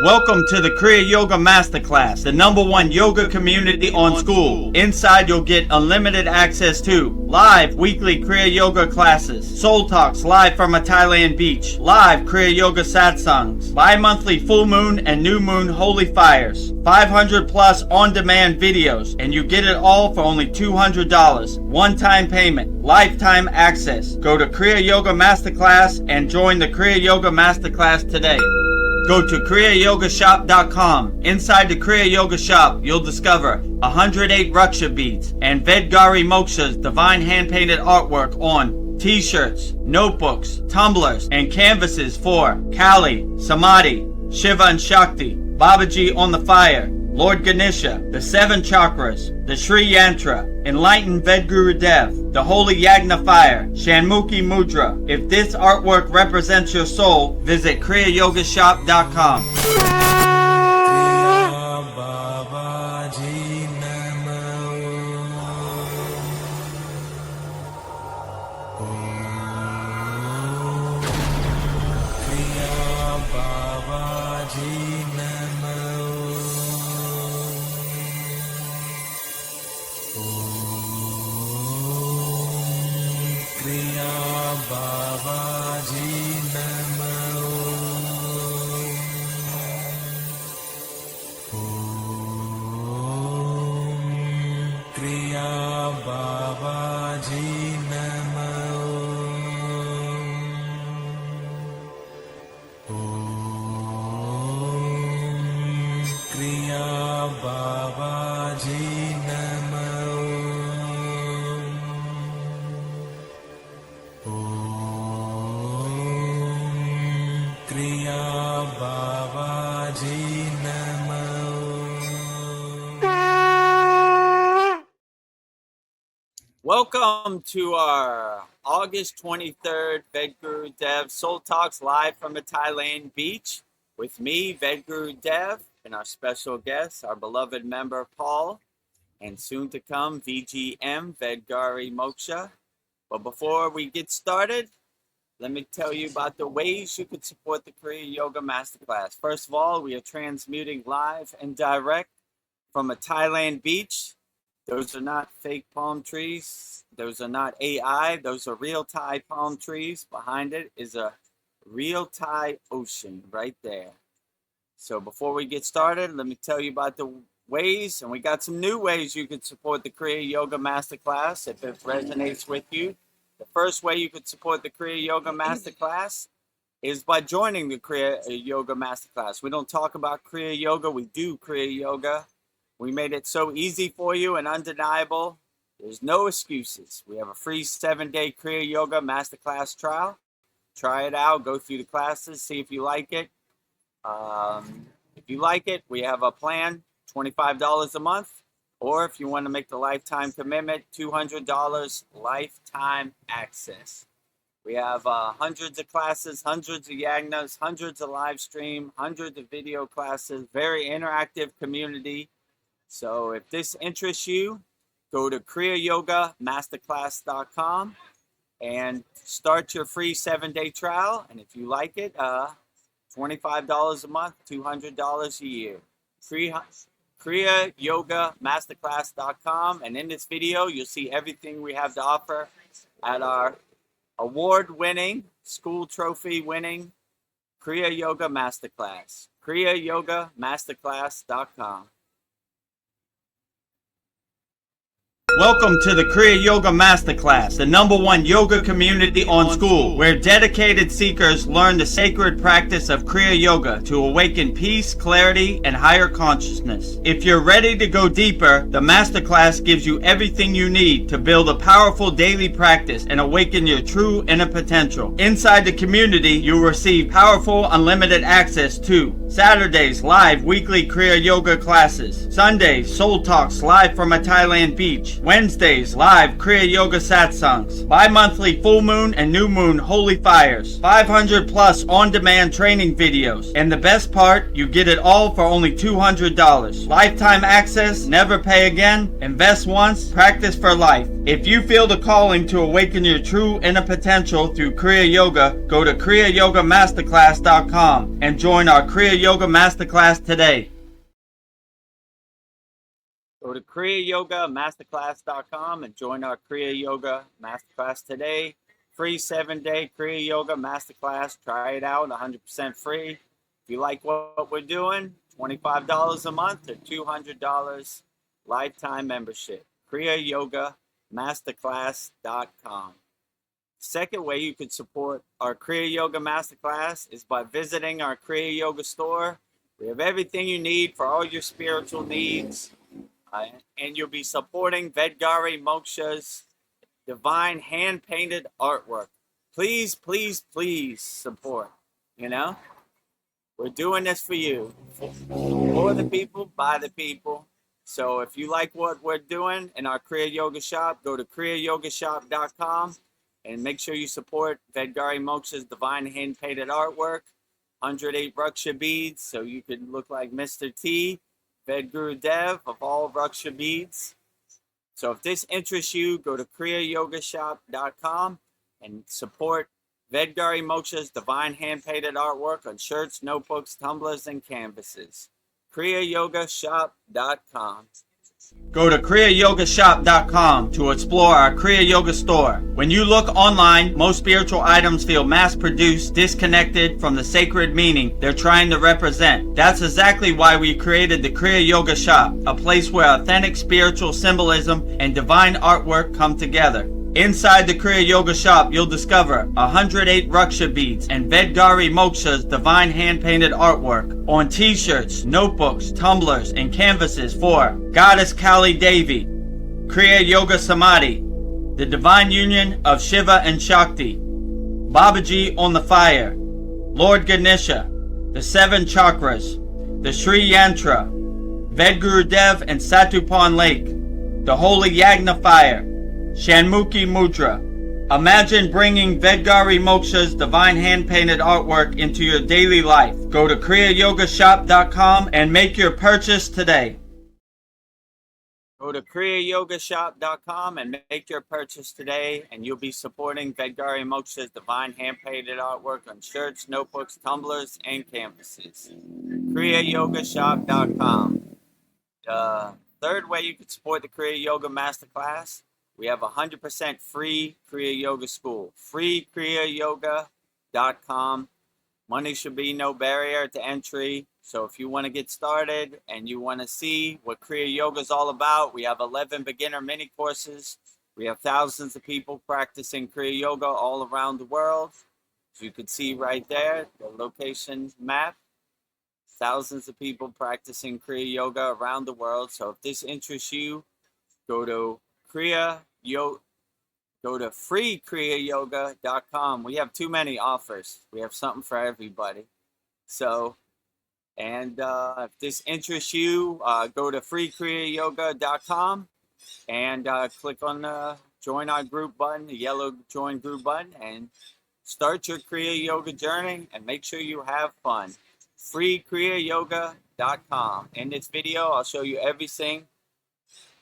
Welcome to the Kriya Yoga Masterclass, the #1 yoga community on SKOOL. Inside you'll get unlimited access to live weekly Kriya Yoga classes, soul talks live from a Thailand beach, live Kriya Yoga satsangs, bi-monthly full moon and new moon holy fires, 500 plus on-demand videos, and you get it all for only $200. One-time payment, lifetime access. Go to Kriya Yoga Masterclass and join the Kriya Yoga Masterclass today. Go to kriyayogamasterclass.com. Inside the Kriya Yoga shop, you'll discover 108 Raksha beads and Moksha's divine hand-painted artwork on t-shirts, notebooks, tumblers, and canvases for Kali, Samadhi, Shiva and Shakti, Babaji on the fire, Lord Ganesha, the 7 chakras, the Sri Yantra, enlightened VEDAGURUDEV, the holy Yagna fire, Shanmukhi Mudra. If this artwork represents your soul, visit kriyayogashop.com. Welcome to our August 23rd VEDAGURUDEV'S Soul Talks live from a Thailand beach with me, VEDAGURUDEV, and our special guest, our beloved member Paul, and soon to come VGM, Vedgari Moksha. But before we get started, let me tell you about the ways you could support the Kriya Yoga Masterclass. First of all, we are transmuting live and direct from a Thailand beach. Those are not fake palm trees. Those are not AI. Those are real Thai palm trees. Behind it is a real Thai ocean right there. So before we get started, let me tell you about the ways, and we got some new ways you could support the Kriya Yoga Masterclass if it resonates with you. The first way you could support the Kriya Yoga Masterclass is by joining the Kriya Yoga Masterclass. We don't talk about Kriya Yoga, we do Kriya Yoga. We made it so easy for you and undeniable. There's no excuses. We have a free 7-day Kriya Yoga Masterclass trial. Try it out, go through the classes, see if you like it. If you like it, we have a plan, $25 a month. Or if you want to make the lifetime commitment, $200 lifetime access. We have hundreds of classes, hundreds of yagnas, hundreds of live stream, hundreds of video classes, very interactive community. So if this interests you, go to kriyayogamasterclass.com and start your free 7-day trial. And if you like it, $25 a month, $200 a year. kriyayogamasterclass.com. And in this video, you'll see everything we have to offer at our award-winning, SKOOL trophy-winning Kriya Yoga Masterclass. kriyayogamasterclass.com. Welcome to the Kriya Yoga Masterclass, the #1 yoga community on SKOOL, where dedicated seekers learn the sacred practice of Kriya Yoga to awaken peace, clarity, and higher consciousness. If you're ready to go deeper, the Masterclass gives you everything you need to build a powerful daily practice and awaken your true inner potential. Inside the community, you'll receive powerful, unlimited access to Saturdays, live weekly Kriya Yoga classes, Sundays, Soul Talks live from a Thailand beach, Beach. Wednesdays, live Kriya Yoga satsangs. Bi-monthly full moon and new moon holy fires. 500 plus on-demand training videos. And the best part, you get it all for only $200. Lifetime access, never pay again, invest once, practice for life. If you feel the calling to awaken your true inner potential through Kriya Yoga, go to kriyayogamasterclass.com and join our Kriya Yoga Masterclass today. Go to kriyayogamasterclass.com and join our Kriya Yoga Masterclass today. Free 7-day Kriya Yoga Masterclass. Try it out, 100% free. If you like what we're doing, $25 a month or $200 lifetime membership. kriyayogamasterclass.com. Second way you can support our Kriya Yoga Masterclass is by visiting our Kriya Yoga store. We have everything you need for all your spiritual needs. And you'll be supporting Vedgari Moksha's divine hand-painted artwork. Please, please, please support. You know, we're doing this for you, for the people, by the people. So if you like what we're doing in our Kriya Yoga shop, go to kriyayogamasterclass.com and make sure you support Vedgari Moksha's divine hand-painted artwork. 108 Raksha beads, so you can look like Mr. T. VEDAGURUDEV of all Raksha beads. So if this interests you, go to kriyayogashop.com and support Vedgari Moksha's divine hand-painted artwork on shirts, notebooks, tumblers, and canvases. kriyayogashop.com. Go to kriyayogashop.com to explore our Kriya Yoga store. When you look online, most spiritual items feel mass-produced, disconnected from the sacred meaning they're trying to represent. That's exactly why we created the Kriya Yoga shop, a place where authentic spiritual symbolism and divine artwork come together. Inside the Kriya Yoga shop, you'll discover 108 Raksha beads and Vedgari Moksha's divine hand-painted artwork on t-shirts, notebooks, tumblers, and canvases for Goddess Kali Devi, Kriya Yoga Samadhi, the divine union of Shiva and Shakti, Babaji on the fire, Lord Ganesha, the 7 chakras, the Sri Yantra, Vedgurudev and Satupan Lake, the Holy Yagna fire, Shanmukhi Mudra. Imagine bringing Vedgari Moksha's divine hand-painted artwork into your daily life. Go to kriyayogashop.com and make your purchase today. Go to kriyayogashop.com and make your purchase today, and you'll be supporting Vedgari Moksha's divine hand-painted artwork on shirts, notebooks, tumblers, and canvases. kriyayogashop.com. The third way you can support the Kriya Yoga Masterclass, we have 100% free Kriya Yoga school. freekriyayogamasterclass.com. Money should be no barrier to entry. So if you want to get started and you want to see what Kriya Yoga is all about, we have 11 beginner mini courses. We have thousands of people practicing Kriya Yoga all around the world. As you can see right there, the location map. Thousands of people practicing Kriya Yoga around the world. So if this interests you, go to freekriyayogamasterclass.com. We have too many offers. We have something for everybody. So, and if this interests you, go to freekriyayogamasterclass.com and click on the join our group button, the yellow join group button, and start your Kriya Yoga journey and make sure you have fun. freekriyayogamasterclass.com. In this video, I'll show you everything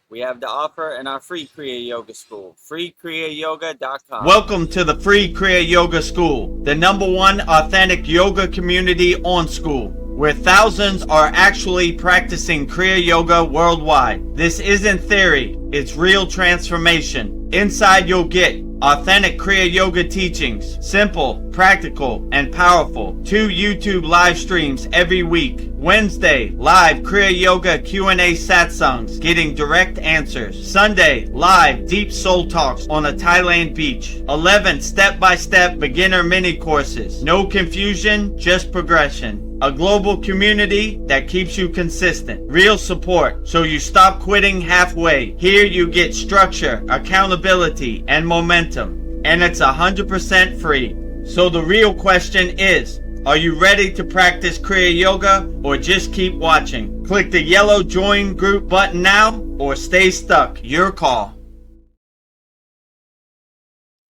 we have to offer in our free Kriya Yoga school. freekriyayogamasterclass.com. Welcome to the free Kriya Yoga school, the #1 authentic yoga community on Skool, where thousands are actually practicing Kriya Yoga worldwide. This isn't theory, it's real transformation. Inside you'll get authentic Kriya Yoga teachings, simple, practical, and powerful. 2 YouTube live streams every week. Wednesday, live Kriya Yoga Q&A satsangs, getting direct answers. Sunday, live deep soul talks on a Thailand beach. 11 step-by-step beginner mini courses. No confusion, just progression. A global community that keeps you consistent. Real support, so you stop quitting halfway. Here you get structure, accountability, and momentum. And it's 100% free. So the real question is, Are you ready to practice Kriya Yoga or just keep watching? Click the yellow Join Group button now or stay stuck. Your call.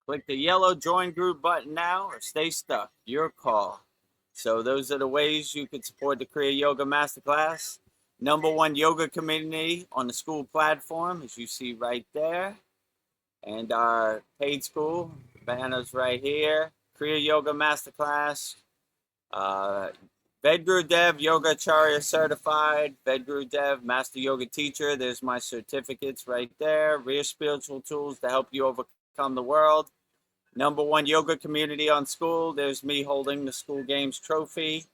Click the yellow Join Group button now or stay stuck. Your call. So those are the ways you could support the Kriya Yoga Masterclass. #1 yoga community on the SKOOL platform, as you see right there. And our paid school, banners right here. Kriya Yoga Masterclass. VEDAGURUDEV Yoga Acharya Certified, VEDAGURUDEV Master Yoga Teacher. There's my certificates right there. Real spiritual tools to help you overcome the world. #1 yoga community on SKOOL. There's me holding the SKOOL Games trophy.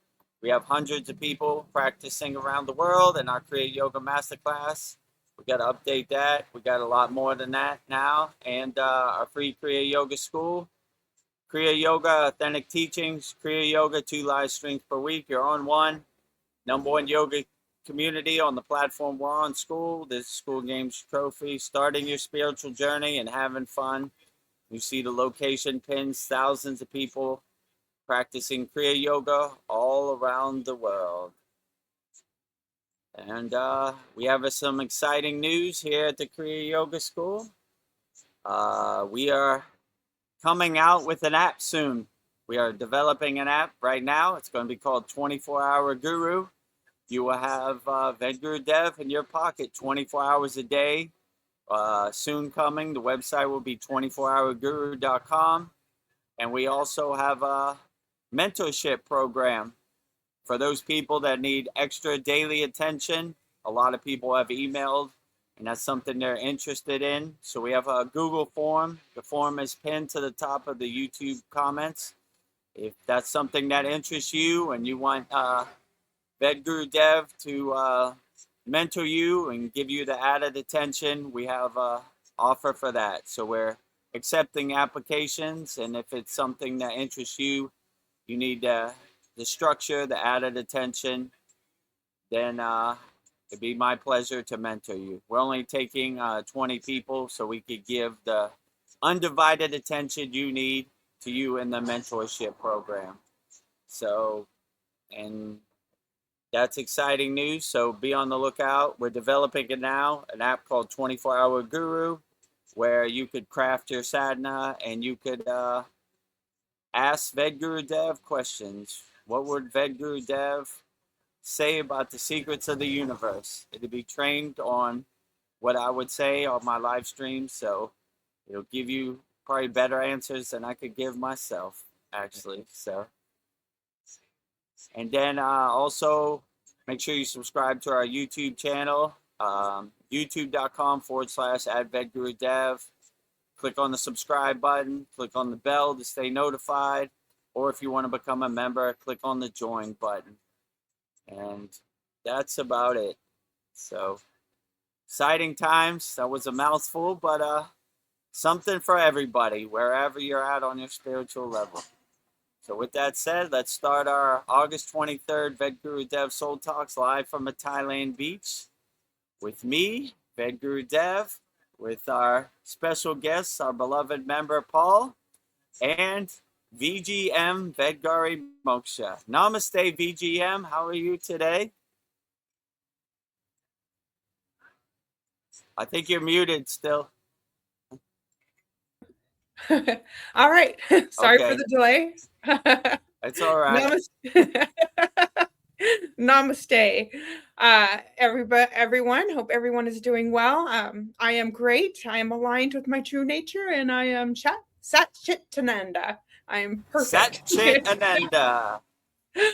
We have hundreds of people practicing around the world in our Kriya Yoga Masterclass. We got to update that. We got a lot more than that now. And our free Kriya Yoga school. Kriya Yoga, authentic teachings. Kriya Yoga, 2 live streams per week. You're on one. #1 yoga community on the platform we're on, SKOOL. This is SKOOL Games trophy. Starting your spiritual journey and having fun. You see the location pins, thousands of people practicing Kriya Yoga all around the world. And we have some exciting news here at the Kriya Yoga School. We are coming out with an app soon. We are developing an app right now. It's going to be called 24-Hour Guru. You will have VEDAGURUDEV in your pocket 24 hours a day. Soon coming. The website will be 24hourguru.com. And we also have a mentorship program for those people that need extra daily attention. A lot of people have emailed, and that's something they're interested in. So we have a Google form. The form is pinned to the top of the YouTube comments. If that's something that interests you and you want VEDAGURUDEV to mentor you and give you the added attention, we have an offer for that. So we're accepting applications, and if it's something that interests you, you need the structure, the added attention, then it'd be my pleasure to mentor you. We're only taking 20 people, so we could give the undivided attention you need to you in the mentorship program. So, and that's exciting news. So be on the lookout. We're developing it now, an app called 24-Hour Guru, where you could craft your sadhana and you could ask VEDAGURUDEV questions. What would VEDAGURUDEV say about the secrets of the universe? It'll be trained on what I would say on my live stream, so it'll give you probably better answers than I could give myself, actually. So, and then also make sure you subscribe to our YouTube channel, youtube.com/@VEDAGURUDEV. Click on the subscribe button, click on the bell to stay notified, or if you want to become a member, click on the join button. And that's about it. So, exciting times. That was a mouthful, but something for everybody, wherever you're at on your spiritual level. So with that said, let's start our August 23rd VEDAGURUDEV Soul Talks live from a Thailand beach with me, VEDAGURUDEV, with our special guests, our beloved member Paul, and VGM Vedgari Moksha. Namaste, VGM. How are you today? I think you're muted still. All right. Sorry for the delay. It's all right. Namaste. Everyone. Hope everyone is doing well. I am great. I am aligned with my true nature, and I am Satchitananda. I am perfect. Satchitananda.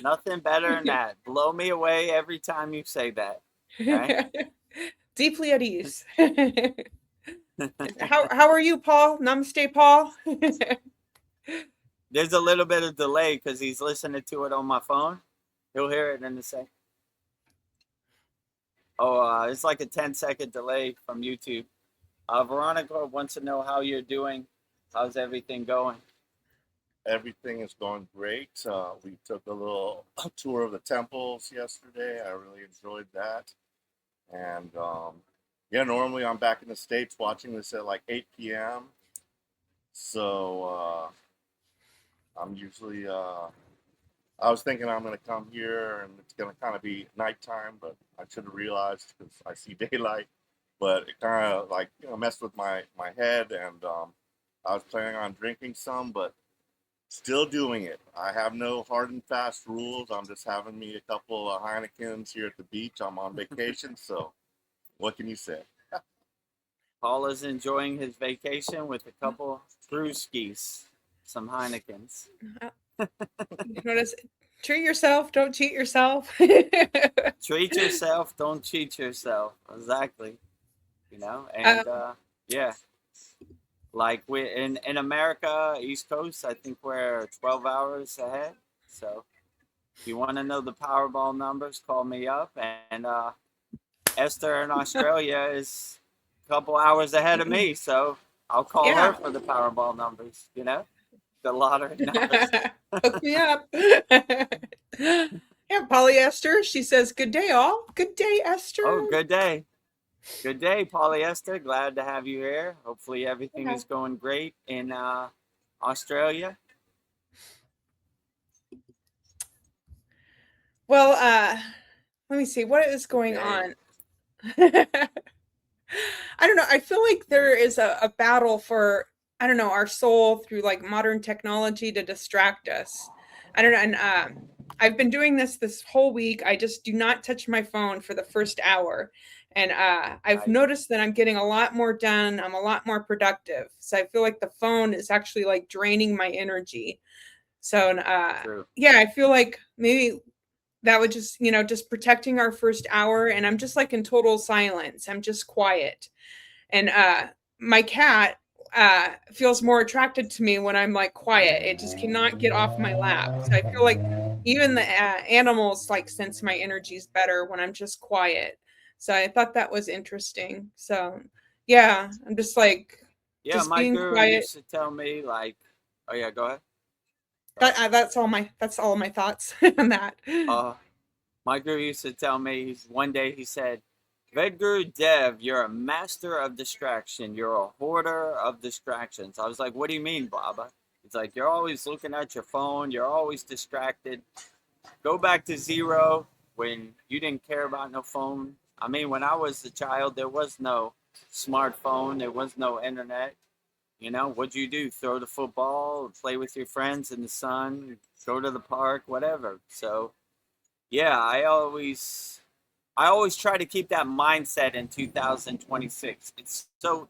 Nothing better than that. Blow me away every time you say that. Right? Deeply at ease. How are you, Paul? Namaste, Paul. There's a little bit of delay because he's listening to it on my phone. He'll hear it in a second. Oh, it's like a 10-second delay from YouTube. Veronica wants to know how you're doing. How's everything going? Everything is going great. We took a little tour of the temples yesterday. I really enjoyed that. And yeah, normally I'm back in the States watching this at like 8 p.m. So I'm usually I was thinking I'm going to come here and it's going to kind of be nighttime, but I should have realized because I see daylight. But it kind of like, messed with my head, and I was planning on drinking some, but still doing it. I have no hard and fast rules. I'm just having me a couple of Heinekens here at the beach. I'm on vacation, so what can you say? Paul is enjoying his vacation with a couple brewskis, some Heinekens. Notice, treat yourself, don't cheat yourself. Treat yourself, don't cheat yourself. Exactly. And yeah, like we in America, East Coast, I think we're 12 hours ahead. So if you want to know the Powerball numbers, call me up. And Esther in Australia is a couple hours ahead of me, so I'll call her for the Powerball numbers. The lottery numbers. Hook me up. Yeah, Polyester. She says, "Good day, all. Good day, Esther." Oh, good day. Good day, Polyester. Glad to have you here. Hopefully everything is going great in Australia. Well, let me see. What is going on? I don't know. I feel like there is a battle for, I don't know, our soul through like modern technology to distract us. I don't know. And I've been doing this whole week. I just do not touch my phone for the first hour. And I've noticed that I'm getting a lot more done. I'm a lot more productive. So I feel like the phone is actually like draining my energy. So yeah, I feel like maybe that would just, just protecting our first hour. And I'm just like in total silence. I'm just quiet. And my cat feels more attracted to me when I'm like quiet. It just cannot get off my lap. So I feel like even the animals like sense my energies better when I'm just quiet. So I thought that was interesting. So yeah, I'm just like, just my guru quiet. Used to tell me like, oh yeah, go ahead. That's all my thoughts on that. My guru used to tell me, one day he said, "VEDGURU Dev, you're a master of distraction. You're a hoarder of distractions." I was like, "What do you mean, Baba?" It's like, "You're always looking at your phone. You're always distracted. Go back to zero when you didn't care about no phone." I mean, when I was a child, there was no smartphone. There was no internet. What'd you do? Throw the football, play with your friends in the sun, go to the park, whatever. So, yeah, I always try to keep that mindset in 2026. It's so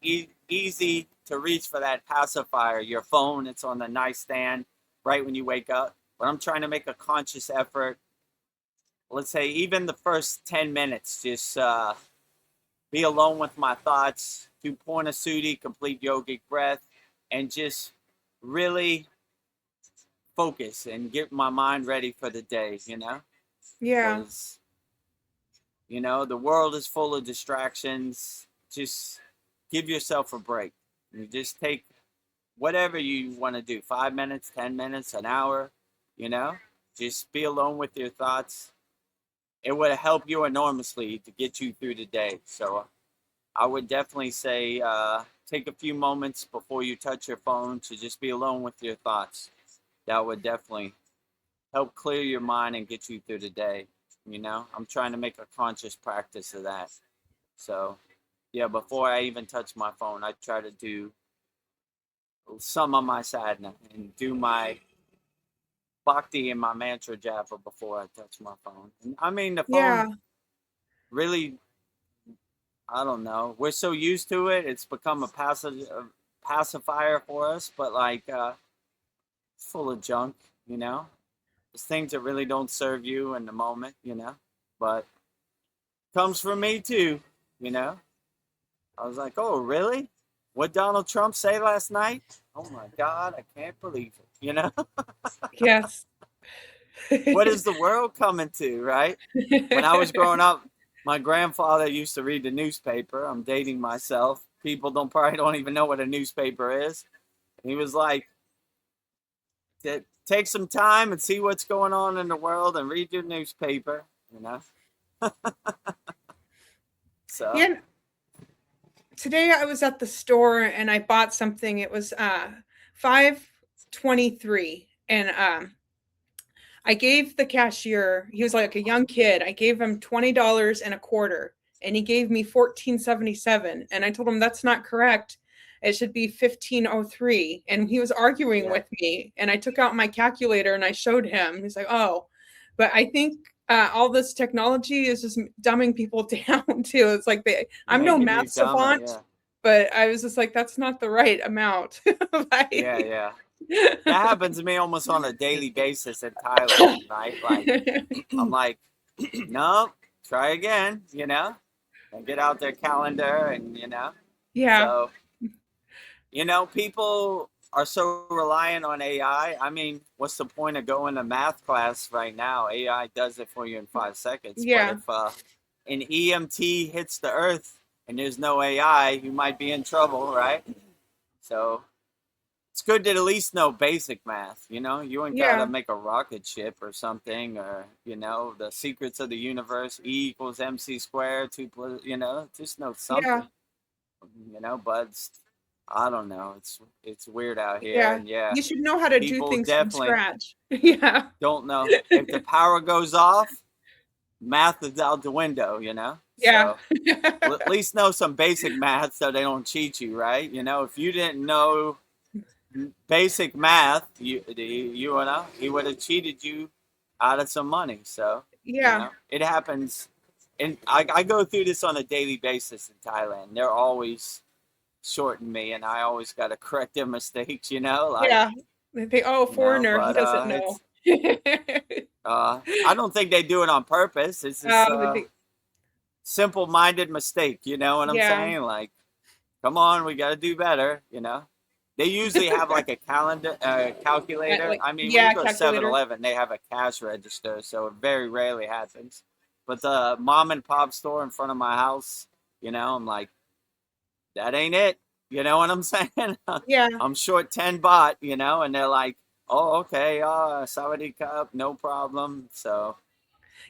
easy to reach for that pacifier. Your phone, it's on the nightstand right when you wake up. But I'm trying to make a conscious effort. Let's say even the first 10 minutes, just be alone with my thoughts, do Purna Sudhi, complete yogic breath, and just really focus and get my mind ready for the day, Yeah. Because, the world is full of distractions. Just give yourself a break. You just take whatever you want to do, 5 minutes, 10 minutes, an hour, just be alone with your thoughts. It would help you enormously to get you through the day. So I would definitely say take a few moments before you touch your phone to just be alone with your thoughts. That would definitely help clear your mind and get you through the day. I'm trying to make a conscious practice of that. So, yeah, before I even touch my phone, I try to do some of my sadhana and do my bhakti and my mantra japa before I touch my phone. And, I mean, the phone really, I don't know. We're so used to it. It's become a pacifier for us, but like it's full of junk, There's things that really don't serve you in the moment, But comes from me too, I was like, oh, really? What Donald Trump say last night? Oh my God, I can't believe it, Yes. What is the world coming to, right? When I was growing up, my grandfather used to read the newspaper. I'm dating myself. People probably don't even know what a newspaper is. And he was like, take some time and see what's going on in the world and read your newspaper, So yeah. Today I was at the store and I bought something. It was $5.23, and I gave the cashier, he was like a young kid. I gave him $20 and a quarter, and he gave me $14.77. And I told him that's not correct. It should be $15.03. And he was arguing with me. And I took out my calculator and I showed him. He's like, oh, but I think all this technology is just dumbing people down too. It's like I'm no math savant, but I was just like, that's not the right amount. Like, yeah. That happens to me almost on a daily basis in Thailand, right? Like, I'm like, no, try again, you know, and get out their calendar and, you know. Yeah. So, you know, people are so reliant on AI. I mean, what's the point of going to math class right now? AI does it for you in 5 seconds. Yeah. But if an EMT hits the earth and there's no AI, you might be in trouble, right? So it's good to at least know basic math, you know? You ain't got to make a rocket ship or something, or, you know, the secrets of the universe, E equals MC squared, 2 plus, you know, just know something, you know, but I don't know. It's weird out here. Yeah. And yeah. You should know how to do things from scratch. Yeah. Don't know. If the power goes off, math is out the window, you know? Yeah. So at least know some basic math so they don't cheat you, right? You know, if you didn't know basic math, you know, he would have cheated you out of some money. So yeah, you know, it happens. And I go through this on a daily basis in Thailand. They're always shorting me, and I always got to correct their mistakes, you know? Like, yeah. They foreigner, you know, but, he doesn't know. I don't think they do it on purpose. It's just simple-minded mistake, you know what I'm saying? Like, come on, we got to do better, you know? They usually have like a calculator. Like, I mean, when you go to 7-Eleven, they have a cash register, so it very rarely happens. But the mom and pop store in front of my house, you know, I'm like, that ain't it. You know what I'm saying? Yeah. I'm short 10 baht, you know, and they're like, oh, okay, Sawadee Cup, no problem. So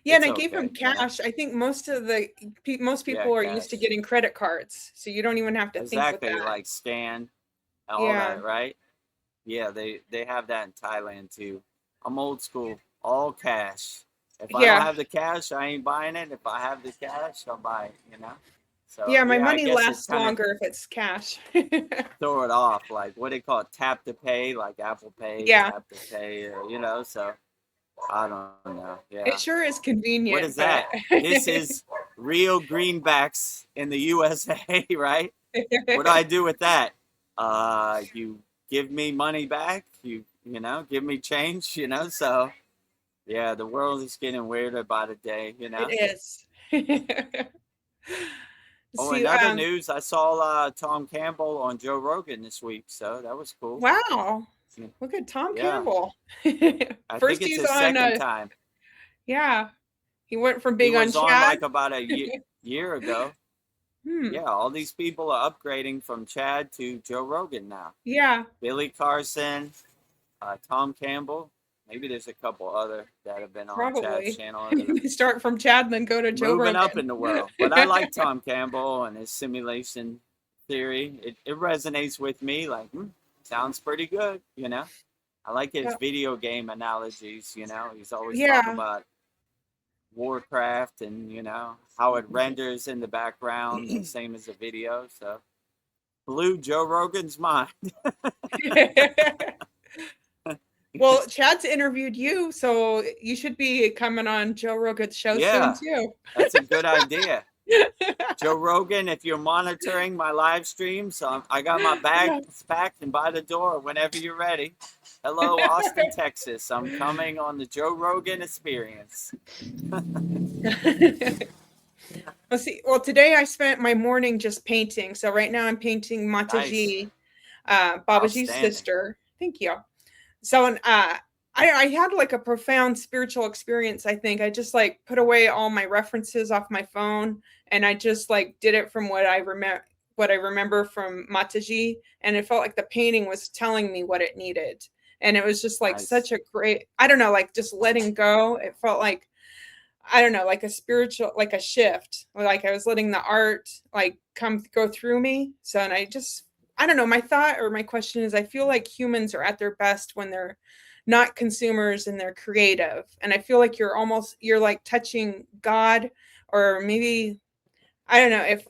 yeah, and I gave him cash. I think most people are used to getting credit cards, so you don't even have to think with that. Like scan, all that, right? Yeah, they have that in Thailand too. I'm old school, all cash. If I don't have the cash, I ain't buying it. If I have the cash, I'll buy it, you know? So, yeah, my money lasts longer if it's cash. Throw it off, like what they call it, tap to pay, like Apple Pay, tap to pay, or, you know, so I don't know. Yeah. It sure is convenient. What is that? This is real greenbacks in the USA, right? What do I do with that? You give me money back, you know, give me change, you know, so yeah, the world is getting weirder by the day, you know. It is. In other news, I saw Tom Campbell on Joe Rogan this week, so that was cool. Wow. Look at Tom Campbell. I think it's his second time. Yeah. He went from being on Chad. On like about a year ago. Yeah, all these people are upgrading from Chad to Joe Rogan now. Yeah. Billy Carson, Tom Campbell. Maybe there's a couple other that have been on Chad's channel. Start from Chad and then go to Joe Rogan. Moving up in the world. But I like Tom Campbell and his simulation theory. It resonates with me. Like, sounds pretty good, you know? I like his video game analogies, you know? He's always talking about Warcraft and, you know, how it renders in the background, the same as the video. So, blew Joe Rogan's mind. Well, Chad's interviewed you, so you should be coming on Joe Rogan's show soon too. That's a good idea. Joe Rogan, if you're monitoring my live streams, I got my bags packed and by the door whenever you're ready. Hello, Austin, Texas. I'm coming on the Joe Rogan experience. Let's see. Well, today I spent my morning just painting. So right now I'm painting Mataji, Babaji's sister. Thank you. So I had like a profound spiritual experience. I think I just like put away all my references off my phone, and I just like did it from what I remember from Mataji, and it felt like the painting was telling me what it needed, and it was just like such a great, I don't know, like just letting go. It felt like, I don't know, like a spiritual, like a shift, like I was letting the art like go through me. So, and I don't know, my thought or my question is, I feel like humans are at their best when they're not consumers, and they're creative. And I feel like you're like touching God, or maybe, I don't know if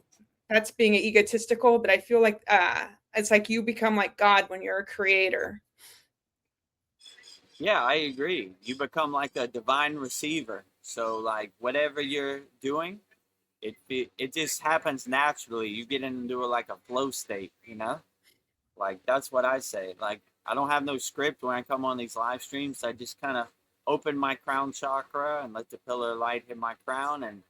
that's being egotistical, but I feel like it's like you become like God when you're a creator. Yeah, I agree. You become like a divine receiver. So like whatever you're doing, it just happens naturally. You get into like a flow state, you know? Like that's what I say. Like I don't have no script when I come on these live streams. I just kind of open my crown chakra and let the pillar of light hit my crown, and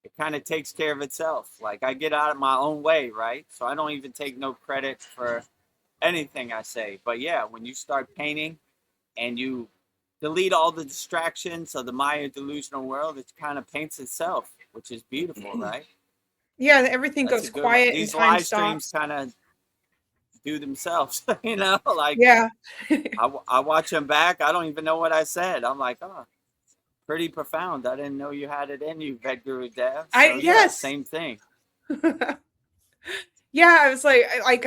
it kind of takes care of itself. Like I get out of my own way, right? So I don't even take no credit for anything I say. But yeah, when you start painting and you delete all the distractions of the Maya delusional world, it kind of paints itself, which is beautiful, right? Yeah, everything That's goes a good one. quiet and These time live streams stops. kind of do themselves, you know, like Yeah. I watch them back. I don't even know what I said. I'm like, oh, pretty profound. I didn't know you had it in you, Vedguru Dev. So yeah, Yes. same thing. Yeah, I was like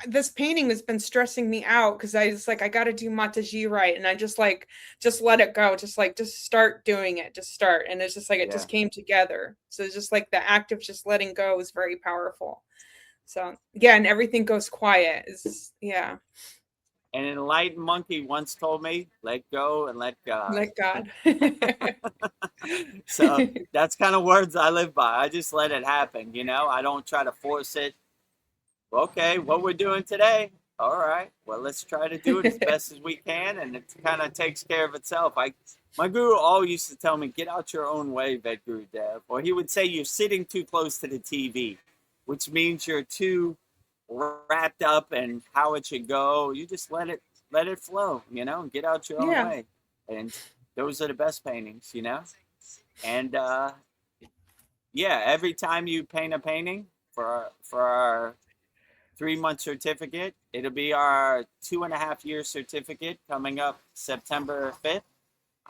this painting has been stressing me out because I was like, I got to do Mataji right, and I just let it go, just start doing it, just start, and it's just like it Yeah. just came together. So it's just like the act of just letting go is very powerful. So yeah, and everything goes quiet. Yeah, An enlightened monkey once told me, let go and let God. let God. So that's kind of words I live by. I just let it happen, you know? I don't try to force it. Okay, what we're doing today? All right, well, let's try to do it as best as we can, and it kind of takes care of itself. My guru always used to tell me, get out your own way, Vedguru Dev. Or he would say, you're sitting too close to the TV, which means you're too wrapped up in how it should go. You just let it flow, you know, and get out your own Yeah. way. And those are the best paintings, you know? And yeah, every time you paint a painting for our 3-month certificate, it'll be our 2.5-year certificate coming up September 5th.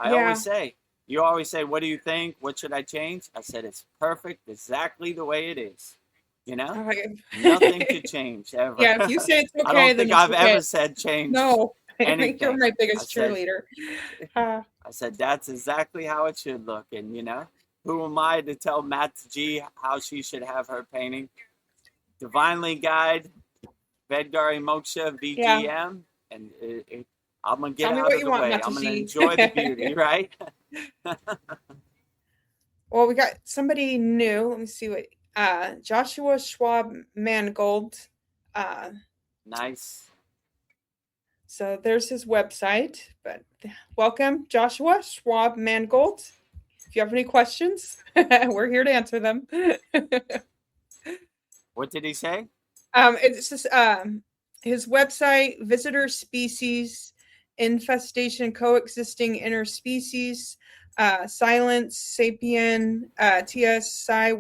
Yeah. You always say, what do you think? What should I change? I said, it's perfect exactly the way it is. You know, nothing to change ever. Yeah, if you say it's okay, I don't then think it's I've okay. ever said change No, I think you're anything. my biggest cheerleader. I said, that's exactly how it should look. And, you know, who am I to tell Matt G how she should have her painting? Divinely guide, Vedgari Moksha, VGM, Yeah. and I'm going to get Tell me out what of you the want, way. I'm going to Mataji. enjoy the beauty, right? Well, we got somebody new. Let me see what Joshua Schwab Mangold. Nice. So there's his website. But welcome, Joshua Schwab Mangold. If you have any questions, we're here to answer them. What did he say? It's just his website, visitor species, infestation, coexisting interspecies, silence, sapien, TS, psi,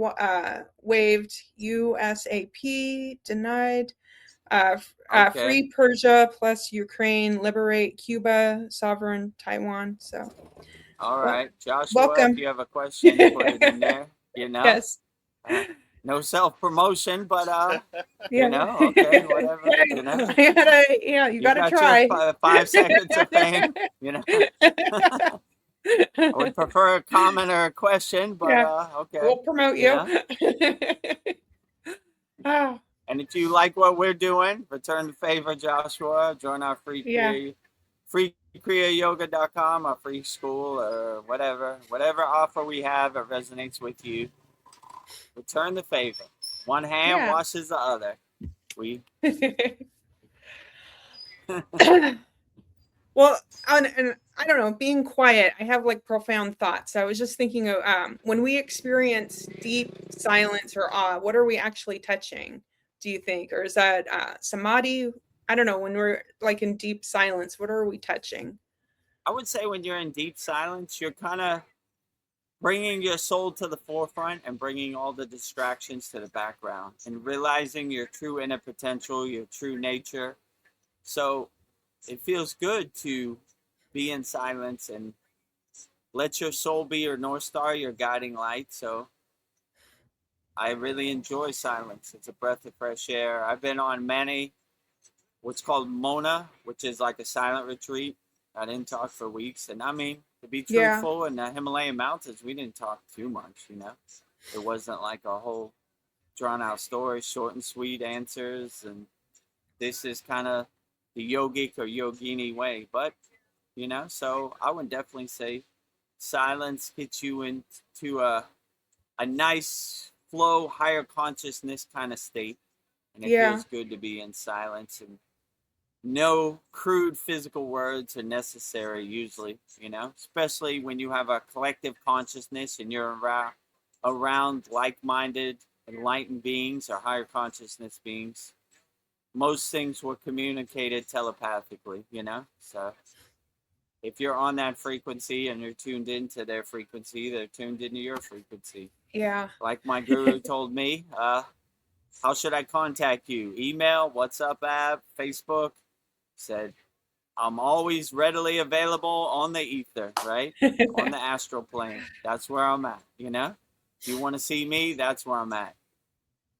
waived, USAP, denied, Okay. free Persia plus Ukraine, liberate Cuba, sovereign Taiwan. So, All right. Joshua, welcome. if you have a question, put it in there, you know? Yes. No self-promotion, but, Yeah. you know, okay, whatever, you know? You gotta try. Your 5 seconds of fame, you know? I would prefer a comment or a question, but Yeah. okay. We'll promote you. Oh, And if you like what we're doing, return the favor, Joshua. Join our free kriyayogamasterclass.com, our free school, or whatever offer we have that resonates with you. Return the favor. One hand washes the other. Well, and I don't know, being quiet, I have like profound thoughts. I was just thinking of when we experience deep silence or awe, what are we actually touching, do you think? Or is that samadhi? I don't know, when we're like in deep silence, what are we touching? I would say when you're in deep silence, you're kind of bringing your soul to the forefront and bringing all the distractions to the background and realizing your true inner potential, your true nature. So it feels good to be in silence and let your soul be your North Star, your guiding light. So I really enjoy silence. It's a breath of fresh air. I've been on many, what's called Mona, which is like a silent retreat. I didn't talk for weeks. And I mean, to be Yeah. truthful, in the Himalayan mountains, we didn't talk too much, you know. It wasn't like a whole drawn out story, short and sweet answers. And this is kind of the yogic or yogini way. But, you know, so I would definitely say silence gets you into a nice flow, higher consciousness kind of state. And it Yeah. feels good to be in silence, and no crude physical words are necessary usually, you know, especially when you have a collective consciousness and you're around like-minded enlightened beings or higher consciousness beings. Most things were communicated telepathically, you know. So if you're on that frequency and you're tuned into their frequency, they're tuned into your frequency. Yeah. Like my guru told me, how should I contact you? Email, WhatsApp app, Facebook? Said, I'm always readily available on the ether, right? On the astral plane. That's where I'm at, you know? If you want to see me, that's where I'm at.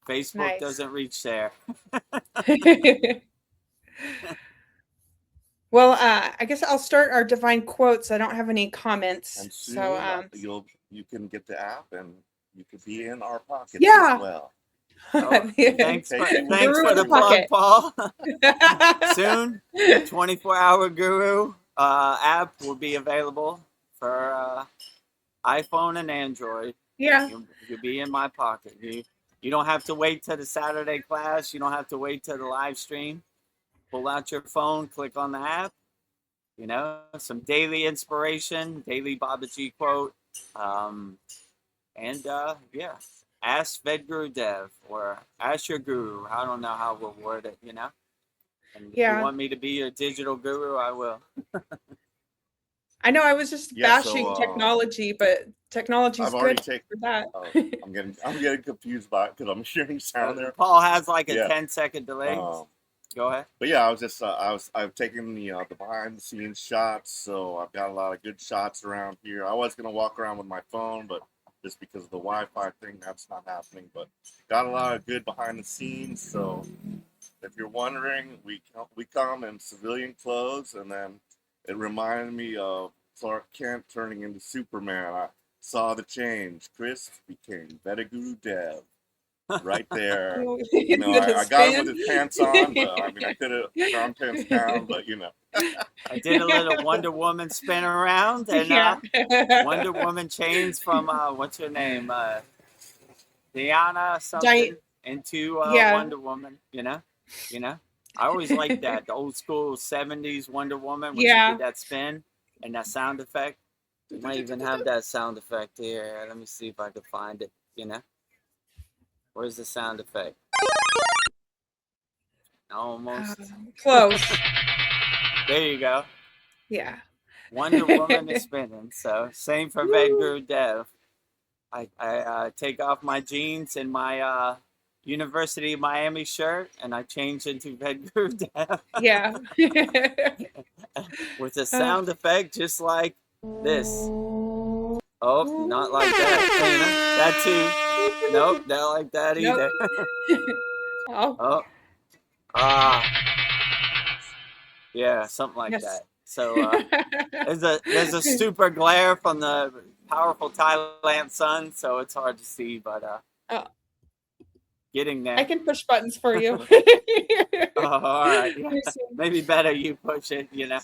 Facebook Nice. doesn't reach there. Well, I guess I'll start our divine quotes. I don't have any comments. And soon So, you can get the app and you could be in our pockets Yeah. as well. Oh, thanks for Guru in the the plug, pocket. Paul. Soon, 24-hour Guru app will be available for iPhone and Android. Yeah. You'll be in my pocket. You don't have to wait till the Saturday class. You don't have to wait till the live stream. Pull out your phone, click on the app. You know, some daily inspiration, daily Babaji quote, and yeah, ask VEDGURU Dev or ask your guru. I don't know how we'll word it. You know, and if Yeah. you want me to be your digital guru, I will. I know I was just Yeah, bashing so, technology, but technology's I've already good taken. for that. I'm getting confused by it because I'm hearing sound there. Paul has like a Yeah. 10-second delay. Go ahead. But yeah, I've taken the behind the scenes shots, so I've got a lot of good shots around here. I was gonna walk around with my phone, but just because of the Wi-Fi thing, that's not happening. But got a lot of good behind the scenes. So if you're wondering, we come in civilian clothes, and then it reminded me of Clark Kent turning into Superman. I saw the change. Chris became VEDAGURU Dev. Right there. You know, I got him with his pants on, but I mean, I could have gone pants down, but you know. I did a little Wonder Woman spin around, and Yeah. Wonder Woman changed from what's her name, Diana something, into Yeah. Wonder Woman. You know. I always liked that, the old school '70s Wonder Woman when she Yeah. did that spin and that sound effect. You might even have that sound effect here. Let me see if I can find it. You know. Where's the sound effect? Almost. Close. There you go. Yeah. Wonder Woman is spinning. So same for VEDGURU Dev. I take off my jeans and my University of Miami shirt, and I change into VEDGURU Dev. Yeah. With a sound effect just like this. Oh, not like that. That too. Nope, not like that either. Oh. Yeah, something like Yes. that. So there's a super glare from the powerful Thailand sun, so it's hard to see, but getting there. I can push buttons for you. All right. Yeah. Maybe better you push it, you know.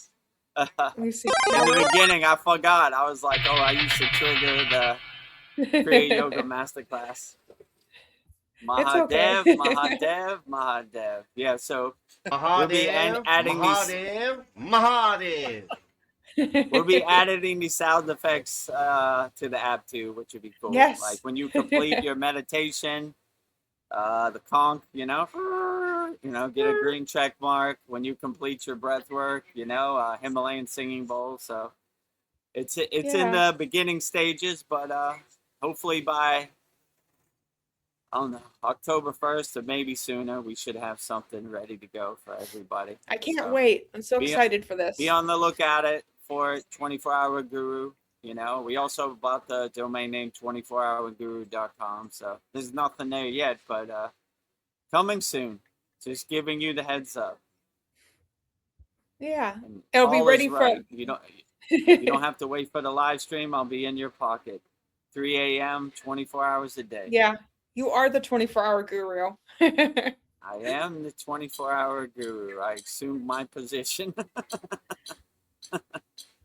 Let me see. In the beginning, I forgot. I was like, I used to trigger the Kriya Yoga Masterclass. Mahadev, okay. Mahadev, Mahadev. Yeah, so we'll be adding we'll be adding these sound effects to the app too, which would be cool. Yes. Like when you complete your meditation, the conch, you know, get a green check mark when you complete your breath work, Himalayan singing bowl. So it's in the beginning stages, but hopefully by, I don't know, October 1st or maybe sooner, we should have something ready to go for everybody. I can't wait. I'm so excited for this. Be on the lookout for it, 24-hour Guru. We also bought the domain name 24hourguru.com. So there's nothing there yet, but coming soon. Just giving you the heads up. Yeah. And It'll be Paul is ready for right. You don't have to wait for the live stream. I'll be in your pocket. 3 a.m., 24 hours a day. Yeah. You are the 24-hour guru. I am the 24-hour guru. I assumed my position.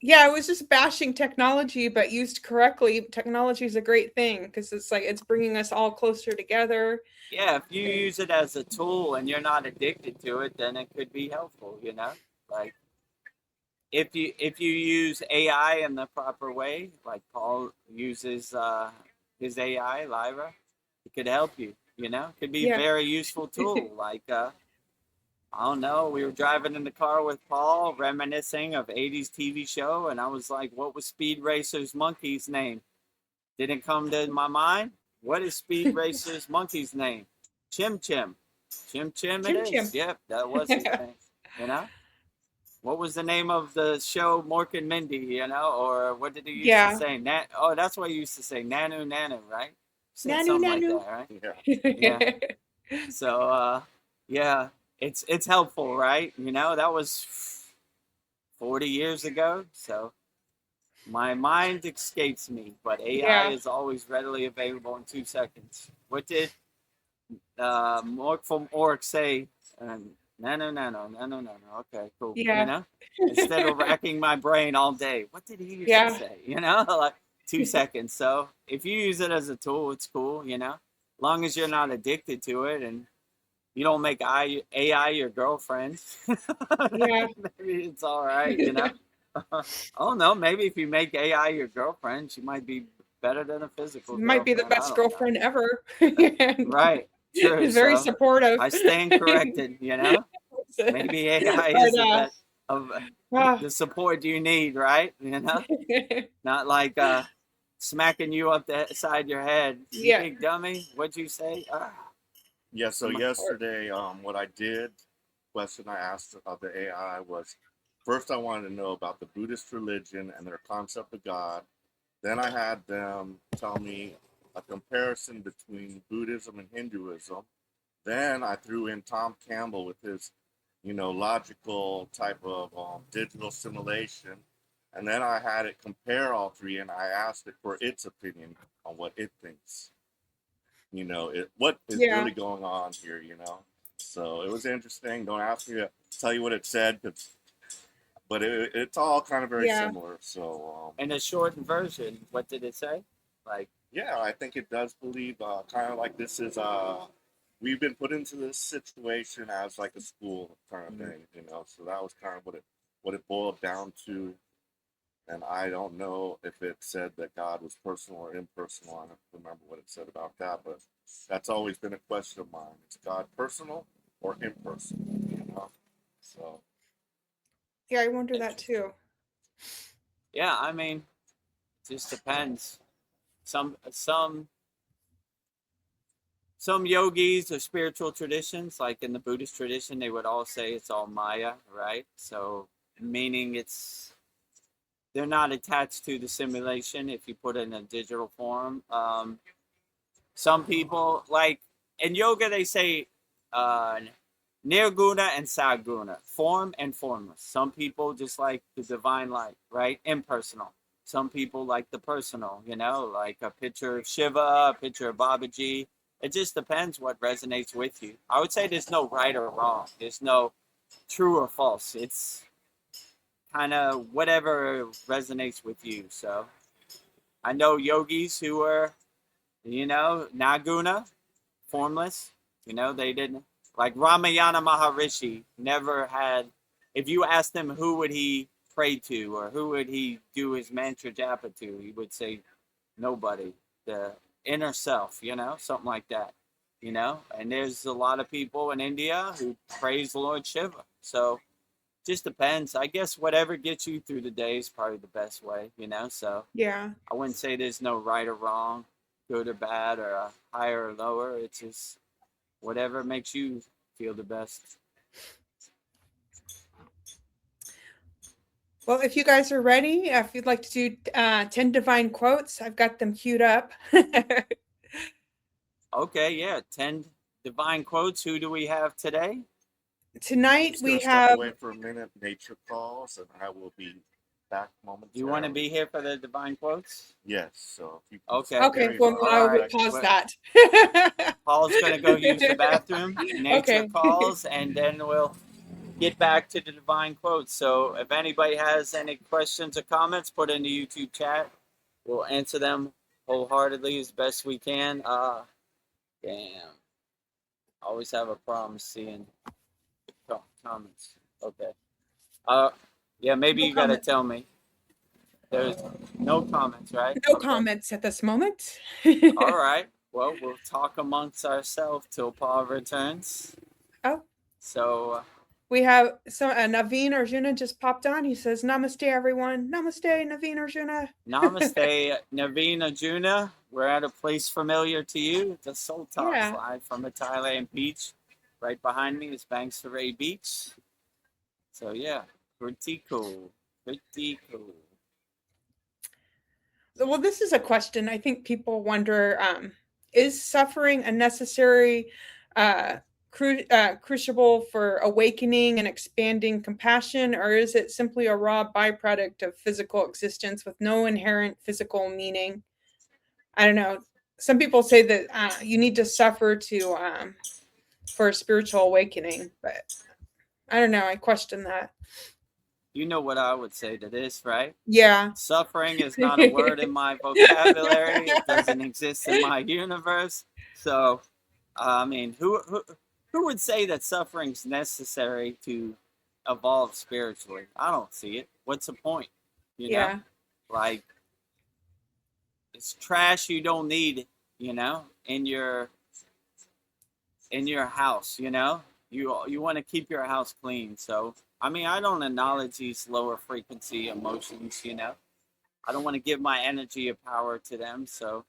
Yeah, I was just bashing technology, but used correctly, technology is a great thing because it's like it's bringing us all closer together. Yeah, if you use it as a tool and you're not addicted to it, then it could be helpful, you know? Like if you use AI in the proper way, like Paul uses his AI, Lyra, it could help you, you know? It could be a Yeah. very useful tool. Like I don't know, we were driving in the car with Paul, reminiscing of 80s TV show, and I was like, what was Speed Racer's monkey's name? Didn't come to my mind. What is Speed Racer's monkey's name? Chim Chim. Chim Chim it Chim is. Chim. Yep, that was his name. You know? What was the name of the show, Mork and Mindy, you know? Or what did he used to Yeah. say? Oh, that's what he used to say. Nanu Nanu, right? Said Nanu something nanu. like that, right? Yeah. Yeah. So yeah, it's helpful, right? You know, that was 40 years ago. So my mind escapes me, but AI Yeah. is always readily available in 2 seconds. What did Mork from Orc say? No. Okay, cool. You Yeah. know, instead of racking my brain all day, what did he used to Yeah. say? You know, like 2 seconds. So if you use it as a tool, it's cool. You know, long as you're not addicted to it and you don't make AI your girlfriend, Yeah. maybe it's all right. You know. Oh no, maybe if you make AI your girlfriend, she might be better than a physical Might be the girlfriend. I best don't know. girlfriend ever. Right. True. He's very So supportive. I stand corrected, you know? Maybe AI is But the best of ah. the support you need, right? You know? Not like smacking you up the side your head. You Yeah. big dummy. What'd you say? Yeah, so My- yesterday, what I did, question I asked of the AI was, first I wanted to know about the Buddhist religion and their concept of God. Then I had them tell me a comparison between Buddhism and Hinduism. Then I threw in Tom Campbell with his, logical type of digital simulation. And then I had it compare all three, and I asked it for its opinion on what it thinks. What is Yeah. really going on here, So it was interesting. Don't ask me to tell you what it said, but it's all kind of very Yeah. similar. So In a shortened version, what did it say? Like, yeah, I think it does believe kind of like this is we've been put into this situation as like a school kind of thing, So that was kind of what it boiled down to. And I don't know if it said that God was personal or impersonal. I don't remember what it said about that, but that's always been a question of mine. Is God personal or impersonal? So Yeah, I wonder that too. yeah, I mean, it just depends. Some yogis or spiritual traditions, like in the Buddhist tradition, they would all say it's all Maya, right? So meaning they're not attached to the simulation if you put it in a digital form. Some people, like in yoga, they say nirguna and saguna, form and formless. Some people just like the divine light, right? Impersonal. Some people like the personal, like a picture of Shiva, a picture of Babaji. It just depends what resonates with you. I would say there's no right or wrong. There's no true or false. It's kind of whatever resonates with you. So I know yogis who are, naguna, formless. They didn't, like Ramayana Maharishi never had, if you asked him who would he pray to or who would he do his mantra japa to, he would say nobody, the inner self, something like that, and there's a lot of people in India who praise Lord Shiva. So just depends. I guess whatever gets you through the day is probably the best way, so Yeah. I wouldn't say there's no right or wrong, good or bad, or a higher or lower. It's just whatever makes you feel the best. Well, if you guys are ready, if you'd like to do 10 divine quotes, I've got them queued up. Okay, yeah, 10 divine quotes. Who do we have today? tonight just we gonna step have, away for a minute. Nature calls, and I will be back momentarily. Do you want to be here for the divine quotes? Yes. So if you can Okay. okay, well, All I will right. pause Well, that. Paul's going to go use the bathroom, nature Okay. calls, and then we'll get back to the divine quotes. So if anybody has any questions or comments, put in the YouTube chat. We'll answer them wholeheartedly as best we can. Damn. Always have a problem seeing comments. Okay. Yeah, maybe No you got to comment. tell me. There's no comments, right? No Okay. comments at this moment. All right. Well, we'll talk amongst ourselves till Paul returns. Oh, So, we have Naveen Arjuna just popped on. He says, Namaste, everyone. Namaste, Naveen Arjuna. namaste, Naveen Arjuna. We're at a place familiar to you, the Soul Talks, Yeah. live from the Thailand beach. Right behind me is Banks Ray Beach. So, yeah, pretty cool. Pretty cool. Well, this is a question I think people wonder, is suffering a necessary crucible for awakening and expanding compassion, or is it simply a raw byproduct of physical existence with no inherent physical meaning? I don't know. Some people say that you need to suffer to for a spiritual awakening, but I don't know. I question that. You know what I would say to this, right? Yeah. Suffering is not a word in my vocabulary. It doesn't exist in my universe. So, I mean, who would say that suffering's necessary to evolve spiritually? I don't see it. What's the point? You know, Yeah. like it's trash you don't need. You know, in your house. You know, you want to keep your house clean. So, I mean, I don't acknowledge these lower frequency emotions. You know, I don't want to give my energy or power to them. So,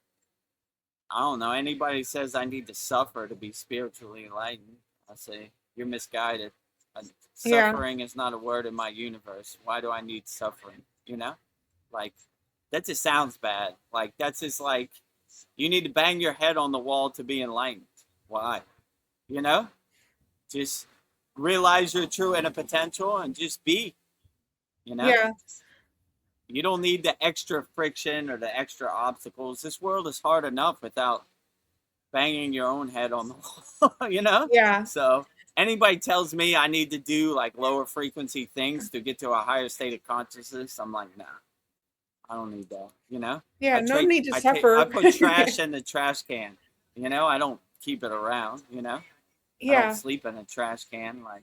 I don't know. Anybody says I need to suffer to be spiritually enlightened, I say you're misguided. Yeah. Suffering is not a word in my universe. Why do I need suffering? You know, like that just sounds bad. Like that's just like you need to bang your head on the wall to be enlightened. Why? You know, just realize your true inner potential and just be. You know. Yeah. You don't need the extra friction or the extra obstacles. This world is hard enough without banging your own head on the wall, you know? Yeah. So anybody tells me I need to do like lower frequency things to get to a higher state of consciousness, I'm like, nah, I don't need that, you know? Yeah. No need to suffer. I put trash in the trash can, you know? I don't keep it around, you know? I Yeah. don't sleep in a trash can. Like,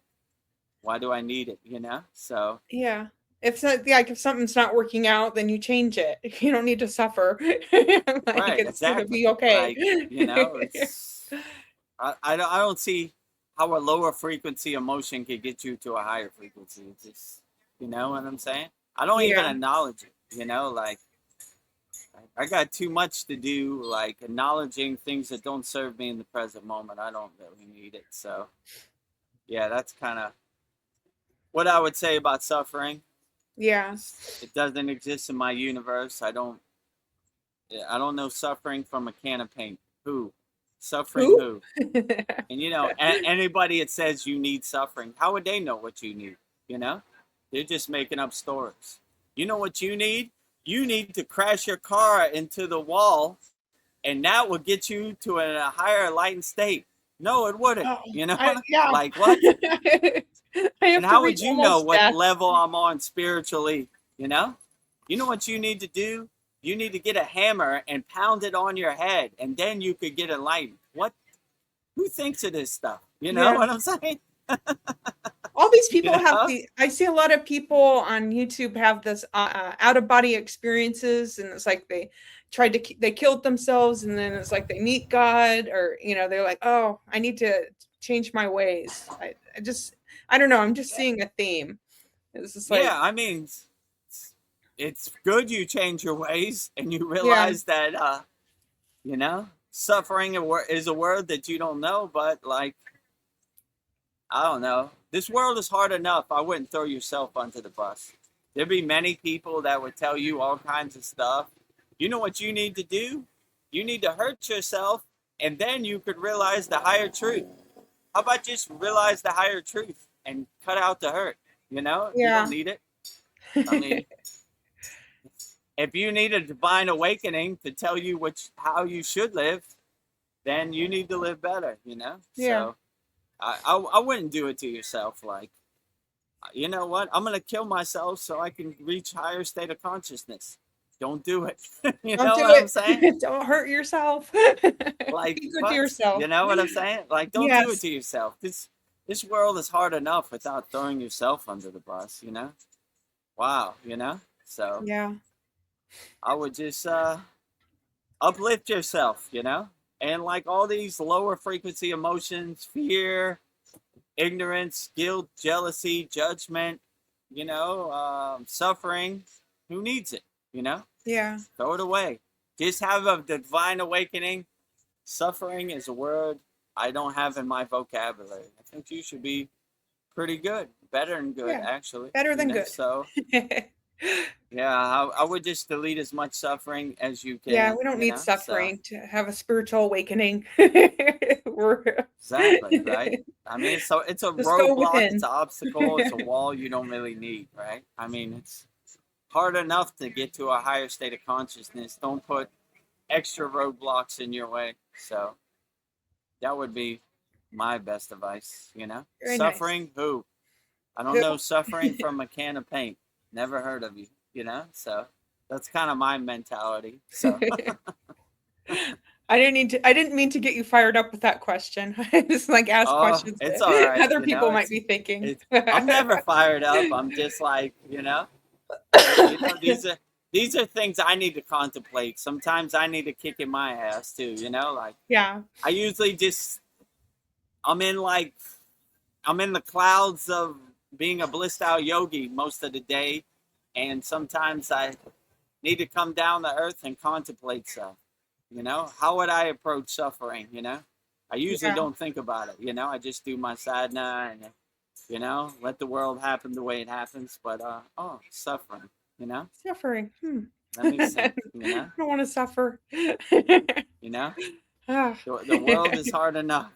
why do I need it, you know? So, Yeah. If something's not working out, then you change it. You don't need to suffer. Like right, it's exactly. gonna be okay. Like, you know, it's I don't see how a lower frequency emotion could get you to a higher frequency. It's just, you know what I'm saying? I don't even Yeah. acknowledge it, you know, like I got too much to do, like acknowledging things that don't serve me in the present moment. I don't really need it. So yeah, that's kind of what I would say about suffering. Yeah. It doesn't exist in my universe. I don't know suffering from a can of paint. Who? Suffering who? And you know, anybody that says you need suffering, how would they know what you need? You know, they're just making up stories. You know what you need? You need to crash your car into the wall, and that will get you to a higher enlightened state. No, it wouldn't. Oh, You know, yeah. like what? And how would you know what death. level I'm on spiritually? You know what you need to do? You need to get a hammer and pound it on your head, and then you could get enlightened. What? Who thinks of this stuff? You know what I'm saying? All these people You know? have I see a lot of people on YouTube have this out of body experiences, and it's like they killed themselves, and then it's like they meet God, or you know, they're like, oh, I need to change my ways. I don't know. I'm just seeing a theme. It's just like, yeah, I mean, it's good you change your ways and you realize that, you know, suffering is a word that you don't know, but like, I don't know. This world is hard enough. I wouldn't throw yourself under the bus. There'd be many people that would tell you all kinds of stuff. You know what you need to do? You need to hurt yourself, and then you could realize the higher truth. How about just realize the higher truth? and cut out the hurt. You know, you Yeah. don't need it. I mean, if you need a divine awakening to tell you how you should live, then you need to live better, you know? Yeah. So I wouldn't do it to yourself. Like, you know what? I'm going to kill myself so I can reach higher state of consciousness. Don't do it. You Don't know do what I'm it. saying? Don't hurt yourself. Like, Be good to what? yourself. You know what I'm saying? Like, don't do it Yes. to yourself. This world is hard enough without throwing yourself under the bus, you know? Wow, you know? So Yeah. I would just uplift yourself, you know? And like all these lower frequency emotions, fear, ignorance, guilt, jealousy, judgment, you know, suffering, who needs it, you know? Yeah. Throw it away. Just have a divine awakening. Suffering is a word I don't have in my vocabulary. I think you should be pretty good, better than good, Yeah. actually. Better than good. So, yeah, I would just delete as much suffering as you can. Yeah, we don't you need know? suffering to have a spiritual awakening. Exactly, right? I mean, so it's a Just go roadblock, within. it's an obstacle, it's a wall you don't really need, right? I mean, it's hard enough to get to a higher state of consciousness. Don't put extra roadblocks in your way. So that would be my best advice, you know? Very Suffering, nice. who? I don't know suffering from a can of paint. Never heard of you, you know? So that's kind of my mentality. So I didn't mean to get you fired up with that question. I just like ask questions it's that all right. other you people know, might be thinking. I'm never fired up. I'm just like, you know, these are things I need to contemplate. Sometimes I need a kick in my ass too, you know, like Yeah. I usually just I'm in the clouds of being a blissed out yogi most of the day, and sometimes I need to come down to earth and contemplate stuff. You know, how would I approach suffering? You know, I usually Yeah. don't think about it. You know, I just do my sadhana and you know let the world happen the way it happens. But suffering. You know, Suffering. that makes sense. You know, I don't want to suffer. you know, Ah. the world is hard enough.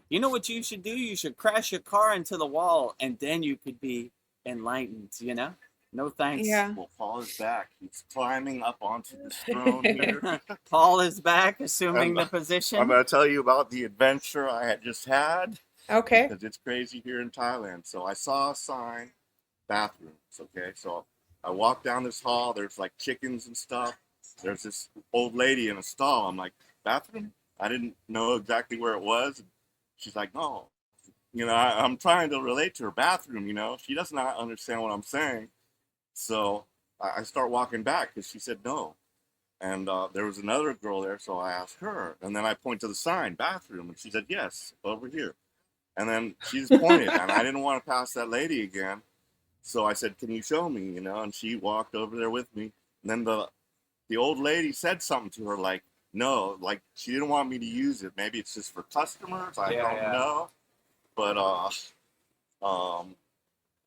You know what you should do? You should crash your car into the wall, and then you could be enlightened. You know, no thanks. Yeah. Well, Paul is back. He's climbing up onto this throne here. Paul is back, assuming the position. I'm going to tell you about the adventure I had just had. Okay. Because it's crazy here in Thailand. So I saw a sign, bathrooms, okay? So I walked down this hall. There's like chickens and stuff. There's this old lady in a stall. I'm like, bathroom? I didn't know exactly where it was. She's like, no. You know, I'm trying to relate to her bathroom, you know. She does not understand what I'm saying. So I start walking back because she said no. And there was another girl there, so I asked her. And then I point to the sign, bathroom. And she said, yes, over here. And then she just pointed. And I didn't want to pass that lady again. So I said, can you show me, you know? And she walked over there with me. And then the old lady said something to her like, no, like she didn't want me to use it. Maybe it's just for customers. I don't know. But I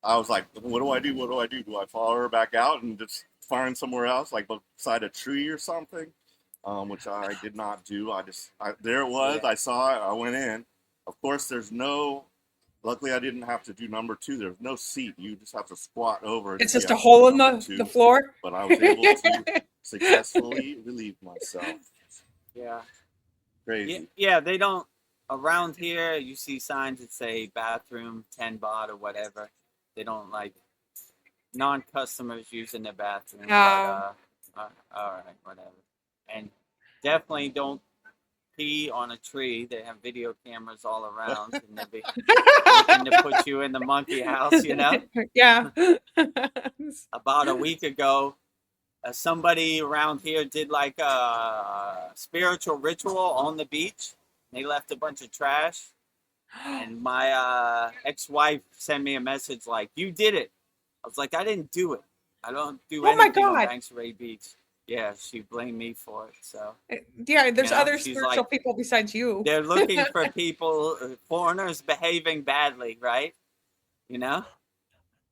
was like, what do I do? What do I do? Do I follow her back out and just find somewhere else, like beside a tree or something? Which I did not do. There it was. Yeah. I saw it. I went in. Of course, luckily I didn't have to do number 2. There's no seat. You just have to squat over. It's just a hole in the floor. But I was able to successfully relieve myself. Yeah. Crazy. Yeah, they don't, around here, you see signs that say bathroom, 10 baht or whatever. They don't like non-customers using the bathroom. Oh. But, all right, whatever. And definitely don't pee on a tree. They have video cameras all around, and they'll be looking to put you in the monkey house, you know? Yeah. About a week ago, somebody around here did like a spiritual ritual on the beach. They left a bunch of trash. And my ex-wife sent me a message like, you did it. I was like, I didn't do it. I don't do anything on Banks Ray Beach. Yeah, she blamed me for it. So yeah, there's other spiritual people besides you. They're looking for people, foreigners behaving badly, right? You know?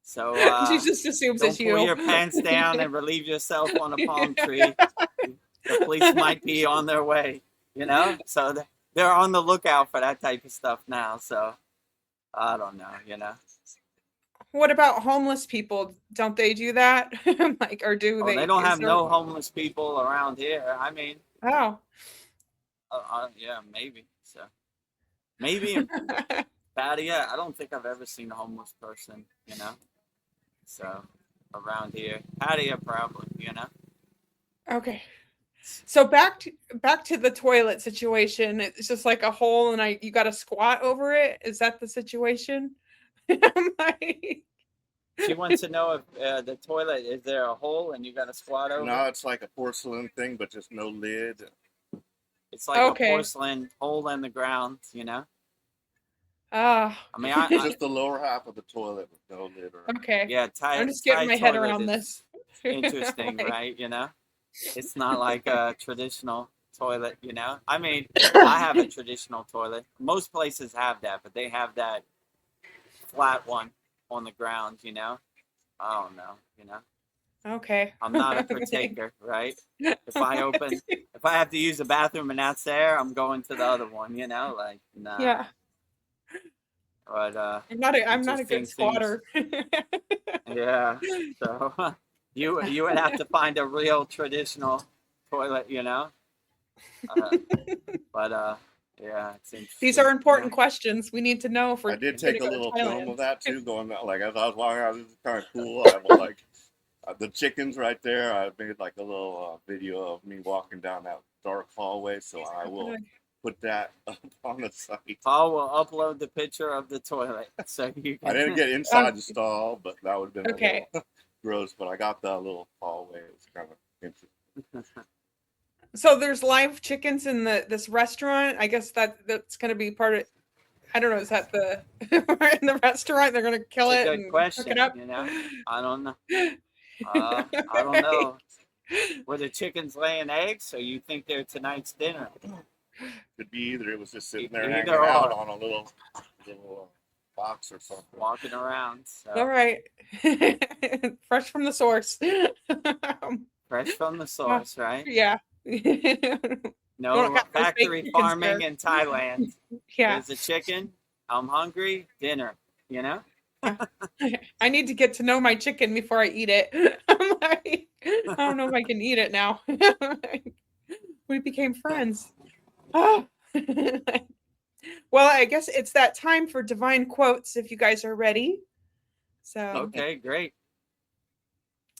So she just assumes it's you. Don't pull your pants down and relieve yourself on a palm tree. The police might be on their way, you know? So they're on the lookout for that type of stuff now. So I don't know, you know. What about homeless people? Don't they do that? Like, or do Oh, they they? don't Is have there? no homeless people around here. I mean, Oh. yeah, maybe. So maybe in Pattaya, I don't think I've ever seen a homeless person, you know. So around here, Pattaya probably, you know. Okay. So back to the toilet situation. It's just like a hole, and you got to squat over it. Is that the situation? I'm like, She wants to know if the toilet, is there a hole and you got to squat over No, it? it's like a porcelain thing, but just no lid. It's like a okay. porcelain hole in the ground, you know. Ah. I mean, Just the lower half of the toilet with no lid or anything. Okay. yeah, I'm just getting Thai my head toilet around is this. interesting, Like, right? You know, it's not like a traditional toilet, you know. I mean, I have a traditional toilet. Most places have that, but they have that flat one on the ground, you know. I don't know, you know. okay. I'm not a Okay. partaker, right? If I have to use the bathroom and that's there, I'm going to the other one, you know, like, nah. Yeah. But I'm not a good interesting things. squatter. Yeah. So you would have to find a real traditional toilet, you know. Uh, but yeah, it's These interesting, are you know. important questions we need to know if I we're did going to take a go to little film Thailand. of that too, going like as I was walking out. This is kind of cool. I was like the chickens right there. I made like a little video of me walking down that dark hallway, so I will put that up on the site. Paul will upload the picture of the toilet so you I didn't can. get inside the stall, but that would have been a Okay. little gross. But I got that little hallway. It was kind of interesting. So there's live chickens in this restaurant. I guess that's going to be part of. I don't know. Is that the in the restaurant? They're going to kill It's a it good and cook it question, up. you know. I don't know. I don't know. Were the chickens laying eggs, so you think they're tonight's dinner? Could be either. It was just sitting there Either hanging out or. on a little box or something. Walking around. All So right, fresh from the source. fresh from the source, right? Yeah. Don't No got no fake factory chickens there. farming in Thailand. Yeah. There's a chicken. I'm hungry. Dinner. You know. I need to get to know my chicken before I eat it. I'm like, I don't know if I can eat it now. We became friends. Oh. Well, I guess it's that time for divine quotes if you guys are ready. So Okay, great.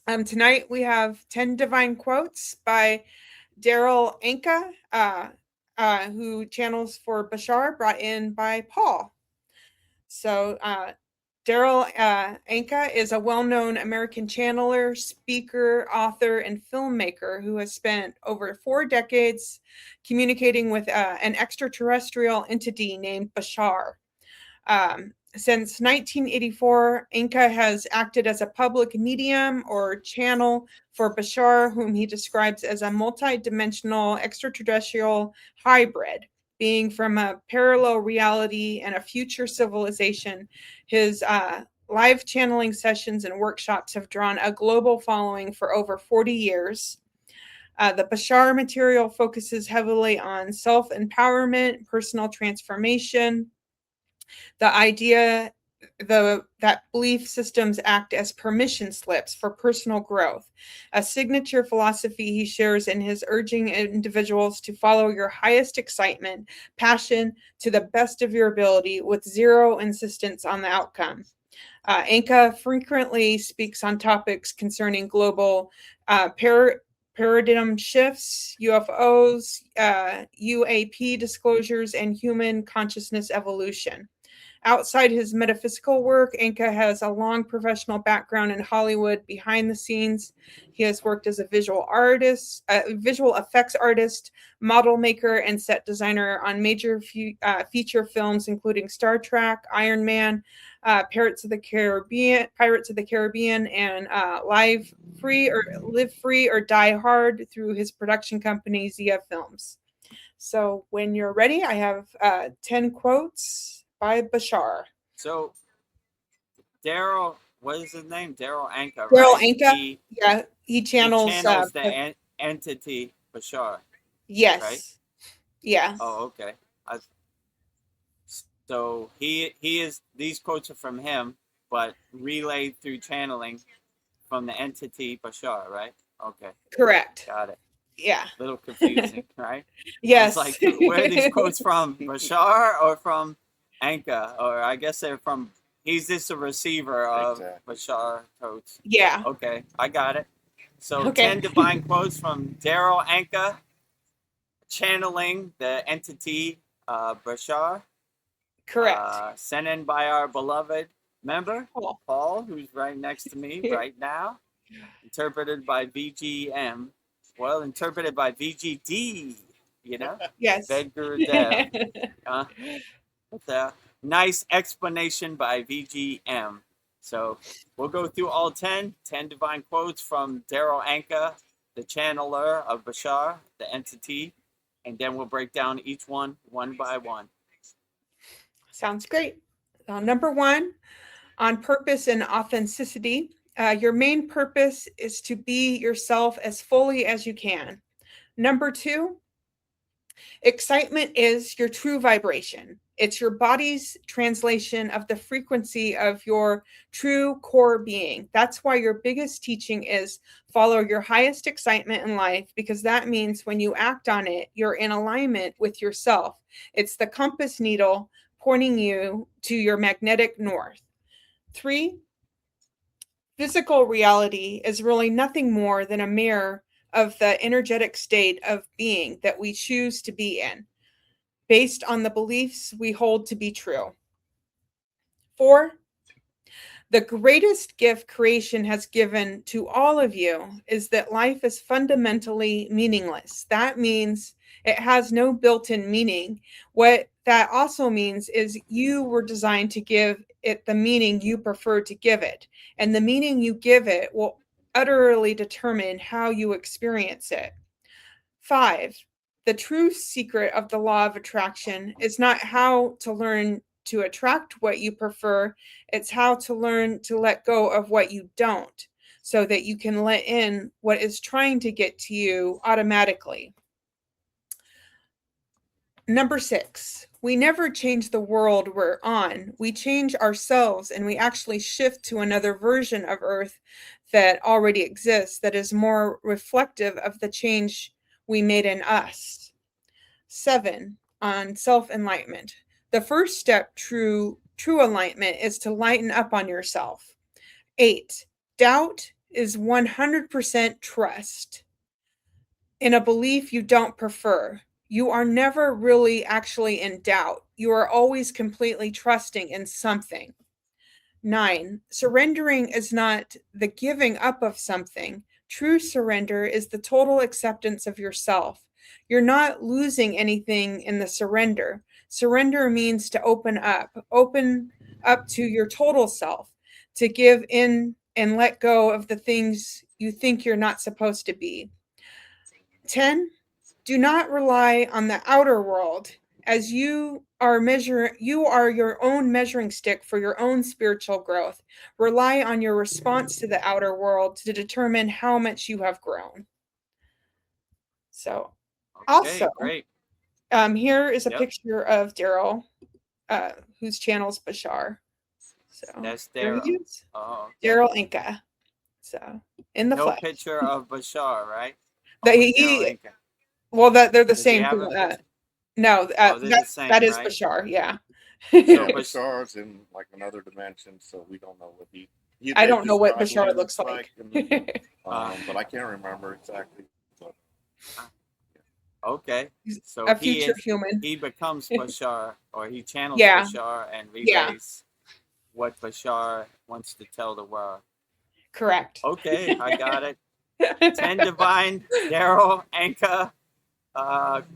tonight we have 10 divine quotes by Daryl Anka, who channels for Bashar, brought in by Paul. So Daryl Anka is a well-known American channeler, speaker, author, and filmmaker who has spent over 4 decades communicating with an extraterrestrial entity named Bashar. Since 1984, Anka has acted as a public medium or channel for Bashar, whom he describes as a multi-dimensional extraterrestrial hybrid, being from a parallel reality and a future civilization. His live channeling sessions and workshops have drawn a global following for over 40 years. The Bashar material focuses heavily on self-empowerment, personal transformation, the idea that belief systems act as permission slips for personal growth, a signature philosophy he shares in his urging individuals to follow your highest excitement, passion to the best of your ability with zero insistence on the outcome. Anka frequently speaks on topics concerning global paradigm shifts, UFOs, UAP disclosures, and human consciousness evolution. Outside his metaphysical work, Anka has a long professional background in Hollywood behind the scenes. He has worked as a visual artist, visual effects artist, model maker, and set designer on major feature films, including Star Trek, Iron Man, Pirates of the Caribbean, and Live Free or Die Hard through his production company Zia Films. So when you're ready, I have 10 quotes by Bashar. So Daryl, what is his name? Daryl Anka, Daryl right? Anka, yeah, he channels. The entity Bashar. Yes. Right? Yeah. Oh, okay. So he is, these quotes are from him, but relayed through channeling from the entity Bashar, right? Okay, Correct. got it. Yeah. A little confusing, right? I was Yes. like, where are these quotes from? Bashar or from Anka? Or I guess they're from, he's just a receiver of Exactly. Bashar quotes. Yeah. Okay, I got it. So Okay. 10 divine quotes from Daryl Anka, channeling the entity Bashar, Correct. sent in by our beloved member, Cool. Paul, who's right next to me right now, interpreted by VGM. Well, interpreted by VGD, you know? Yes. Vedgurudev. With a nice explanation by VGM. So we'll go through all 10 divine quotes from Daryl Anka, the channeler of Bashar, the entity, and then we'll break down each one by one. Sounds great. Number 1, on purpose and authenticity. Your main purpose is to be yourself as fully as you can. Number 2, excitement is your true vibration. It's your body's translation of the frequency of your true core being. That's why your biggest teaching is follow your highest excitement in life, because that means when you act on it, you're in alignment with yourself. It's the compass needle pointing you to your magnetic north. 3, physical reality is really nothing more than a mirror of the energetic state of being that we choose to be in, based on the beliefs we hold to be true. 4, the greatest gift creation has given to all of you is that life is fundamentally meaningless. That means it has no built-in meaning. What that also means is you were designed to give it the meaning you prefer to give it. And the meaning you give it will utterly determine how you experience it. 5, the true secret of the law of attraction is not how to learn to attract what you prefer, it's how to learn to let go of what you don't, so that you can let in what is trying to get to you automatically. Number 6, we never change the world we're on. We change ourselves, and we actually shift to another version of Earth that already exists, that is more reflective of the change we made in us. 7, on self-enlightenment. The first step true alignment is to lighten up on yourself. 8, doubt is 100% trust in a belief you don't prefer. You are never really actually in doubt. You are always completely trusting in something. 9, surrendering is not the giving up of something. True surrender is the total acceptance of yourself. You're not losing anything in the surrender. Surrender means to open up to your total self, to give in and let go of the things you think you're not supposed to be. 10, do not rely on the outer world, as you are your own measuring stick for your own spiritual growth. Rely on your response to the outer world to determine how much you have grown. So Okay, also, great. here is a Yep. picture of Daryl, whose channel's Bashar. So That's there Daryl. he is. Oh, okay. Daryl Inca. So in the No flesh. picture of Bashar, right? That Only Daryl he Anka. well, that they're the Does he same. have a picture? No, Oh, they're the that same, is right? Bashar. Yeah. So Yeah, Bashar's in like another dimension, so we don't know what I they don't know what describe Bashar he looks like. but I can't remember exactly. But, okay. He's So a future human. he becomes Bashar, or he channels Yeah. Bashar and Yeah. relays what Bashar wants to tell the world. Correct. Okay, I got it. 10 divine Daryl Anka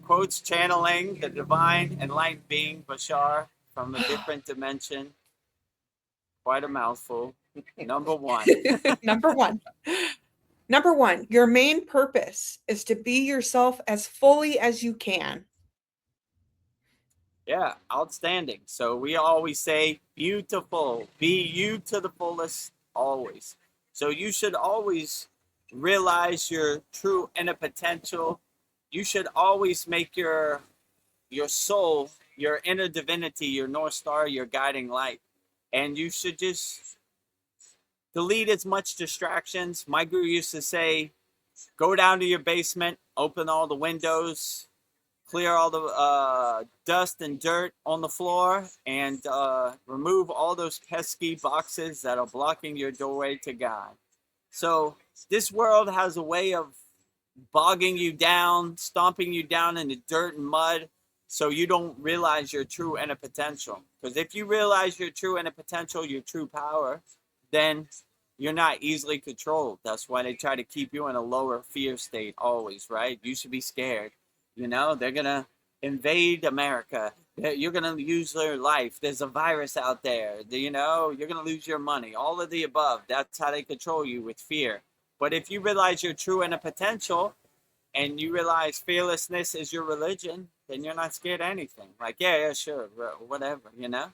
quotes channeling the divine enlightened being Bashar from a different dimension. Quite a mouthful. Number 1. Number one, your main purpose is to be yourself as fully as you can. Yeah, outstanding. So we always say beautiful, be you to the fullest always. So you should always realize your true inner potential. You should always make your soul your inner divinity, your North Star, your guiding light. And you should just delete as much distractions. My guru used to say, go down to your basement, open all the windows, clear all the dust and dirt on the floor, and remove all those pesky boxes that are blocking your doorway to God. So this world has a way of bogging you down, stomping you down in the dirt and mud, so you don't realize your true inner potential. Because if you realize your true inner potential, your true power, then you're not easily controlled. That's why they try to keep you in a lower fear state always, right? You should be scared. You know, they're going to invade America. You're going to lose your life. There's a virus out there. You know, you're going to lose your money. All of the above. That's how they control you, with fear. But if you realize your true inner potential and you realize fearlessness is your religion, then you're not scared of anything. Like, yeah, sure, whatever, you know?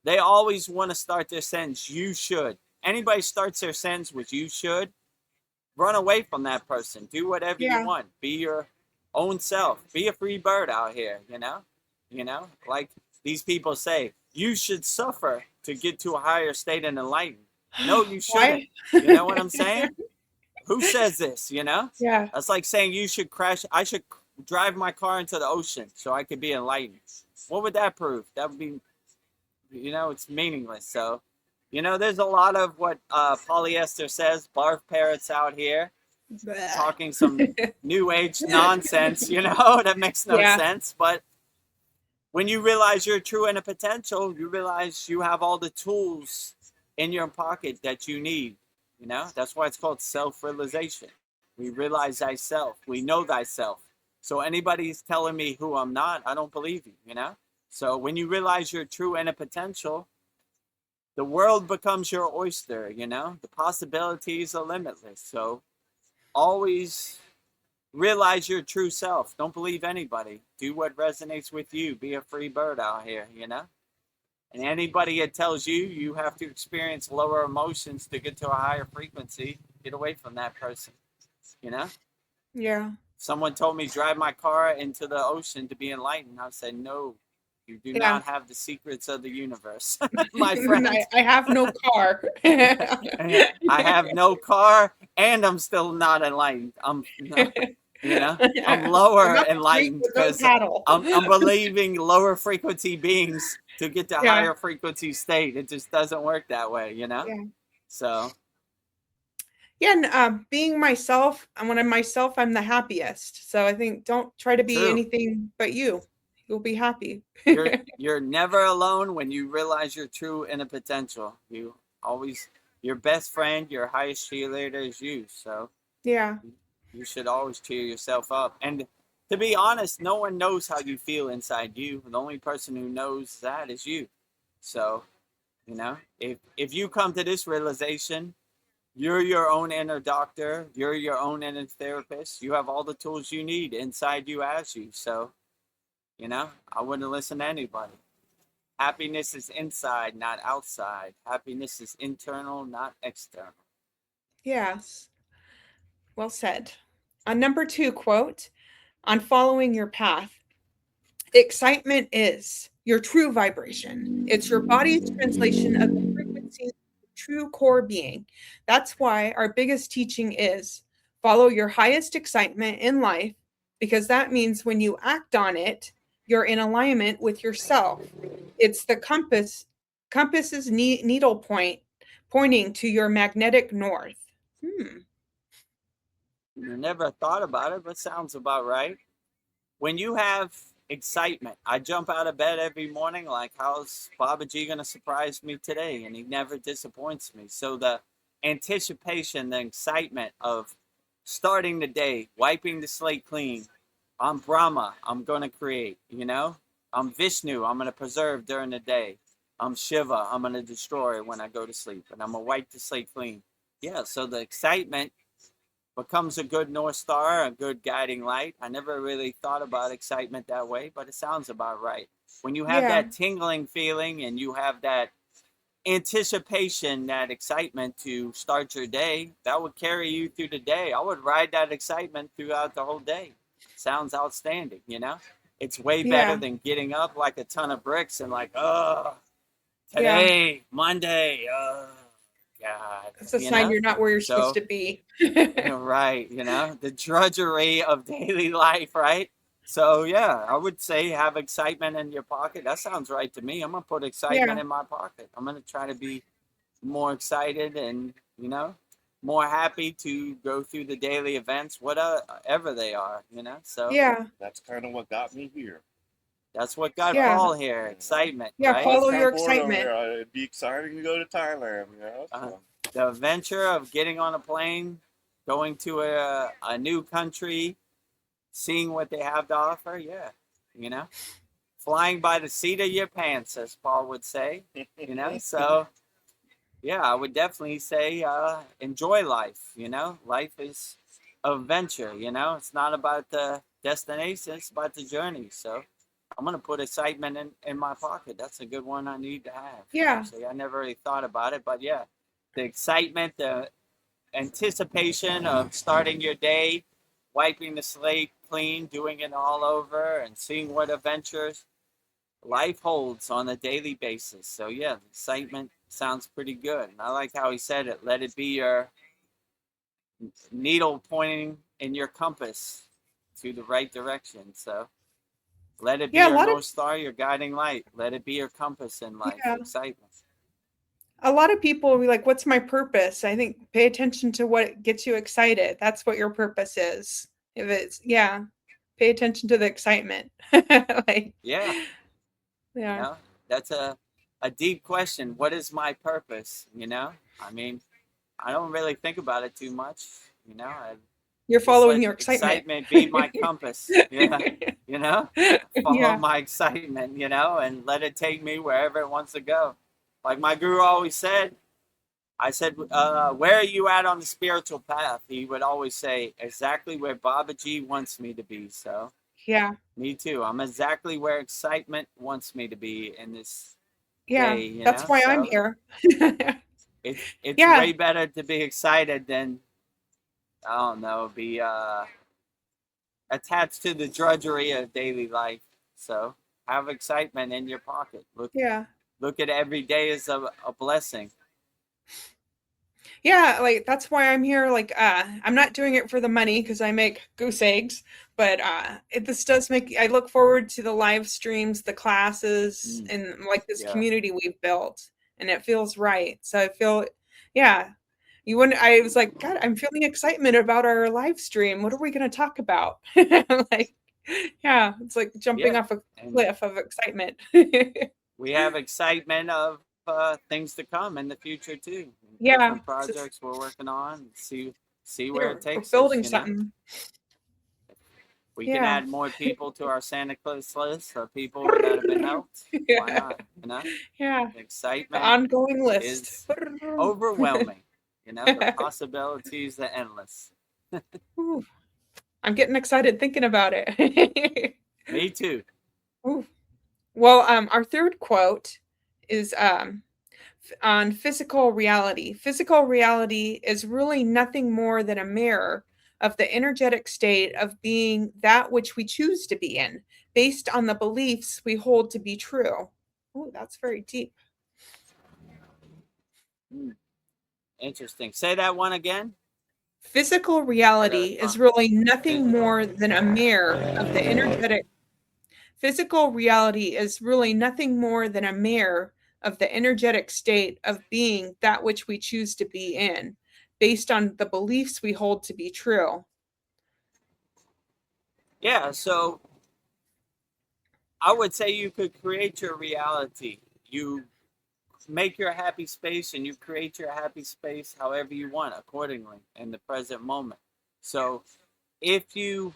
They always want to start their sentence, you should. Anybody starts their sentence with you should, run away from that person. Do whatever you want. Be your own self. Be a free bird out here, you know? You know, like these people say, you should suffer to get to a higher state and enlighten. No, you shouldn't. You know what I'm saying? Who says this, you know? Yeah. That's like saying you should crash. I should drive my car into the ocean so I could be enlightened. What would that prove? That would be, you know, it's meaningless. So, you know, there's a lot of what polyester says, barf parrots out here talking some new age nonsense, you know, that makes no sense. But when you realize your true inner potential, you realize you have all the tools in your pocket that you need. You know, that's why it's called self-realization. We realize thyself. We know thyself. So anybody's telling me who I'm not, I don't believe you, you know? So when you realize your true inner potential, the world becomes your oyster, you know? The possibilities are limitless. So always realize your true self. Don't believe anybody. Do what resonates with you. Be a free bird out here, you know? And anybody that tells you you have to experience lower emotions to get to a higher frequency, get away from that person, you know? Yeah. Someone told me drive my car into the ocean to be enlightened. I said, no, you do not have the secrets of the universe, my friend. I have no car. I have no car, and I'm still not enlightened. You know, I'm lower enlightened because I'm believing lower frequency beings to get to higher frequency state. It just doesn't work that way, you know? Yeah. So. Yeah, and being myself, and when I'm myself, I'm the happiest. So I think don't try to be anything but you. You'll be happy. You're never alone when you realize your true inner potential. You always, your best friend, your highest cheerleader is you. So yeah, you should always cheer yourself up. And to be honest, no one knows how you feel inside you. The only person who knows that is you. So, you know, if you come to this realization, you're your own inner doctor. You're your own inner therapist. You have all the tools you need inside you as you. So, you know, I wouldn't listen to anybody. Happiness is inside, not outside. Happiness is internal, not external. Yes. Well said. Number 2 quote on following your path. Excitement is your true vibration. It's your body's translation of the frequency of your true core being. That's why our biggest teaching is follow your highest excitement in life, because that means when you act on it, you're in alignment with yourself. It's the compass's needle point pointing to your magnetic north. You never thought about it, but sounds about right. When you have excitement, I jump out of bed every morning like, how's Babaji going to surprise me today? And he never disappoints me. So the anticipation, the excitement of starting the day, wiping the slate clean. I'm Brahma, I'm going to create, you know? I'm Vishnu, I'm going to preserve during the day. I'm Shiva, I'm going to destroy when I go to sleep. And I'm going to wipe the slate clean. Yeah, so the excitement becomes a good North Star, a good guiding light. I never really thought about excitement that way, but it sounds about right. When you have that tingling feeling and you have that anticipation, that excitement to start your day, that would carry you through the day. I would ride that excitement throughout the whole day. Sounds outstanding, you know? it's way better than getting up like a ton of bricks and like, oh, today, Monday, God. It's a sign you're not where you're supposed to be. Right, the drudgery of daily life, right? So yeah, I would say have excitement in your pocket. That sounds right to me. I'm gonna put excitement in my pocket. I'm gonna try to be more excited and more happy to go through the daily events, whatever they are. So that's kind of what got me here. That's what got Paul here. Excitement. Yeah, right? follow your excitement. It'd be exciting to go to Thailand. So. The adventure of getting on a plane, going to a new country, seeing what they have to offer. Yeah, flying by the seat of your pants, as Paul would say. So yeah, I would definitely say enjoy life. Life is an adventure. It's not about the destination; it's about the journey. So I'm gonna put excitement in my pocket. That's a good one I need to have. Yeah. Actually, I never really thought about it, but yeah, the excitement, the anticipation of starting your day, wiping the slate clean, doing it all over, and seeing what adventures life holds on a daily basis. So yeah, the excitement sounds pretty good. And I like how he said it. Let it be your needle pointing in your compass to the right direction. So let it be your North Star, your guiding light. Let it be your compass in life. Excitement. A lot of people will be like, what's my purpose? I think pay attention to what gets you excited. That's what your purpose is. If it's, pay attention to the excitement. That's a deep question. What is my purpose? I mean, I don't really think about it too much. You're following your excitement. Excitement be my compass. Follow my excitement, and let it take me wherever it wants to go. Like my guru always said, I said, where are you at on the spiritual path? He would always say, exactly where Babaji wants me to be. So yeah, me too. I'm exactly where excitement wants me to be in this day. That's why I'm here. It's way better to be excited than, I don't know, be attached to the drudgery of daily life. So have excitement in your pocket. Look at every day as a blessing. Yeah, like that's why I'm here. Like, I'm not doing it for the money because I make goose eggs, but this does make. I look forward to the live streams, the classes, and like this community we've built, and it feels right. So I feel, you wouldn't. I was like, God, I'm feeling excitement about our live stream. What are we going to talk about? Like, it's like jumping off a cliff of excitement. We have excitement of things to come in the future too. Different projects we're working on. See where it takes us. We're building something. We can add more people to our Santa Claus list of people that have been helped. Why not? The excitement, the ongoing list is overwhelming. The possibilities are endless. Ooh, I'm getting excited thinking about it. Me too. Ooh. Well, our third quote is on physical reality. Physical reality is really nothing more than a mirror of the energetic state of being that which we choose to be in, based on the beliefs we hold to be true. Oh, that's very deep. Interesting. Say that one again. Physical reality is really nothing more than a mirror of the energetic. Physical reality is really nothing more than a mirror of the energetic state of being that which we choose to be in, based on the beliefs we hold to be true. Yeah, so I would say you could create your reality. You make your happy space and you create your happy space however you want accordingly in the present moment. So if you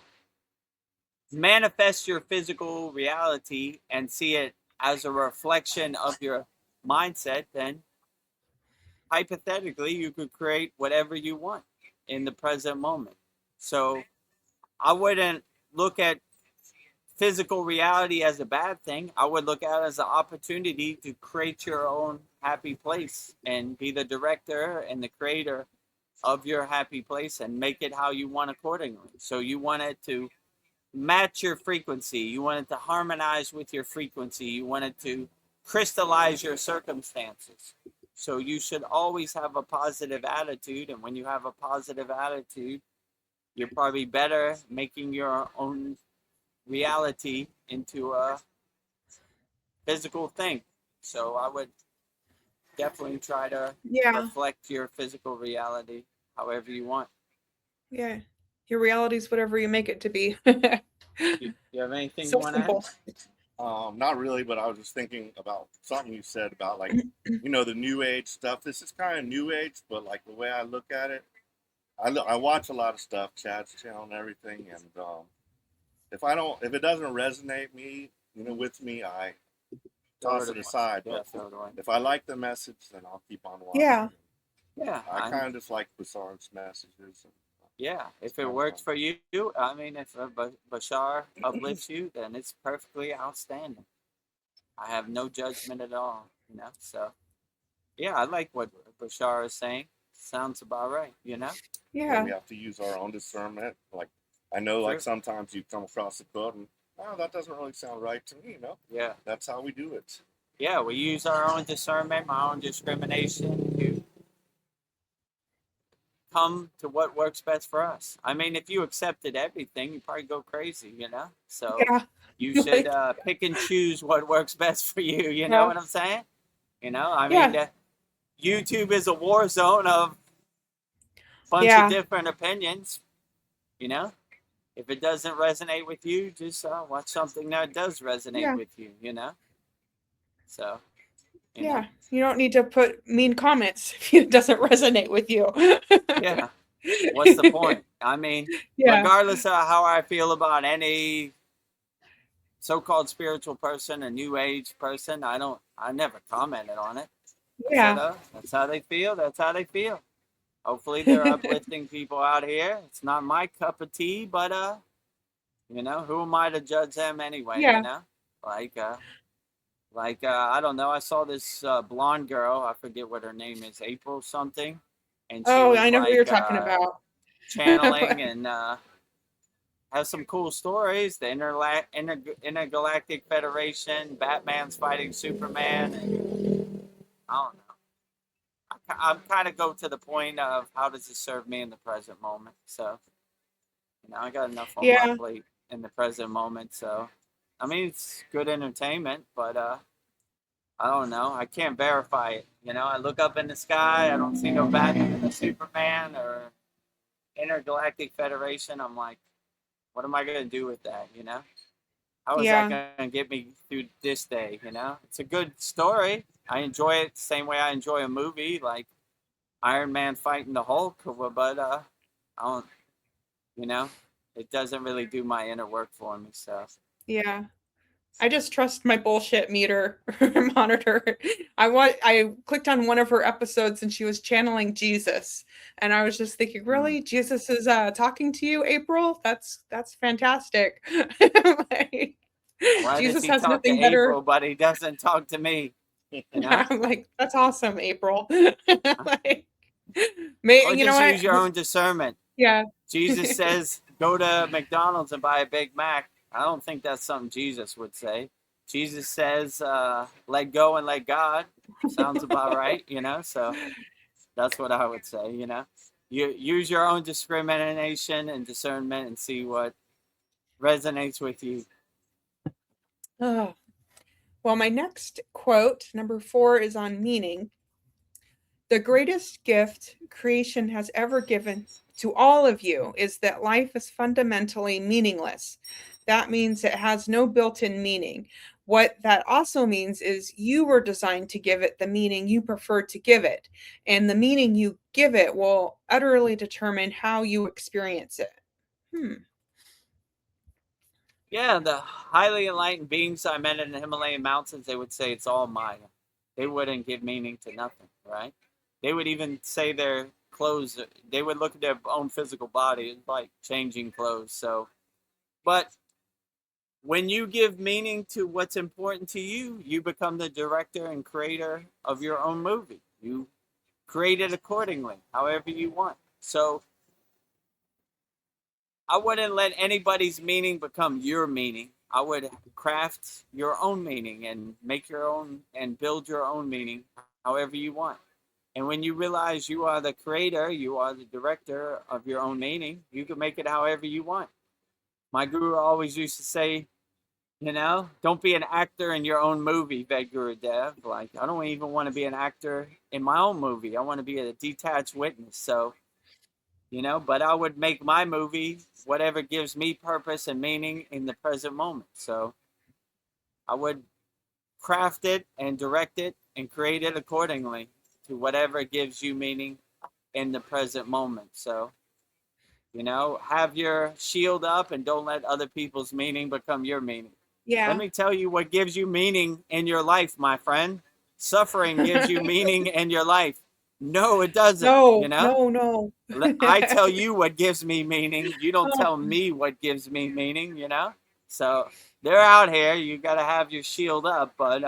manifest your physical reality and see it as a reflection of your mindset, then hypothetically you could create whatever you want in the present moment. So I wouldn't look at physical reality as a bad thing. I would look at it as an opportunity to create your own happy place and be the director and the creator of your happy place and make it how you want accordingly. So you want it to match your frequency. You want it to harmonize with your frequency. You want it to crystallize your circumstances. So you should always have a positive attitude. And when you have a positive attitude, you're probably better making your own reality into a physical thing. So I would definitely try to reflect your physical reality however you want. Yeah. Your reality is whatever you make it to be. You have anything So you want simple. to add? Not really, but I was just thinking about something you said about, like, you know, the new age stuff. This is kind of new age, but like the way I look at it, I watch a lot of stuff, Chad's channel and everything, and if it doesn't resonate with me, I toss it aside. Yeah, But if I like the message, then I'll keep on watching. Yeah. Yeah. I kind of just like Basar's messages. Yeah, if it works for you, I mean, if Bashar uplifts you, then it's perfectly outstanding. I have no judgment at all, you know. So, yeah, I like what Bashar is saying. Sounds about right, you know. Yeah. We have to use our own discernment. Like, I know, like, sometimes you come across a quote and, oh, that doesn't really sound right to me, you know. Yeah. That's how we do it. Yeah, we use our own discernment, our own discrimination to come to what works best for us. I mean, if you accepted everything, you'd probably go crazy, you know? So you should pick and choose what works best for you. You know what I'm saying? You know, I mean, YouTube is a war zone of a bunch of different opinions, you know? If it doesn't resonate with you, just watch something that does resonate with you, you know? So, you know. You don't need to put mean comments if it doesn't resonate with you. Yeah. What's the point? I mean, regardless of how I feel about any so-called spiritual person or new age person, I never commented on it. That's how they feel. That's how they feel. Hopefully they're uplifting people out here. It's not my cup of tea, but you know, who am I to judge them anyway? You know, like I don't know. I saw this blonde girl. I forget what her name is, April something. And she was I know who you're talking about. Channeling and has some cool stories. The Intergalactic Federation, Batman's fighting Superman. And I don't know. I'm kind of go to the point of how does it serve me in the present moment. So, you know, I got enough on my plate in the present moment. So, I mean, it's good entertainment, but I don't know. I can't verify it. You know, I look up in the sky. I don't see no Batman or Superman or Intergalactic Federation. I'm like, what am I going to do with that? You know, how is that going to get me through this day? You know, it's a good story. I enjoy it the same way I enjoy a movie like Iron Man fighting the Hulk, but I don't, you know, it doesn't really do my inner work for me. So I just trust my bullshit meter monitor. I clicked on one of her episodes and she was channeling Jesus, and I was just thinking, really, Jesus is talking to you, April? That's fantastic. Like, why Jesus has nothing better. April, but he doesn't talk to me. You know? I'm like, that's awesome, April. Like, or you know what? Use your own discernment. Yeah. Jesus says, go to McDonald's and buy a Big Mac. I don't think that's something Jesus would say. Jesus says, let go and let God. Sounds about right, you know? So that's what I would say, you know? You use your own discrimination and discernment and see what resonates with you. Oh. Well, my next quote, number 4, is on meaning. The greatest gift creation has ever given to all of you is that life is fundamentally meaningless. That means it has no built-in meaning. What that also means is you were designed to give it the meaning you prefer to give it. And the meaning you give it will utterly determine how you experience it. Yeah, the highly enlightened beings I met in the Himalayan mountains, they would say it's all Maya. They wouldn't give meaning to nothing, right? They would even say their clothes, they would look at their own physical body like changing clothes. So, but when you give meaning to what's important to you, you become the director and creator of your own movie. You create it accordingly, however you want. So I wouldn't let anybody's meaning become your meaning. I would craft your own meaning and make your own and build your own meaning however you want. And when you realize you are the creator, you are the director of your own meaning, you can make it however you want. My guru always used to say, don't be an actor in your own movie, VEDAGURUDEV. Like, I don't even want to be an actor in my own movie. I want to be a detached witness. So, but I would make my movie whatever gives me purpose and meaning in the present moment. So I would craft it and direct it and create it accordingly to whatever gives you meaning in the present moment. So, have your shield up and don't let other people's meaning become your meaning. Let Yeah. me tell you what gives you meaning in your life, my friend. Suffering gives you meaning in your life. No, it doesn't, No, no, no. I tell you what gives me meaning. You don't Oh, tell me what gives me meaning. So they're out here. You got to have your shield up. But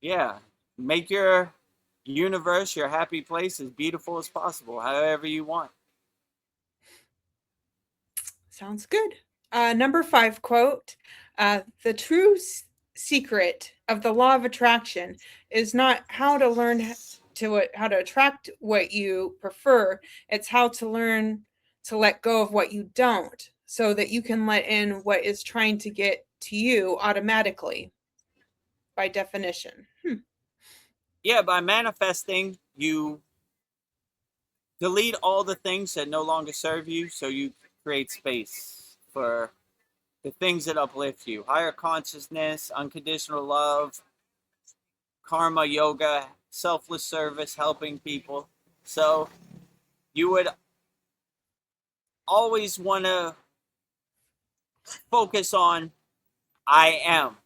yeah, make your universe, your happy place as beautiful as possible, however you want. sounds good. Number 5 quote, the true secret of the law of attraction is not how to learn how to attract what you prefer. It's how to learn to let go of what you don't, so that you can let in what is trying to get to you automatically, by definition. Yeah, by manifesting, you delete all the things that no longer serve you, so you create space for the things that uplift you. Higher consciousness, unconditional love, karma yoga, selfless service, helping people. So you would always want to focus on I am,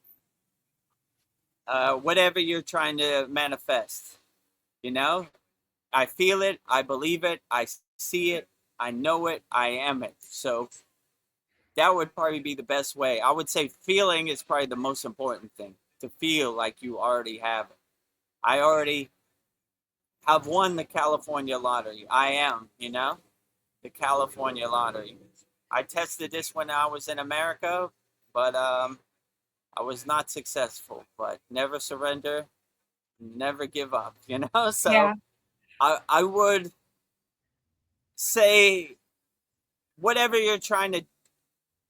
whatever you're trying to manifest. You know, I feel it, I believe it, I see it, I know it, I am it. So that would probably be the best way. I would say feeling is probably the most important thing, to feel like you already have it. I already have won the California lottery. I am, the California lottery. I tested this when I was in America, but I was not successful. But never surrender, never give up, So Yeah. I would say whatever you're trying to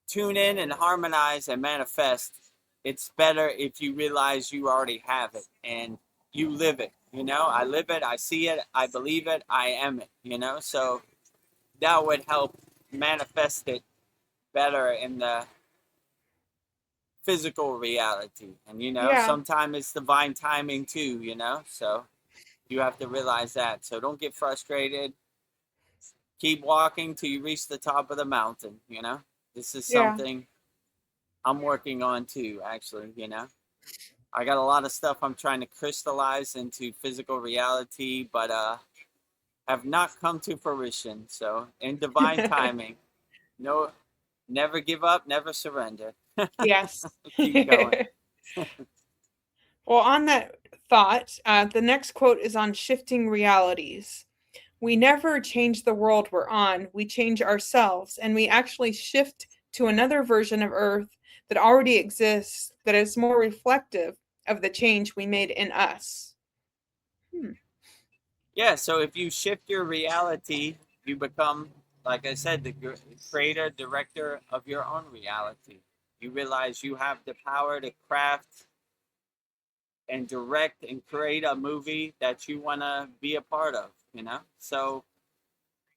tune in and harmonize and manifest, it's better if you realize you already have it and you live it. I live it, I see it, I believe it, I am it, So that would help manifest it better in the physical reality. And Yeah. sometimes it's divine timing too, So you have to realize that. So don't get frustrated. Keep walking till you reach the top of the mountain. This is Yeah. something I'm working on too, actually. I got a lot of stuff I'm trying to crystallize into physical reality, but have not come to fruition. So in divine timing, no, never give up, never surrender. Yes. Keep going. Well, on that thought, the next quote is on shifting realities. We never change the world we're on, we change ourselves, and we actually shift to another version of Earth that already exists, that is more reflective of the change we made in us. Yeah, so if you shift your reality, you become, like I said, the creator, director of your own reality. You realize you have the power to craft and direct and create a movie that you want to be a part of. So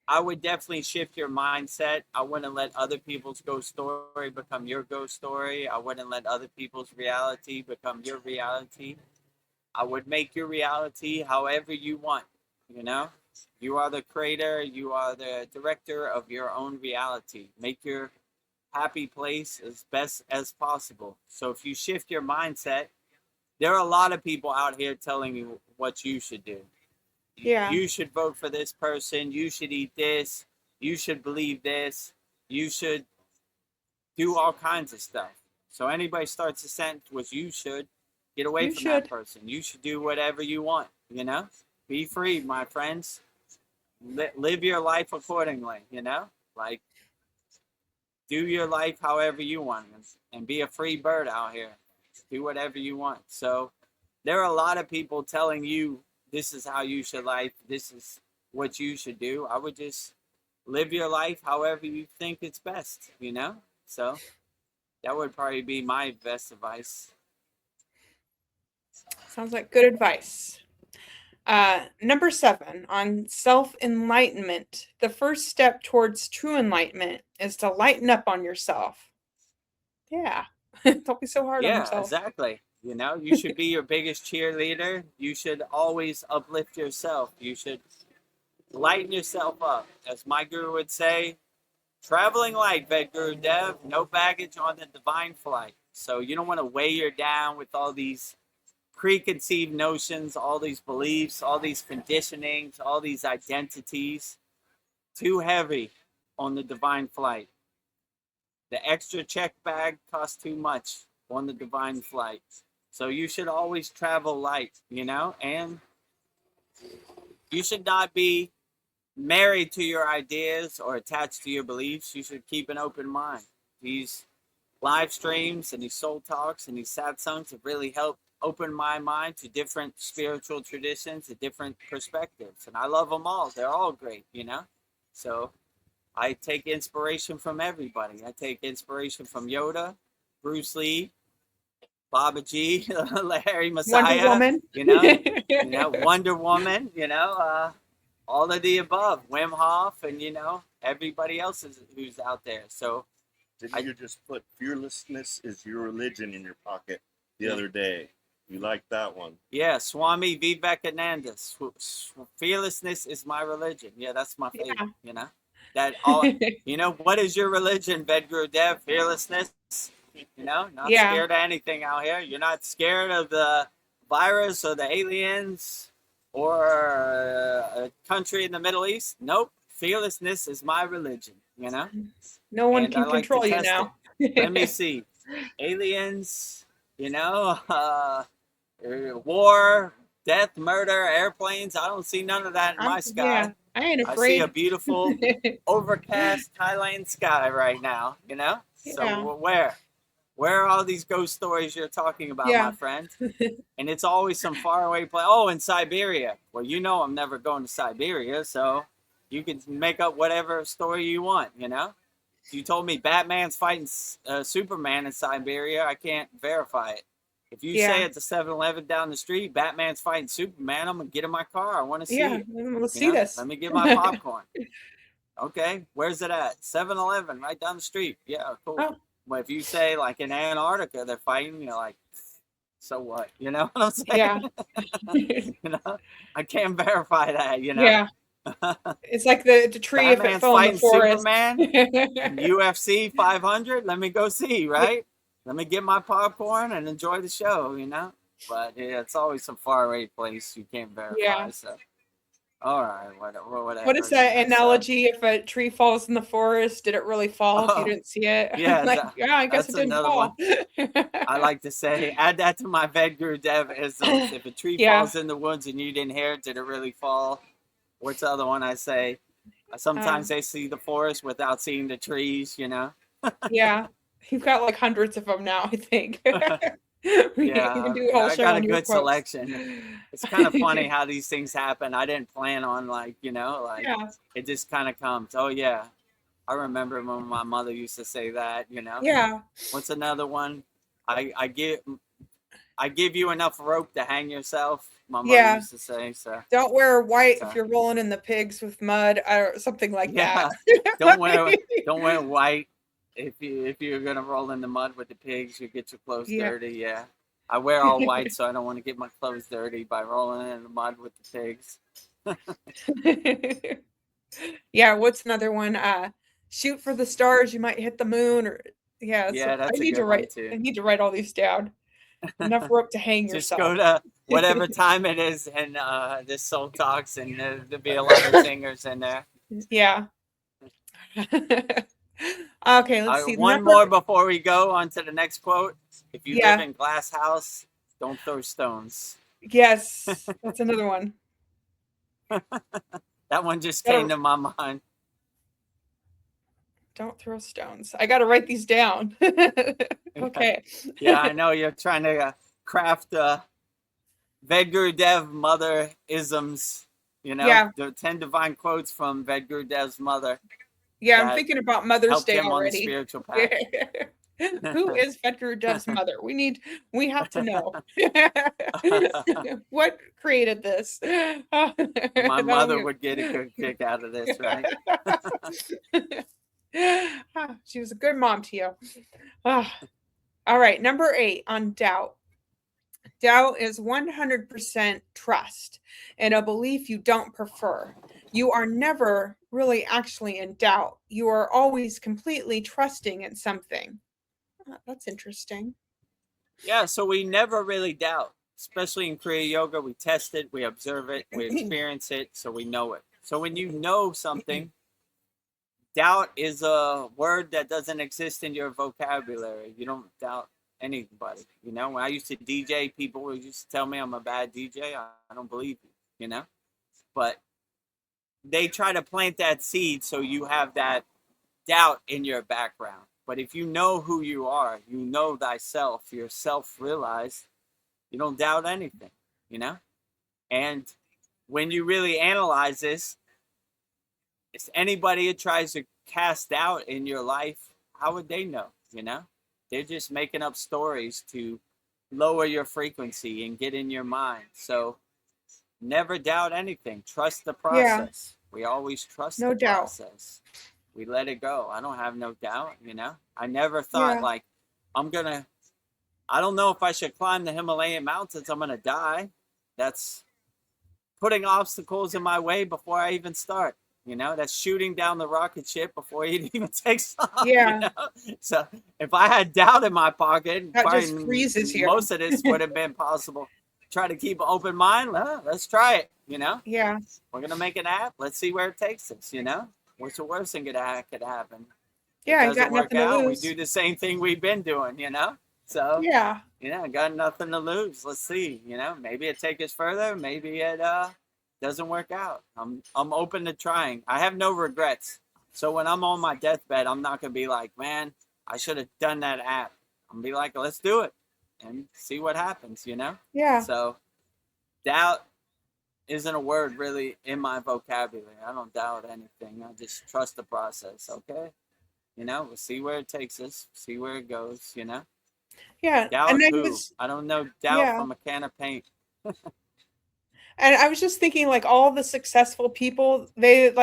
I would definitely shift your mindset. I wouldn't let other people's ghost story become your ghost story. I wouldn't let other people's reality become your reality. I would make your reality however you want. You know, you are the creator, you are the director of your own reality. Make your happy place as best as possible. So if you shift your mindset, there are a lot of people out here telling you what you should do. Yeah. You should vote for this person, you should eat this, you should believe this, you should do all kinds of stuff. So anybody starts a sentence with you should, get away You from that should. person. You should do whatever you want. Be free, my friends. Live your life accordingly. Like do your life however you want and be a free bird out here. Do whatever you want. So there are a lot of people telling you this is how you should life, this is what you should do. I would just live your life however you think it's best, you know? So that would probably be my best advice. Sounds like good advice. Number 7 on self-enlightenment. The first step towards true enlightenment is to lighten up on yourself. Yeah. Don't be so hard on Yeah, yourself. exactly. You know, you should be your biggest cheerleader. You should always uplift yourself. You should lighten yourself up. As my guru would say, traveling light, Vedguru Dev, no baggage on the divine flight. So you don't want to weigh you down with all these preconceived notions, all these beliefs, all these conditionings, all these identities. Too heavy on the divine flight. The extra check bag costs too much on the divine flight. So you should always travel light, you know, and you should not be married to your ideas or attached to your beliefs. You should keep an open mind. These live streams and these soul talks and these satsangs have really helped open my mind to different spiritual traditions, to different perspectives. And I love them all. They're all great, you know? So I take inspiration from everybody. I take inspiration from Yoda, Bruce Lee, Baba G, Larry Messiah, Wonder Woman. Wonder Woman, all of the above, Wim Hof, and, everybody else who's out there. So didn't you just put fearlessness is your religion in your pocket the other day? You like that one? Yeah, Swami Vivekananda. Fearlessness is my religion. Yeah, that's my favorite, That all, what is your religion, Vedguru Dev? Fearlessness, not scared of anything out here. You're not scared of the virus or the aliens or a country in the Middle East. Nope. Fearlessness is my religion, No one can control you now. Let me see. Aliens, war, death, murder, airplanes. I don't see none of that in my sky. Yeah, I ain't afraid. I see a beautiful overcast Thailand sky right now, Yeah. So where are all these ghost stories you're talking about, my friend? And it's always some faraway place. Oh, in Siberia. Well, I'm never going to Siberia, so you can make up whatever story you want, If you told me Batman's fighting Superman in Siberia, I can't verify it. If you say at the 7-Eleven down the street, Batman's fighting Superman, I'm going to get in my car. I want to see it. Let's see this. Let me get my popcorn. Okay, where's it at? 7-Eleven, right down the street. Yeah, cool. Oh. But if you say, like, in Antarctica, they're fighting, you're like, so what? You know what I'm saying? Yeah. I can't verify that, Yeah. It's like the tree Batman's if it fell in the forest. Superman, UFC 500, let me go see, right? Let me get my popcorn and enjoy the show, But yeah, it's always some faraway place you can't verify. Yeah. So, all right, whatever. What is that analogy? If a tree falls in the forest, did it really fall if you didn't see it? Yeah, I guess it didn't fall. I like to say, add that to my Vedguru Dev isms. If a tree falls in the woods and you didn't hear it, did it really fall? What's the other one I say? Sometimes they see the forest without seeing the trees, Yeah. You've got like hundreds of them now, I think. Yeah, I got a good quotes. selection. It's kind of funny how these things happen. I didn't plan on it just kind of comes. Oh yeah, I remember when my mother used to say that. Yeah. What's another one? I give you enough rope to hang yourself. My mother used to say. So don't wear white if you're rolling in the pigs with mud or something like that. don't wear white. If you're gonna roll in the mud with the pigs, you get your clothes dirty. Yeah, I wear all white, so I don't want to get my clothes dirty by rolling in the mud with the pigs. Yeah, what's another one? Shoot for the stars, you might hit the moon. Or that's I need to write. Too. I need to write all these down. Enough rope to hang Just yourself. Go to whatever time it is, and this soul talks, and there'll be a lot of singers in there. Yeah. Okay, let's see. One more before we go on to the next quote. If you live in glass house, don't throw stones. Yes, that's another one. That one just came to my mind. Don't throw stones. I got to write these down. Okay. Yeah, I know you're trying to craft VEDAGURUDEV mother isms, Yeah. the 10 divine quotes from VEDAGURUDEV''s mother Yeah, I'm that thinking about Mother's helped Day him on the already. spiritual path. Who is VEDAGURUDEV'S mother? We have to know. What created this? My mother would get a good kick out of this, right? She was a good mom to you. All right, number 8 on doubt. Doubt is 100% trust and a belief you don't prefer. You are never really actually in doubt. You are always completely trusting in something. That's interesting. Yeah, so we never really doubt, especially in Kriya Yoga. We test it, we observe it, we experience it, so we know it. So when you know something, doubt is a word that doesn't exist in your vocabulary. You don't doubt anybody. When I used to DJ, people used to tell me I'm a bad DJ. I don't believe you, But they try to plant that seed so you have that doubt in your background. But if you know who you are, you know thyself, you're self-realized, you don't doubt anything, And when you really analyze this, if anybody that tries to cast doubt in your life, how would they know, They're just making up stories to lower your frequency and get in your mind. So never doubt anything. Trust the process. Yeah. We always trust the process. We let it go. I don't have no doubt, I never thought I don't know if I should climb the Himalayan mountains. I'm going to die. That's putting obstacles in my way before I even start. That's shooting down the rocket ship before it even takes off. Yeah. So if I had doubt in my pocket, that just freezes you. Most of this would have been possible. Try to keep an open mind. Let's try it. Yeah. We're gonna make an app. Let's see where it takes us. What's the worst thing could happen? Yeah, it doesn't work out. To we do the same thing we've been doing. So yeah. Got nothing to lose. Let's see. Maybe it take us further. Maybe it doesn't work out. I'm open to trying. I have no regrets. So when I'm on my deathbed, I'm not gonna be like, man, I should have done that app. I'm gonna be like, let's do it and see what happens, Yeah. So doubt isn't a word really in my vocabulary. I don't doubt anything. I just trust the process. Okay. We'll see where it takes us, see where it goes, Yeah. Doubt who? I don't know doubt from a can of paint. And I was just thinking, like, all the successful people, they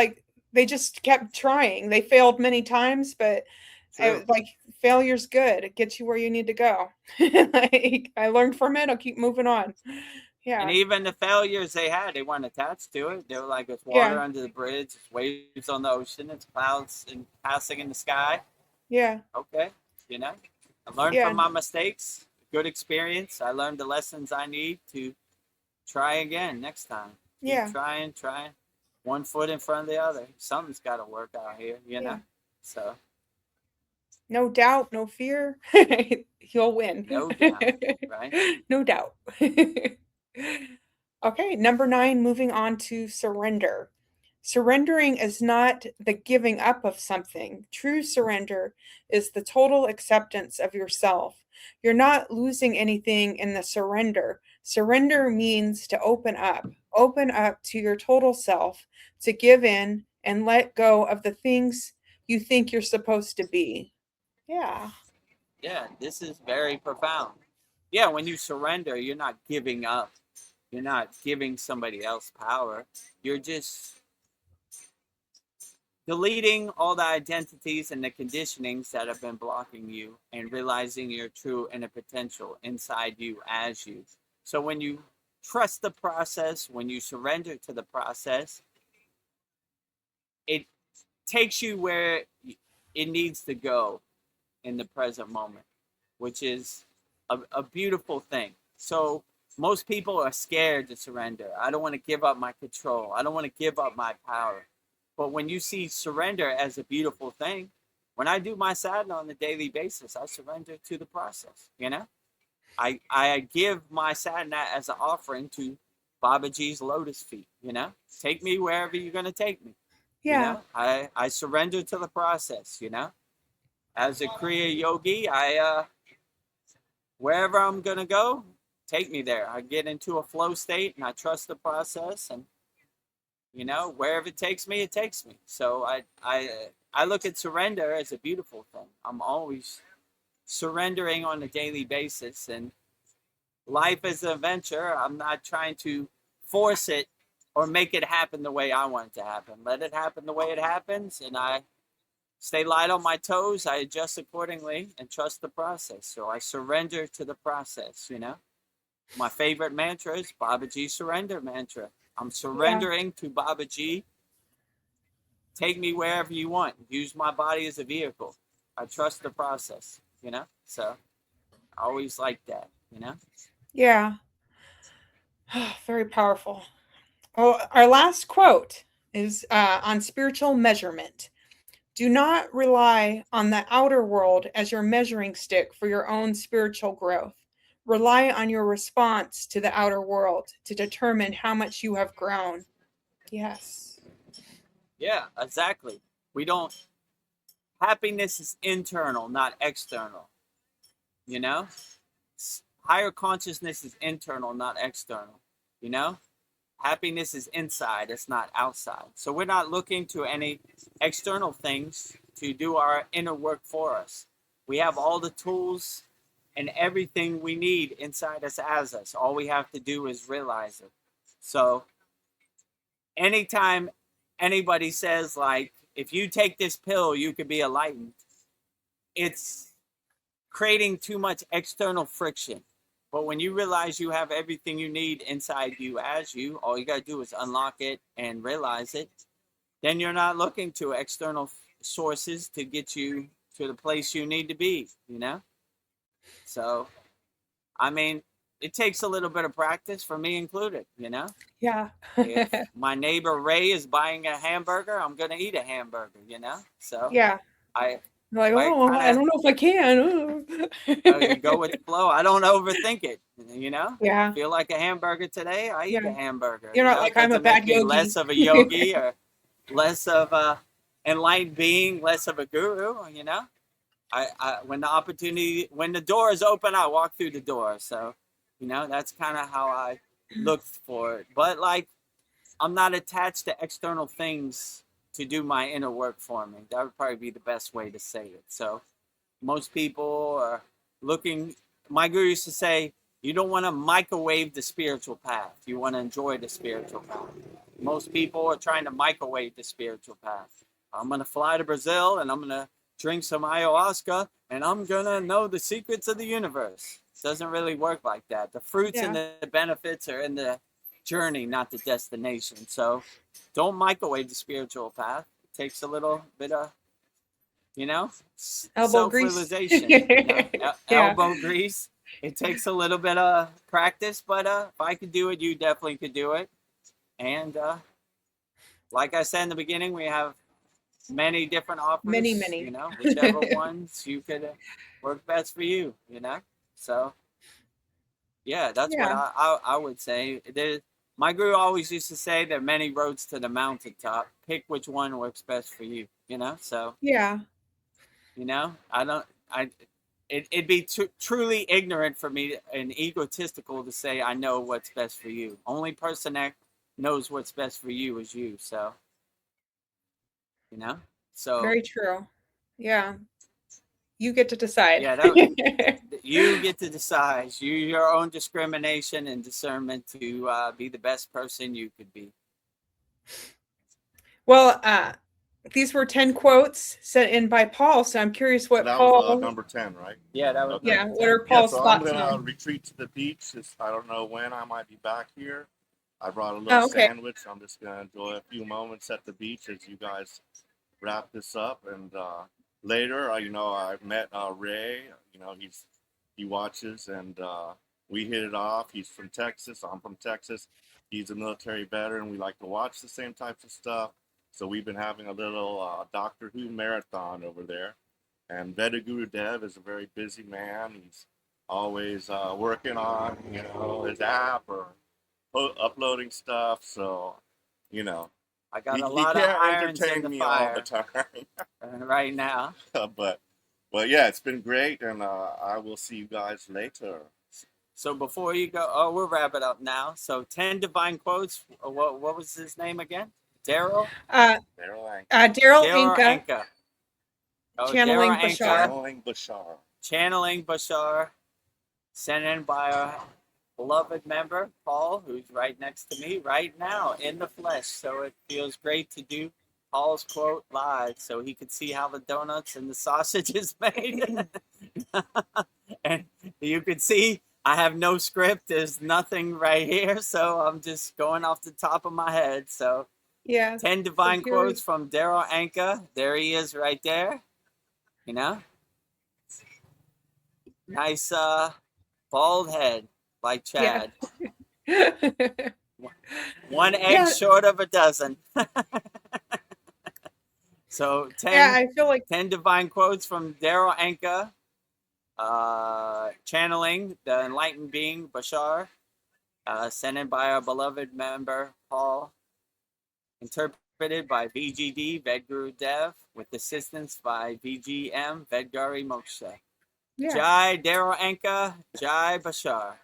just kept trying. They failed many times, but failure's good. It gets you where you need to go. I learned from it. I'll keep moving on. Yeah. And even the failures they had, they weren't attached to it. They were like, it's water under the bridge, it's waves on the ocean, it's clouds and passing in the sky. Yeah. Okay. I learned from my mistakes. Good experience. I learned the lessons I need to try again next time. Keep trying. One foot in front of the other. Something's got to work out here, So. No doubt, no fear. You'll win. No doubt, right? No doubt. Okay, number 9, moving on to surrender. Surrendering is not the giving up of something. True surrender is the total acceptance of yourself. You're not losing anything in the surrender. Surrender means to open up to your total self, to give in and let go of the things you think you're supposed to be. Yeah. Yeah, this is very profound. Yeah, when you surrender, you're not giving up. You're not giving somebody else power. You're just deleting all the identities and the conditionings that have been blocking you and realizing your true inner potential inside you as you. So when you trust the process, when you surrender to the process, it takes you where it needs to go in the present moment, which is a beautiful thing. So most people are scared to surrender. I don't want to give up my control. I don't want to give up my power. But when you see surrender as a beautiful thing, when I do my sadhana on a daily basis, I surrender to the process, I give my sadhana as an offering to Babaji's lotus feet, Take me wherever you're going to take me. You Yeah. know, I surrender to the process, you know. As a Kriya yogi, wherever I'm going to go, take me there. I get into a flow state and I trust the process, and you know, wherever it takes me, it takes me. So I look at surrender as a beautiful thing. I'm always surrendering on a daily basis, and life is an adventure. I'm not trying to force it or make it happen the way I want it to happen. Let it happen the way it happens, and I stay light on my toes. I adjust accordingly and trust the process. So I surrender to the process, you know. My favorite mantra is Babaji surrender mantra. I'm Yeah. surrendering to Babaji. Take me wherever you want. Use my body as a vehicle. I trust the process, you know. So I always like that, you know. Yeah. Very powerful. Oh, our last quote is on spiritual measurement. Do not rely on the outer world as your measuring stick for your own spiritual growth. Rely on your response to the outer world to determine how much you have grown. Yes. Yeah, exactly. We don't. Happiness is internal, not external. You know, higher consciousness is internal, not external. You know, happiness is inside, it's not outside. So we're not looking to any external things to do our inner work for us. We have all the tools and everything we need inside us as us. All we have to do is realize it. So anytime anybody says, like, if you take this pill, you could be enlightened, it's creating too much external friction. But when you realize you have everything you need inside you as you, all you got to do is unlock it and realize it. Then you're not looking to external sources to get you to the place you need to be, you know? So, I mean, it takes a little bit of practice for me included, you know? Yeah. If my neighbor Ray is buying a hamburger, I'm going to eat a hamburger, you know? So, Yeah. I Like, I oh, kind I of don't know if I can. go with the flow. I don't overthink it. You know, Yeah. feel like a hamburger today, I eat a Yeah. hamburger. You're You not know, it like I'm a doesn't make bad me yogi. less of a yogi or less of a enlightened being, less of a guru. You know, when the opportunity, when the door is open, I walk through the door. So, you know, that's kind of how I look for it. But like, I'm not attached to external things to do my inner work for me. That would probably be the best way to say it. So most people are looking. My guru used to say, you don't want to microwave the spiritual path, you want to enjoy the spiritual path. Most people are trying to microwave the spiritual path. I'm going to fly to Brazil and I'm going to drink some ayahuasca and I'm going to know the secrets of the universe. It doesn't really work like that. The fruits and Yeah. the benefits are in the journey, not the destination. So don't microwave the spiritual path. It takes a little bit of, you know, Elbow grease. self-realization, you know, Yeah. elbow grease. It takes a little bit of practice, but if I could do it, you definitely could do it. And like I said in the beginning, we have many different Many, offers, you many. know, whichever ones you could work best for you, you know. So yeah, that's what Yeah. I would say. My guru always used to say there are many roads to the mountaintop. Pick which one works best for you, you know. So Yeah. you know, I don't. It'd be truly ignorant for me and egotistical to say I know what's best for you. Only person that knows what's best for you is you. So, you know. So Very true. Yeah. You get to decide. yeah, you get to decide. Your own discrimination and discernment to be the best person you could be. Well, these were 10 quotes sent in by Paul, so I'm curious So what that was Paul, number 10, right? Yeah, that was Okay. yeah, number what 10. are Yeah, Paul's so I'm thoughts going to on? retreat to the beach. I don't know when I might be back here. I brought a little Oh, okay. sandwich. I'm just going to enjoy a few moments at the beach as you guys wrap this up. And later, I met Ray. He watches, and we hit it off. He's from Texas. I'm from Texas. He's a military veteran. We like to watch the same types of stuff. So we've been having a little Doctor Who marathon over there. And VEDAGURUDEV is a very busy man. He's always working on, his app or uploading stuff. So, you know, I got He a lot of can't irons in entertain the me all the fire time. right now. but yeah, it's been great, and I will see you guys later. So before you go, we'll wrap it up now. So 10 divine quotes. What was his name again? Daryl? Daryl Daryl Anka, Anka. Oh, channeling Daryl Bashar. Anka. Channeling Bashar. Sent in by our beloved member, Paul, who's right next to me right now in the flesh. So it feels great to do Paul's quote live so he could see how the donuts and the sausage is made. And you could see I have no script. There's nothing right here. So I'm just going off the top of my head. So Yeah. 10 divine quotes from Daryl Anka. There he is right there. You know? Nice bald head like Chad. Yeah. One egg short of a dozen. So 10, I feel like 10 divine quotes from Daryl Anka, channeling the enlightened being Bashar, sent in by our beloved member Paul, interpreted by VGD VEDGURUDEV with assistance by VGM Vedgari Moksha. Yeah. Jai Daryl Anka, Jai Bashar.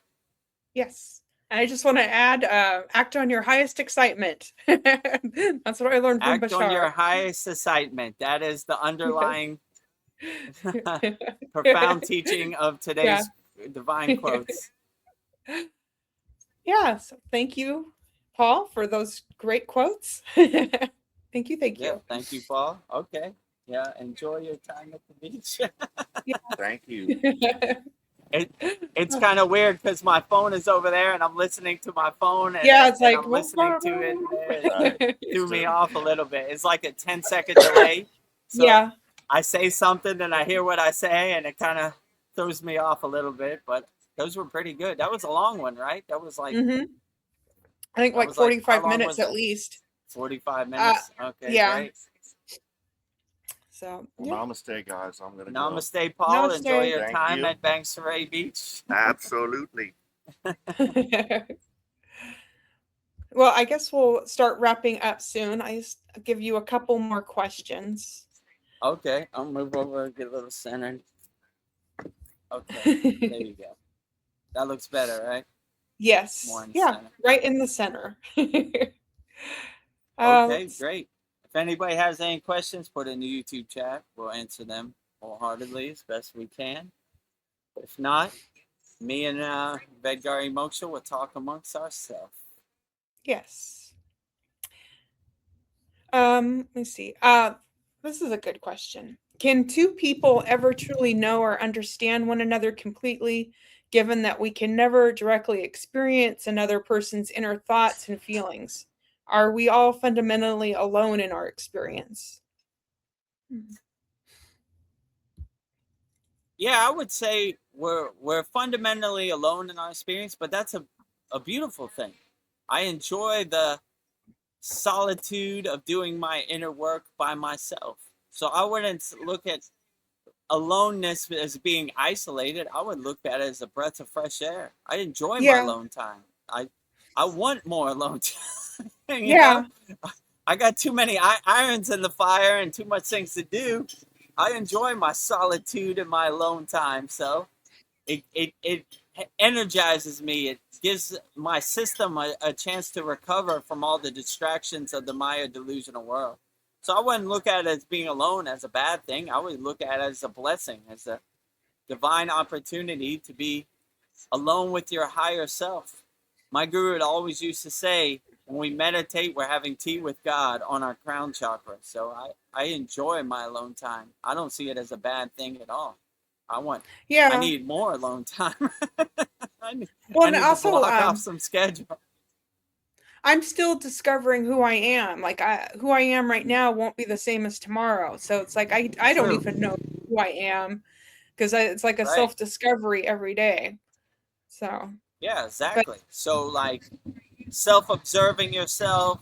Yes. I just want to add, act on your highest excitement. That's what I learned from Act Bashar. on your highest excitement. That is the underlying profound teaching of today's divine quotes. Yeah. So thank you, Paul, for those great quotes. Thank you. Yeah, thank you, Paul. Okay. Yeah, enjoy your time at the beach. Thank you. It's kind of weird because my phone is over there and I'm listening to my phone and, it's like I'm listening to it. It threw me off a little bit. It's like a 10-second delay. So I say something and I hear what I say and it kind of throws me off a little bit. But those were pretty good. That was a long one, right? That was like, I think like 45 minutes at least. 45 minutes. Okay, great. So namaste, guys. I'm gonna namaste, Paul. Namaste. Enjoy your time at Banksaray Beach. Absolutely. Well, I guess we'll start wrapping up soon. I'll give you a couple more questions. Okay, I'll move over and get a little centered. Okay, there you go. That looks better, right? Yes. Center. Right in the center. Okay, great. If anybody has any questions, put it in the YouTube chat. We'll answer them wholeheartedly as best we can. If not, me and Vedgari Moksha will talk amongst ourselves. Yes. Let's see. This is a good question. Can two people ever truly know or understand one another completely, given that we can never directly experience another person's inner thoughts and feelings? Are we all fundamentally alone in our experience? Yeah, I would say we're fundamentally alone in our experience, but that's a beautiful thing. I enjoy the solitude of doing my inner work by myself. So I wouldn't look at aloneness as being isolated. I would look at it as a breath of fresh air. I enjoy my alone time. I want more alone time. You know? I got too many irons in the fire and too much things to do. I enjoy my solitude and my alone time. So it energizes me. It gives my system a chance to recover from all the distractions of the Maya delusional world. So I wouldn't look at it as being alone as a bad thing. I would look at it as a blessing, as a divine opportunity to be alone with your higher self. My guru had always used to say, when we meditate, we're having tea with God on our crown chakra. So I enjoy my alone time. I don't see it as a bad thing at all. I need more alone time. I need to block off some schedule. I'm still discovering who I am. Like who I am right now won't be the same as tomorrow. So it's like I don't even know who I am because it's like a self-discovery every day. So yeah, exactly. So like self-observing yourself,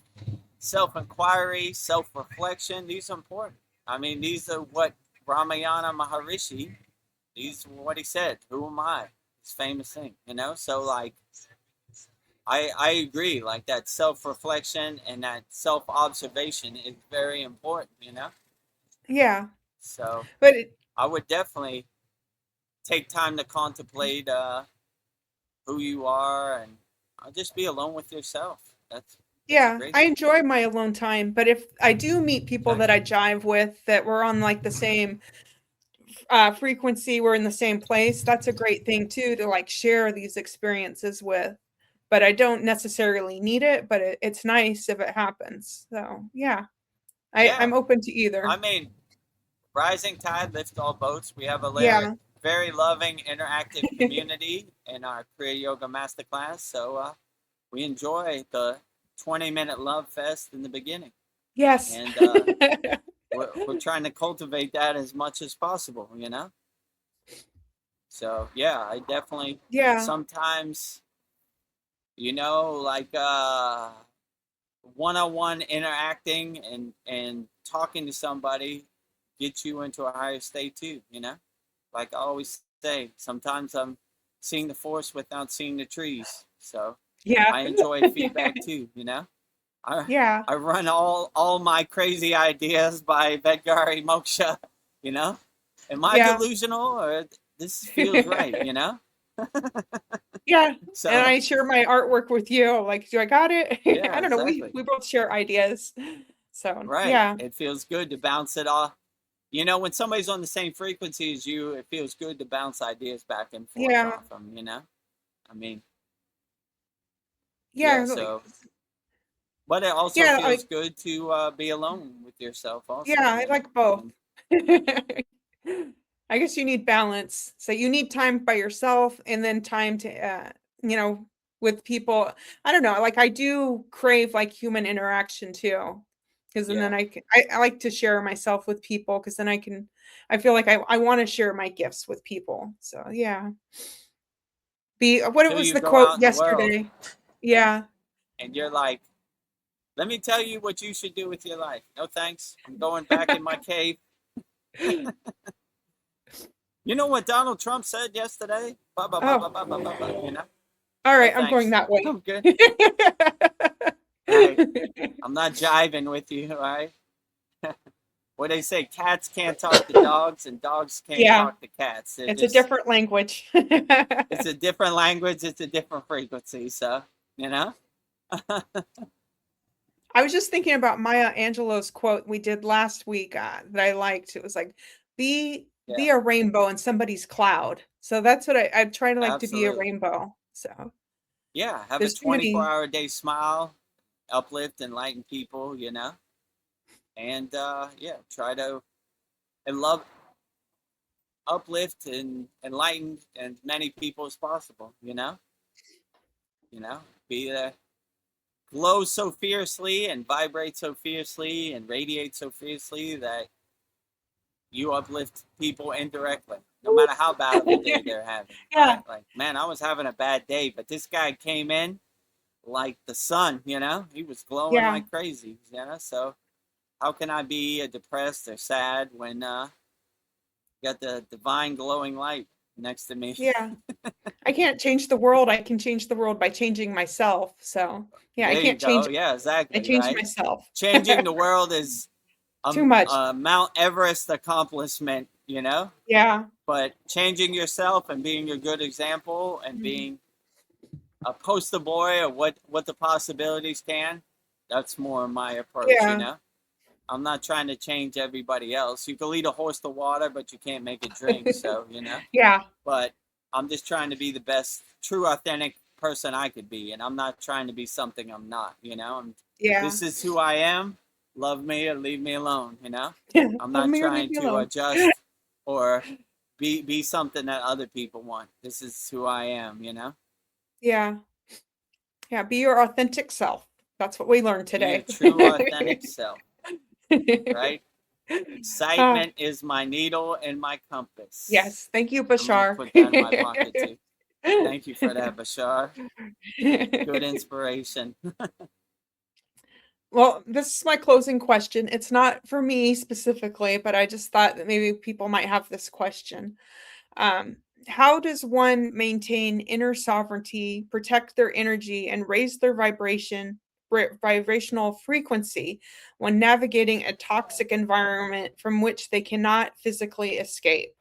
self-inquiry, self-reflection, these are important. I mean, these are what Ramayana Maharishi, these are what he said, who am I? His famous thing, you know? So like I agree. Like that self-reflection and that self-observation is very important, you know? Yeah. So But I would definitely take time to contemplate who you are and just be alone with yourself. That's a yeah, great I thing. enjoy my alone time. But if I do meet people Okay. that I jive with, that we're on like the same frequency, we're in the same place, that's a great thing too, to like share these experiences with. But I don't necessarily need it, but it's nice if it happens. So yeah, Yeah. I'm open to I either. mean, rising tide lifts all boats. We have a Yeah. very loving, interactive community in our Kriya Yoga Masterclass. So we enjoy the 20-minute love fest in the beginning. Yes. And we're trying to cultivate that as much as possible, you know? So, yeah, I definitely Yeah. sometimes, you know, like one-on-one interacting and talking to somebody gets you into a higher state too, you know? Like I always say, sometimes I'm seeing the forest without seeing the trees. So Yeah. I enjoy feedback too, you know? I Yeah. I run all my crazy ideas by Vedgari Moksha, you know? Am I Yeah. delusional or this feels right, you know? Yeah. And So I share my artwork with you. Like, do I got it? yeah, I don't know. exactly. We both share ideas. So Right. yeah. It feels good to bounce it off. You know, when somebody's on the same frequency as you, it feels good to bounce ideas back and forth Yeah. off them, you know? I mean, yeah, Yeah. so but it also Yeah. feels good to be alone with yourself also, Yeah, I you know? like both. And I guess you need balance. So you need time by yourself and then time to, you know, with people. I don't know. Like I do crave like human interaction too. Because then yeah. I like to share myself with people because then I feel like I want to share my gifts with people. So yeah. What it Till was you the go quote out in the world yesterday. Yeah. and you're like, let me tell you what you should do with your life. No thanks. I'm going back in my cave. You know what Donald Trump said yesterday? Ba, ba, ba, ba, Oh, ba, ba, ba, ba, you know? all No right. I'm going thanks. that way. I'm good. All right. I'm not jiving with you, all right? What they say, cats can't talk to dogs and dogs can't Yeah. talk to cats. They're It's a just, different language. it's a different language, it's a different frequency. So, you know? I was just thinking about Maya Angelou's quote we did last week that I liked. It was like, Yeah, be a rainbow in somebody's cloud. So that's what I'm trying to like to be a absolutely. rainbow. So Yeah, have a there's too many. 24-hour day smile, uplift, enlighten people, you know? And yeah, try to and love, uplift, and enlighten as many people as possible, you know? You know, be the glow so fiercely and vibrate so fiercely and radiate so fiercely that you uplift people indirectly, no matter how bad of a day they're having. All Yeah, right. Like, man, I was having a bad day, but this guy came in like the sun, you know? He was glowing yeah, like crazy, you know? So, how can I be depressed or sad when got the divine glowing light next to me? yeah. I can't change the world. I can change the world by changing myself. So yeah, I There you can't go. change. Yeah, I exactly. change Right. myself. Changing the world is Too much. a Mount Everest accomplishment, you know? Yeah. But changing yourself and being a good example and Mhm. being a poster boy of what the possibilities can, that's more my approach, you Yeah. know? I'm not trying to change everybody else. You can lead a horse to water, but you can't make it drink. So, you know? Yeah. But I'm just trying to be the best, true, authentic person I could be. And I'm not trying to be something I'm not, you know? Yeah. This is who I am. Love me or leave me alone, you know? I'm Love not me or leave trying me to alone. adjust or be something that other people want. This is who I am, you know? Yeah. Yeah. Be your authentic self. That's what we learned Be your today. true, authentic self, right? Ah, Excitement is my needle and my compass. yes. Thank you, I'm going to Bashar. put that in my pocket too. Thank you for that, Bashar. Good inspiration. Well, this is my closing question. It's not for me specifically, but I just thought that maybe people might have this question. Um, How does one maintain inner sovereignty, protect their energy, and raise their vibrational frequency when navigating a toxic environment from which they cannot physically escape?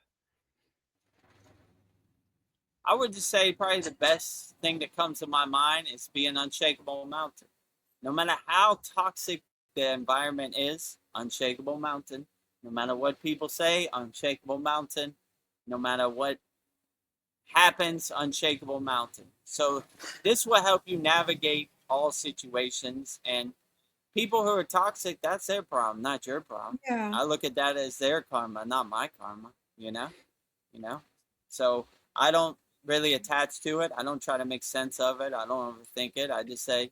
I would just say probably the best thing that comes to my mind is be an unshakable mountain. No matter how toxic the environment is, unshakable mountain. No matter what people say, unshakable mountain. No matter what happens, unshakable mountain. So this will help you navigate all situations. And people who are toxic, that's their problem, not your problem. Yeah. I look at that as their karma, not my karma, you know? So I don't really attach to it. I don't try to make sense of it. I don't overthink it. I just say,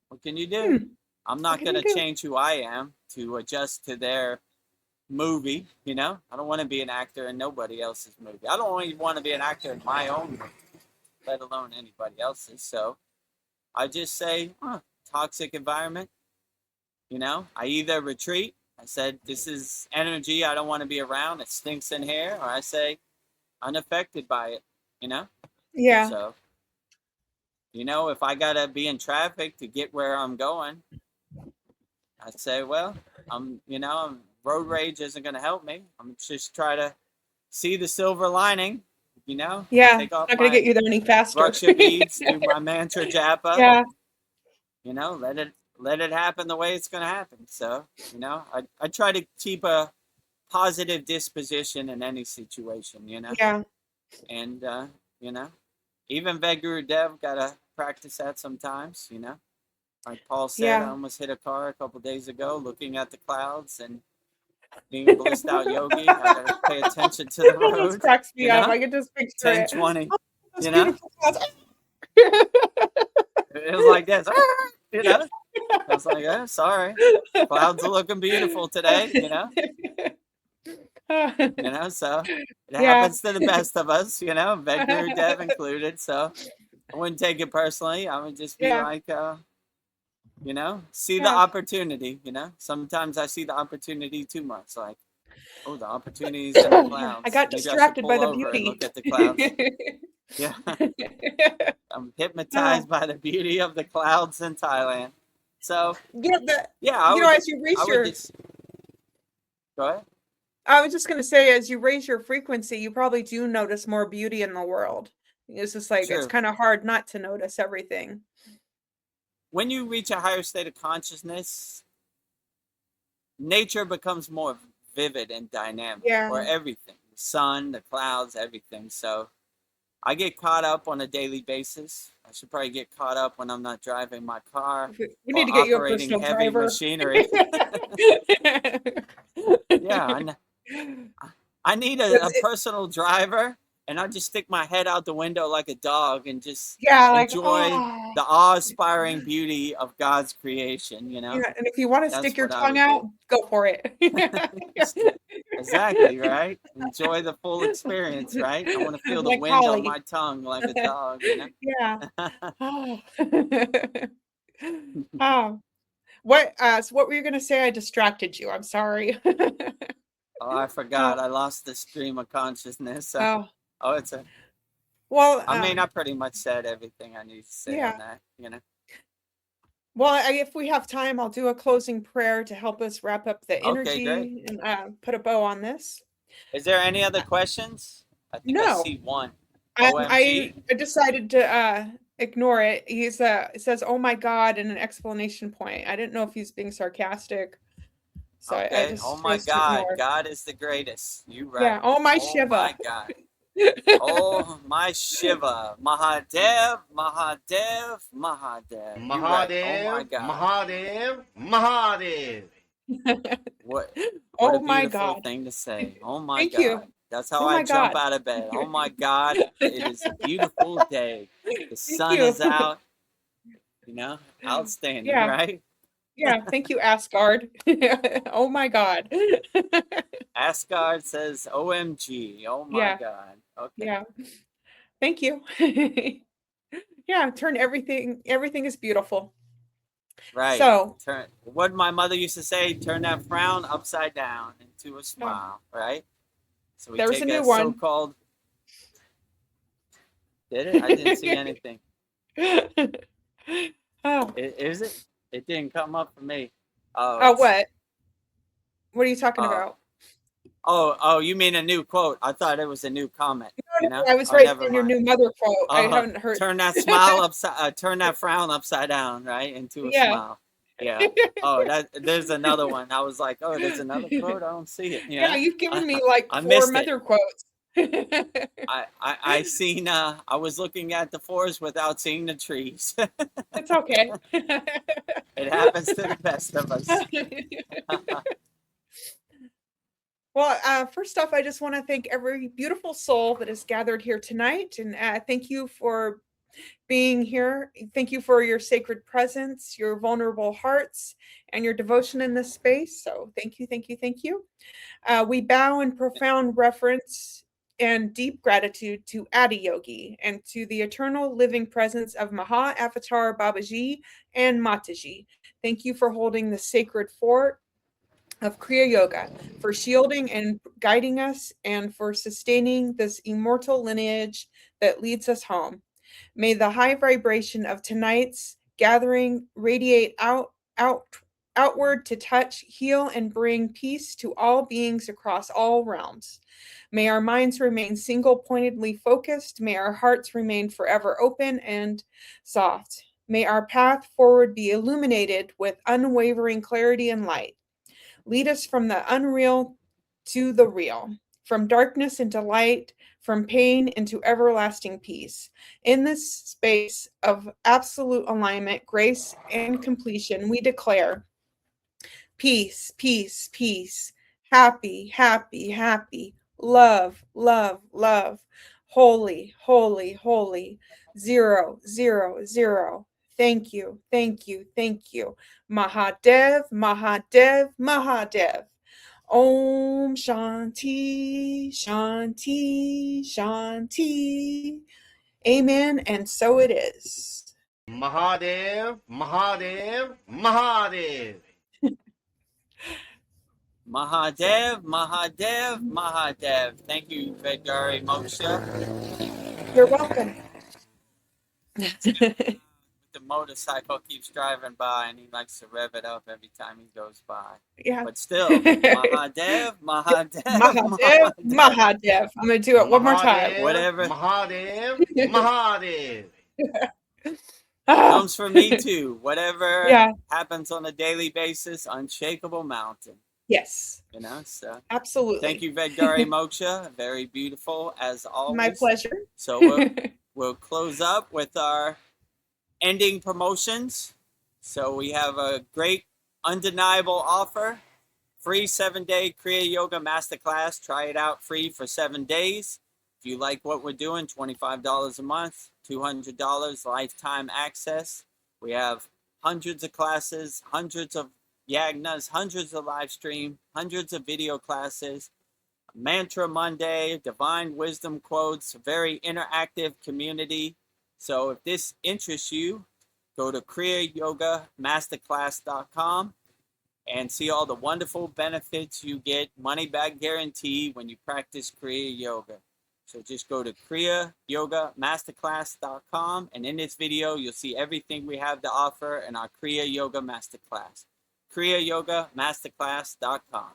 what can you do? I'm not going to change who I am to adjust to their movie, I don't want to be an actor in nobody else's movie. I don't even want to be an actor in my own movie, let alone anybody else's. So I just say, toxic environment, I either retreat, I said, this is energy I don't want to be around, it stinks in here, or I say, unaffected by it, Yeah. So, if I got to be in traffic to get where I'm going, I say, well, road rage isn't going to help me. I'm just try to see the silver lining, Yeah, take off not going to get you there any faster. Raksha beads, do my mantra japa. Yeah. Let it happen the way it's going to happen. So, I try to keep a positive disposition in any situation, Yeah. And, even VEDAGURUDEV got to practice that sometimes, Like Paul said, I almost hit a car a couple days ago looking at the clouds and being a blissed out yogi. I got to pay attention to the road. It just cracks me up. I can just picture 10, it. 20, It was like this, I was like, sorry. Clouds are looking beautiful today, so it happens to the best of us, VEDAGURUDEV included. So I wouldn't take it personally. I would just be like, see the opportunity, Sometimes I see the opportunity too much. Like, oh, the opportunity's in the clouds. I got distracted by the beauty. Look at the clouds. Yeah. I'm hypnotized by the beauty of the clouds in Thailand. So, as you raise your... Go ahead. I was just going to say, as you raise your frequency, you probably do notice more beauty in the world. It's just like, it's kind of hard not to notice everything. When you reach a higher state of consciousness, nature becomes more vivid and dynamic for everything. The sun, the clouds, everything. So I get caught up on a daily basis. I should probably get caught up when I'm not driving my car. We need to get you a personal heavy driver. Machinery. I need a personal driver, and I just stick my head out the window like a dog and just enjoy the awe-inspiring beauty of God's creation, Yeah, and if you want to stick your tongue out, go for it. Exactly, right? Enjoy the full experience, right? I want to feel the wind on my tongue like a dog, Yeah. So what were you going to say? I distracted you. I'm sorry. Oh, I forgot. I lost the stream of consciousness. It's a... Well, I mean, I pretty much said everything I need to say on that, Well, if we have time, I'll do a closing prayer to help us wrap up the energy and put a bow on this. Is there any other questions? I think I see one. I decided to ignore it. It says, "Oh my God," and an exclamation point. I didn't know if he's being sarcastic. So I just oh my God, God is the greatest. You right. Yeah. Oh my Shiva. Oh my God. Oh my Shiva. Mahadev, Mahadev, Mahadev. Mahadev, right. Oh my God. Mahadev. What oh a my beautiful God. thing to say. Oh my Thank God. you. That's how I jump out of bed. Oh my God. It is a beautiful day. The sun is out. Outstanding, right? Yeah, thank you, Asgard. Oh my God. Asgard says, OMG. Oh my God. Okay. Yeah. Thank you. Turn everything is beautiful. Right. So what my mother used to say, turn that frown upside down into a smile, right? So we there's take a new one. So-called Did it? I didn't see anything. Oh, Is it? It didn't come up for me. Oh, oh, it's what? What are you talking oh about? oh. You mean a new quote? I thought it was a new comment. No, You no, know? I was Oh, right never in your mind. new mother quote. I Oh, haven't heard. turn that smile upside, turn that frown upside down, right, into a Yeah. smile. Yeah. Oh, there's another one. I was like, oh, there's another quote. I don't see it. Yeah, Yeah. you've given me I, like I 4 missed it. mother quotes. I seen. I was looking at the forest without seeing the trees. It's okay. It happens to the best of us. Well, first off, I just want to thank every beautiful soul that is gathered here tonight, and thank you for being here. Thank you for your sacred presence, your vulnerable hearts, and your devotion in this space. So, thank you, thank you, thank you. We bow in profound reverence and deep gratitude to Adiyogi and to the eternal living presence of Maha Avatar Babaji and Mataji. Thank you for holding the sacred fort of Kriya Yoga, for shielding and guiding us, and for sustaining this immortal lineage that leads us home. May the high vibration of tonight's gathering radiate outward to touch, heal, and bring peace to all beings across all realms. May our minds remain single pointedly focused. May our hearts remain forever open and soft. May our path forward be illuminated with unwavering clarity and light. Lead us from the unreal to the real, from darkness into light, from pain into everlasting peace. In this space of absolute alignment, grace, and completion, we declare peace, peace, peace, happy, happy, happy, love, love, love, holy, holy, holy, 0, 0, 0. Thank you, thank you, thank you. Mahadev, Mahadev, Mahadev. Om Shanti, Shanti, Shanti. Amen, and so it is. Mahadev, Mahadev, Mahadev. Mahadev, Mahadev, Mahadev. Thank you, Vedgari Moksha. You're welcome. The motorcycle keeps driving by and he likes to rev it up every time he goes by. Yeah. But still, Mahadev, Mahadev, Mahadev, Mahadev. I'm going to do it one more time. Whatever. Mahadev, Mahadev. Comes from me too. Whatever Yeah. happens on a daily basis, Unshakable Mountain. Yes. You know, so absolutely. Thank you, Vedgari Moksha. Very beautiful as always. My pleasure. So we'll close up with our ending promotions. So we have a great undeniable offer. Free 7-day Kriya Yoga Masterclass. Try it out free for 7 days. If you like what we're doing, $25 a month, $200 lifetime access. We have hundreds of classes, hundreds of yagnas, hundreds of live stream, hundreds of video classes, Mantra Monday, divine wisdom quotes, a very interactive community. So if this interests you, go to kriyayogamasterclass.com and see all the wonderful benefits you get, money back guarantee when you practice Kriya Yoga. So just go to kriyayogamasterclass.com, and in this video you'll see everything we have to offer in our Kriya Yoga Masterclass. kriyayogamasterclass.com.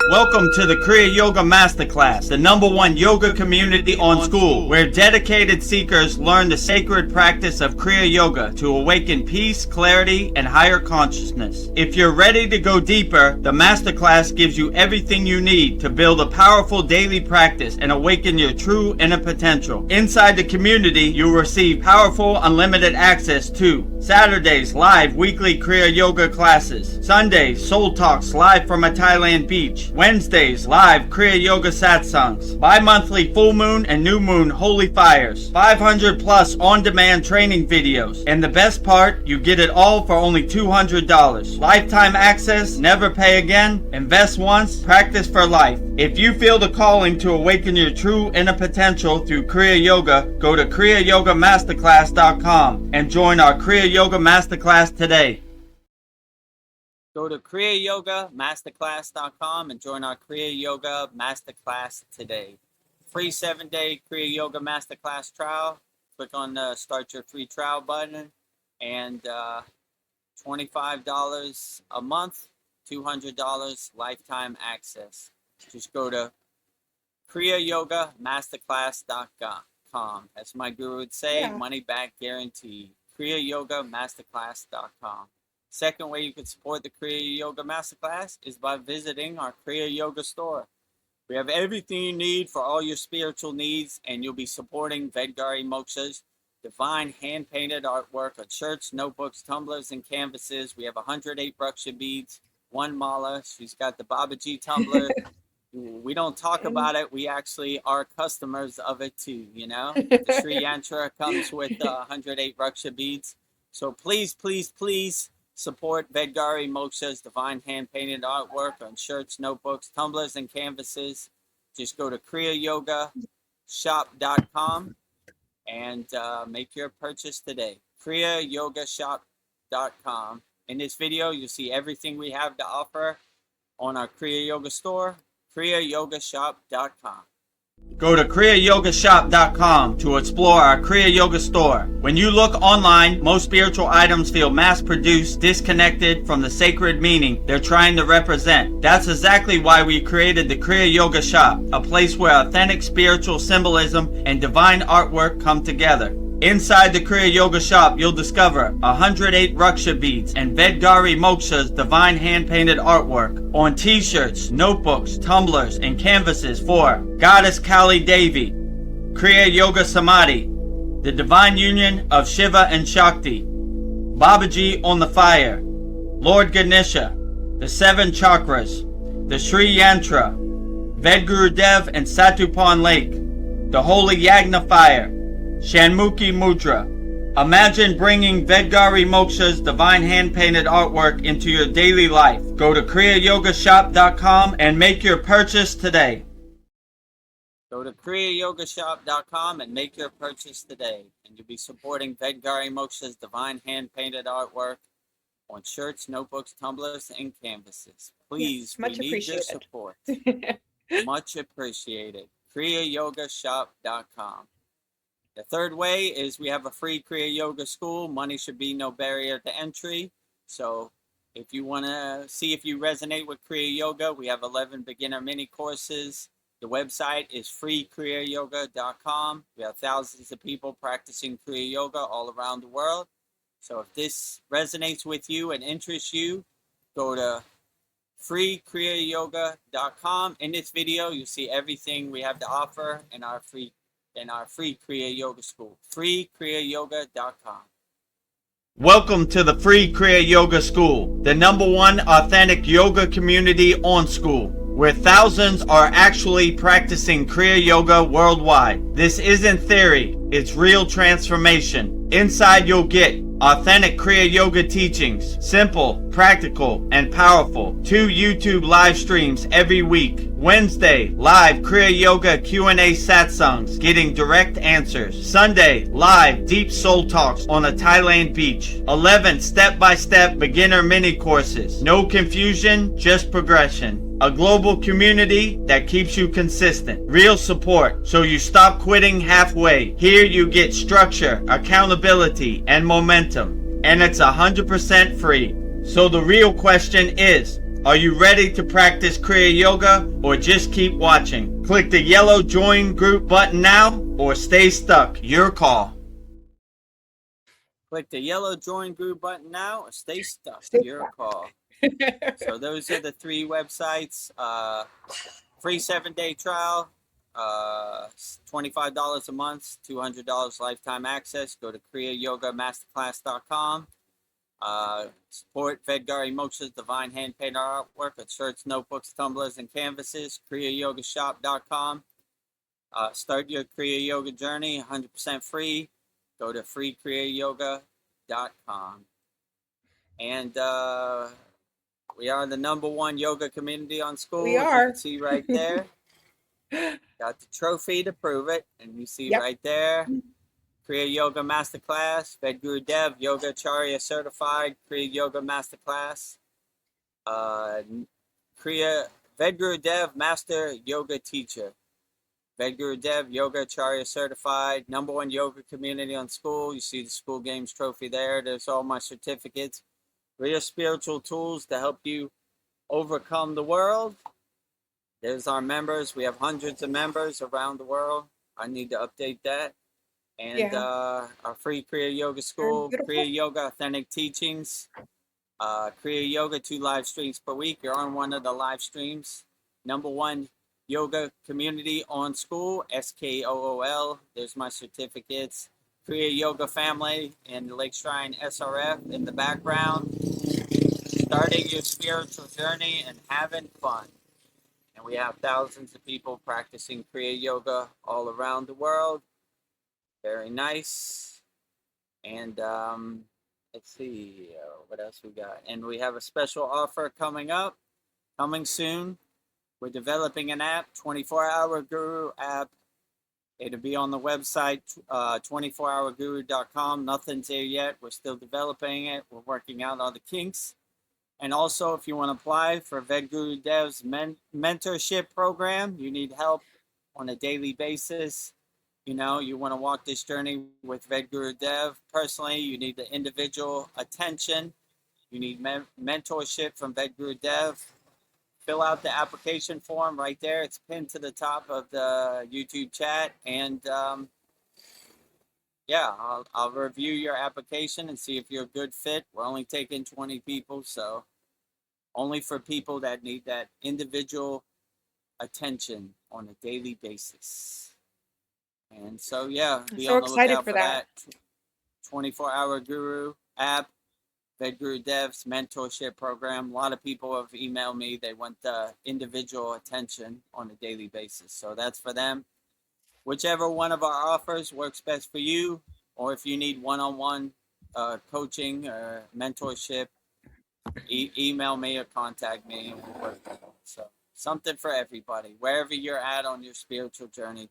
Welcome to the Kriya Yoga Masterclass, the #1 yoga community on SKOOL, where dedicated seekers learn the sacred practice of Kriya Yoga to awaken peace, clarity, and higher consciousness. If you're ready to go deeper, the Masterclass gives you everything you need to build a powerful daily practice and awaken your true inner potential. Inside the community, you'll receive powerful, unlimited access to Saturdays, live weekly Kriya Yoga classes. Sundays, Soul Talks live from a Thailand beach. Wednesdays, live Kriya Yoga satsangs. Bi-monthly full moon and new moon holy fires. 500 plus on-demand training videos. And the best part, you get it all for only $200. Lifetime access, never pay again, invest once, practice for life. If you feel the calling to awaken your true inner potential through Kriya Yoga, go to kriyayogamasterclass.com and join our Kriya Yoga Masterclass today. Go to kriyayogamasterclass.com and join our Kriya Yoga Masterclass today. free 7-day Kriya Yoga Masterclass trial. Click on the start your free trial button, and $25 a month, $200 lifetime access. Just go to kriyayogamasterclass.com. As my guru would say, Yeah. money back guaranteed. kriyayogamasterclass.com. Second way you can support the Kriya Yoga Masterclass is by visiting our Kriya Yoga store. We have everything you need for all your spiritual needs, and you'll be supporting Vedgari Moksha's divine hand-painted artwork on shirts, notebooks, tumblers, and canvases. We have 108 Raksha beads, 1 mala. She's got the Babaji tumbler. We don't talk about it. We actually are customers of it too, you know. The Sri Yantra comes with 108 Raksha beads. So please, please, please support Vedgari Moksha's divine hand-painted artwork on shirts, notebooks, tumblers, and canvases. Just go to kriyayogashop.com and make your purchase today. kriyayogashop.com. In this video, you'll see everything we have to offer on our Kriya Yoga store, kriyayogashop.com. Go to kriyayogashop.com to explore our Kriya Yoga store. When you look online, most spiritual items feel mass-produced, disconnected from the sacred meaning they're trying to represent. That's exactly why we created the Kriya Yoga shop, a place where authentic spiritual symbolism and divine artwork come together. Inside the Kriya Yoga shop, you'll discover 108 Raksha beads and Vedgari Moksha's divine hand-painted artwork on t-shirts, notebooks, tumblers, and canvases for Goddess Kali Devi, Kriya Yoga Samadhi, the divine union of Shiva and Shakti, Babaji on the fire, Lord Ganesha, the 7 chakras, the Sri Yantra, Vedgurudev and Satupan Lake, the Holy Yagna fire, Shanmukhi Mudra. Imagine bringing Vedgari Moksha's divine hand-painted artwork into your daily life. Go to kriyayogashop.com and make your purchase today. Go to kriyayogashop.com and make your purchase today. And you'll be supporting Vedgari Moksha's divine hand-painted artwork on shirts, notebooks, tumblers, and canvases. Please, Yes, much we need your appreciated. support. Much appreciated. kriyayogashop.com. The third way is we have a free Kriya Yoga school. Money should be no barrier to entry. So if you want to see if you resonate with Kriya Yoga, we have 11 beginner mini courses. The website is freekriyayoga.com. We have thousands of people practicing Kriya Yoga all around the world. So if this resonates with you and interests you, go to freekriyayoga.com. In this video, you'll see everything we have to offer in our free Kriya Yoga school. freekriyayoga.com. Welcome to the free Kriya Yoga School, the #1 authentic yoga community on School, where thousands are actually practicing Kriya Yoga worldwide. This isn't theory, it's real transformation. Inside you'll get authentic Kriya Yoga teachings, simple, practical, and powerful. 2 YouTube live streams every week. Wednesday, live Kriya Yoga Q&A satsangs, getting direct answers. Sunday, live deep soul talks on a Thailand beach. 11 step-by-step beginner mini courses. No confusion, just progression. A global community that keeps you consistent. Real support, so you stop quitting halfway. Here you get structure, accountability, and momentum. And it's 100% free. So the real question is, are you ready to practice Kriya Yoga or just keep watching? Click the yellow join group button now or stay stuck. Your call. Click the yellow join group button now or stay stuck. Your call. So those are the 3 websites. Free 7-day trial, $25 a month, $200 lifetime access. Go to kriyayogamasterclass.com. Support Vedgari Moksha's divine hand-painted artwork on shirts, notebooks, tumblers, and canvases. kriyayogashop.com. Start your Kriya Yoga journey, 100% free. Go to freekriyayoga.com. And we are the #1 yoga community on School. We as are. You can see right there. Got the trophy to prove it. And you see Yep. right there. Kriya Yoga Masterclass. Vedgurudev Yoga Acharya Certified Kriya Yoga Masterclass. Vedgurudev Master Yoga Teacher. VEDGURUDEV, Yoga Acharya certified, #1 yoga community on SKOOL. You see the SKOOL Games trophy there. There's all my certificates. Real spiritual tools to help you overcome the world. There's our members. We have hundreds of members around the world. I need to update that. And our free Kriya Yoga School, Kriya Yoga Authentic Teachings, Kriya Yoga, 2 live streams per week. You're on one of the live streams. #1 yoga community on SKOOL, SKOOL. There's my certificates. Kriya Yoga family and the Lake Shrine SRF in the background. Starting your spiritual journey and having fun. And we have thousands of people practicing Kriya Yoga all around the world. Very nice. And let's see what else we got. And we have a special offer coming soon. We're developing an app, 24-Hour Guru app. It'll be on the website, 24hourguru.com. Nothing's there yet. We're still developing it. We're working out all the kinks. And also, if you want to apply for VEDGURUDEV'S mentorship program, you need help on a daily basis. You know, you want to walk this journey with VEDGURUDEV. Personally, you need the individual attention. You need mentorship from VEDGURUDEV. Fill out the application form right there. It's pinned to the top of the YouTube chat. And yeah, I'll review your application and see if you're a good fit. We're only taking 20 people, so only for people that need that individual attention on a daily basis. And so, yeah, be so on the excited lookout for for that. 24-Hour Guru app, VEDGURUDEV'S mentorship program. A lot of people have emailed me. They want the individual attention on a daily basis. So that's for them. Whichever one of our offers works best for you, or if you need one-on-one coaching or mentorship, email me or contact me. So something for everybody. Wherever you're at on your spiritual journey,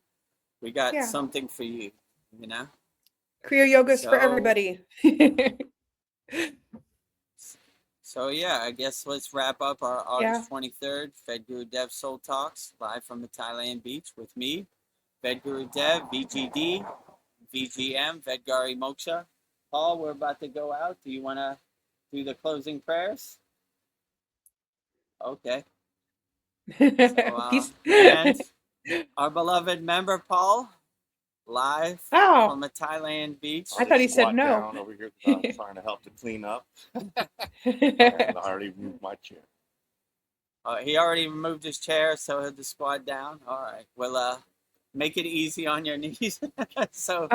we got something for you, you know? Kriya Yoga's for everybody. So yeah, I guess let's wrap up our August 23rd VEDGURUDEV Soul Talks live from the Thailand beach with me, VEDGURUDEV, VGD, VGM, Vedgari Moksha. Paul, we're about to go out. Do you want to do the closing prayers? Okay. So, and our beloved member, Paul, live from a Thailand beach. I thought he said no. Down over here because I'm trying to help to clean up. And I already moved my chair. He already moved his chair, so he'll just squat down. All right. Well, make it easy on your knees. So,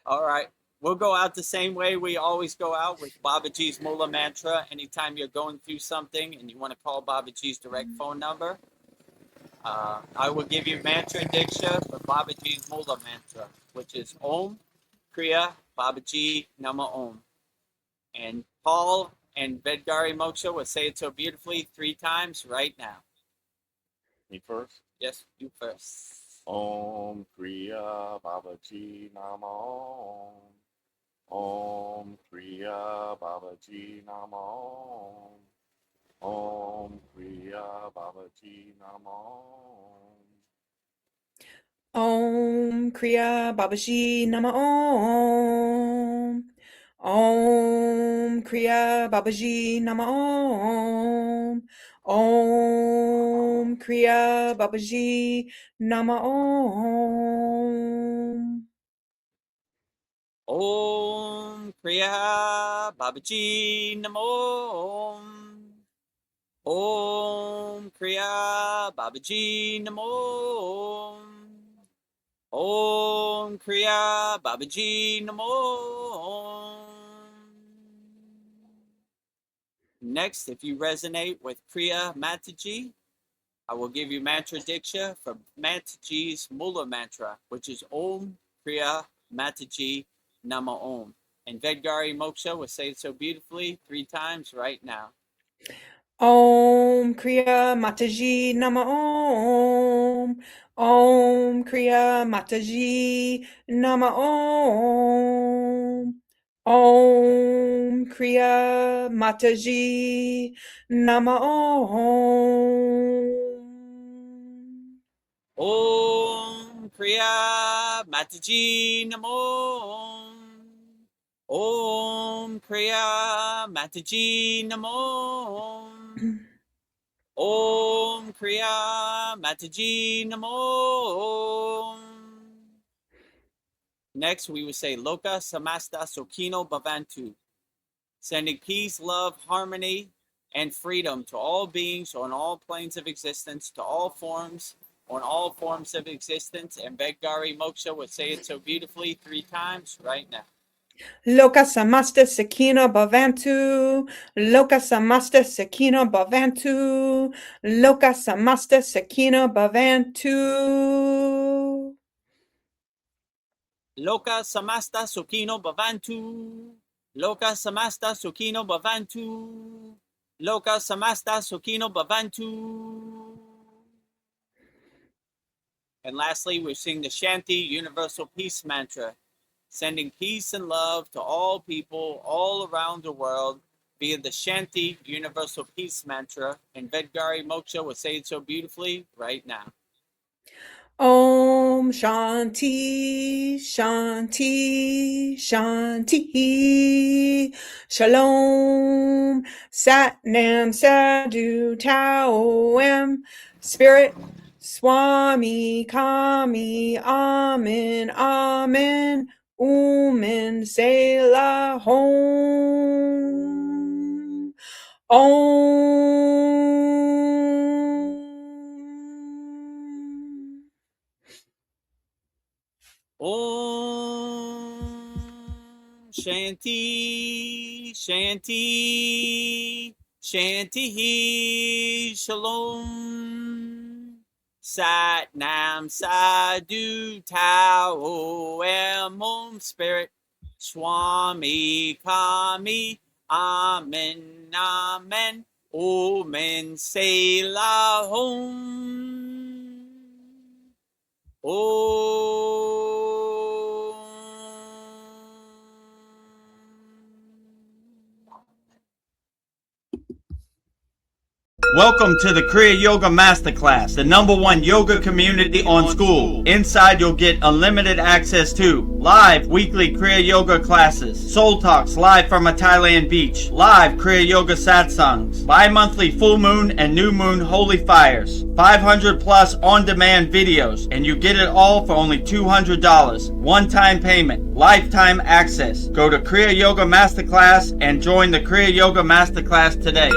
all right. We'll go out the same way we always go out with Babaji's Mula Mantra. Anytime you're going through something and you want to call Babaji's direct phone number, I will give you mantra diksha for Babaji's Mula Mantra, which is Om, Kriya, Babaji, Nama Om. And Paul and Vedgari Moksha will say it so beautifully 3 times right now. Me first? Yes, you first. Om Kriya Babaji Nama Om. Om Kriya Babaji Nama Om. Om Kriya Babaji Nama Om. Om Kriya Babaji Nama Om. Om Kriya Babaji Nama Om. Om Kriya Babaji Nama Om. Om Kriya Babaji Namo Om. Om Kriya Babaji Namo Om. Om Kriya Babaji Namo Om. Next, if you resonate with Kriya Mataji, I will give you mantra diksha for Mataji's Mula Mantra, which is Om Kriya Mataji Nama Om. And Vedgari Moksha will say it so beautifully 3 times right now. Om Kriya Mataji Nama Om. Om Kriya Mataji Nama Om. Om Kriya Mataji Nama Om. Om Kriya Mataji Namo. Om Kriya Mataji Namo. Om Kriya Mataji Namo. Next, we would say Loka Samasta Sokino Bhavantu, sending peace, love, harmony, and freedom to all beings on all planes of existence, to all forms, on all forms of existence. And Vedgari Moksha would say it so beautifully 3 times right now. Loka samasta sakina bhavantu. Loka samasta sakina bhavantu. Loka samasta sakina bhavantu. Loka Samasta Sokino Bhavantu. Loka Samasta Sokino Bhavantu. Loka Samasta Sokino Bhavantu. And lastly, we sing the Shanti Universal Peace Mantra, sending peace and love to all people all around the world via the Shanti Universal Peace Mantra. And Vedgari Moksha will say it so beautifully right now. Om Shanti, Shanti, Shanti. Shalom, Satnam, Sadhu, Tao, Spirit, Swami, Kami, Amen, Amen, Selah, Home. Om Shanti, Shanti, Shanti, Shalom. Sat Nam Sadhu Tao Om Spirit, Swami Kami, Amen, Amen, Omen Selah Home. Welcome to the Kriya Yoga Masterclass, the #1 yoga community on SKOOL. Inside you'll get unlimited access to live weekly Kriya Yoga classes, soul talks live from a Thailand beach, live Kriya Yoga satsangs, bi-monthly full moon and new moon holy fires, 500 plus on-demand videos, and you get it all for only $200. One-time payment, lifetime access. Go to Kriya Yoga Masterclass and join the Kriya Yoga Masterclass today.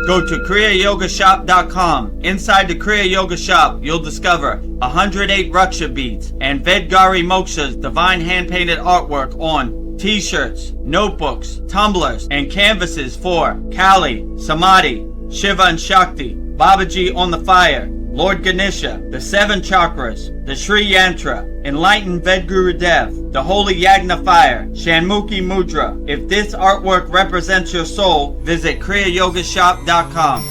Go to kriyayogamasterclass.com. Inside the Kriya Yoga shop, you'll discover 108 Raksha beads and Vedgari Moksha's divine hand-painted artwork on t-shirts, notebooks, tumblers, and canvases for Kali, Samadhi, Shiva and Shakti, Babaji on the fire, Lord Ganesha, the 7 chakras, the Sri Yantra, Enlightened Vedagurudev, the Holy Yagna Fire, Shanmukhi Mudra. If this artwork represents your soul, visit kriyayogashop.com.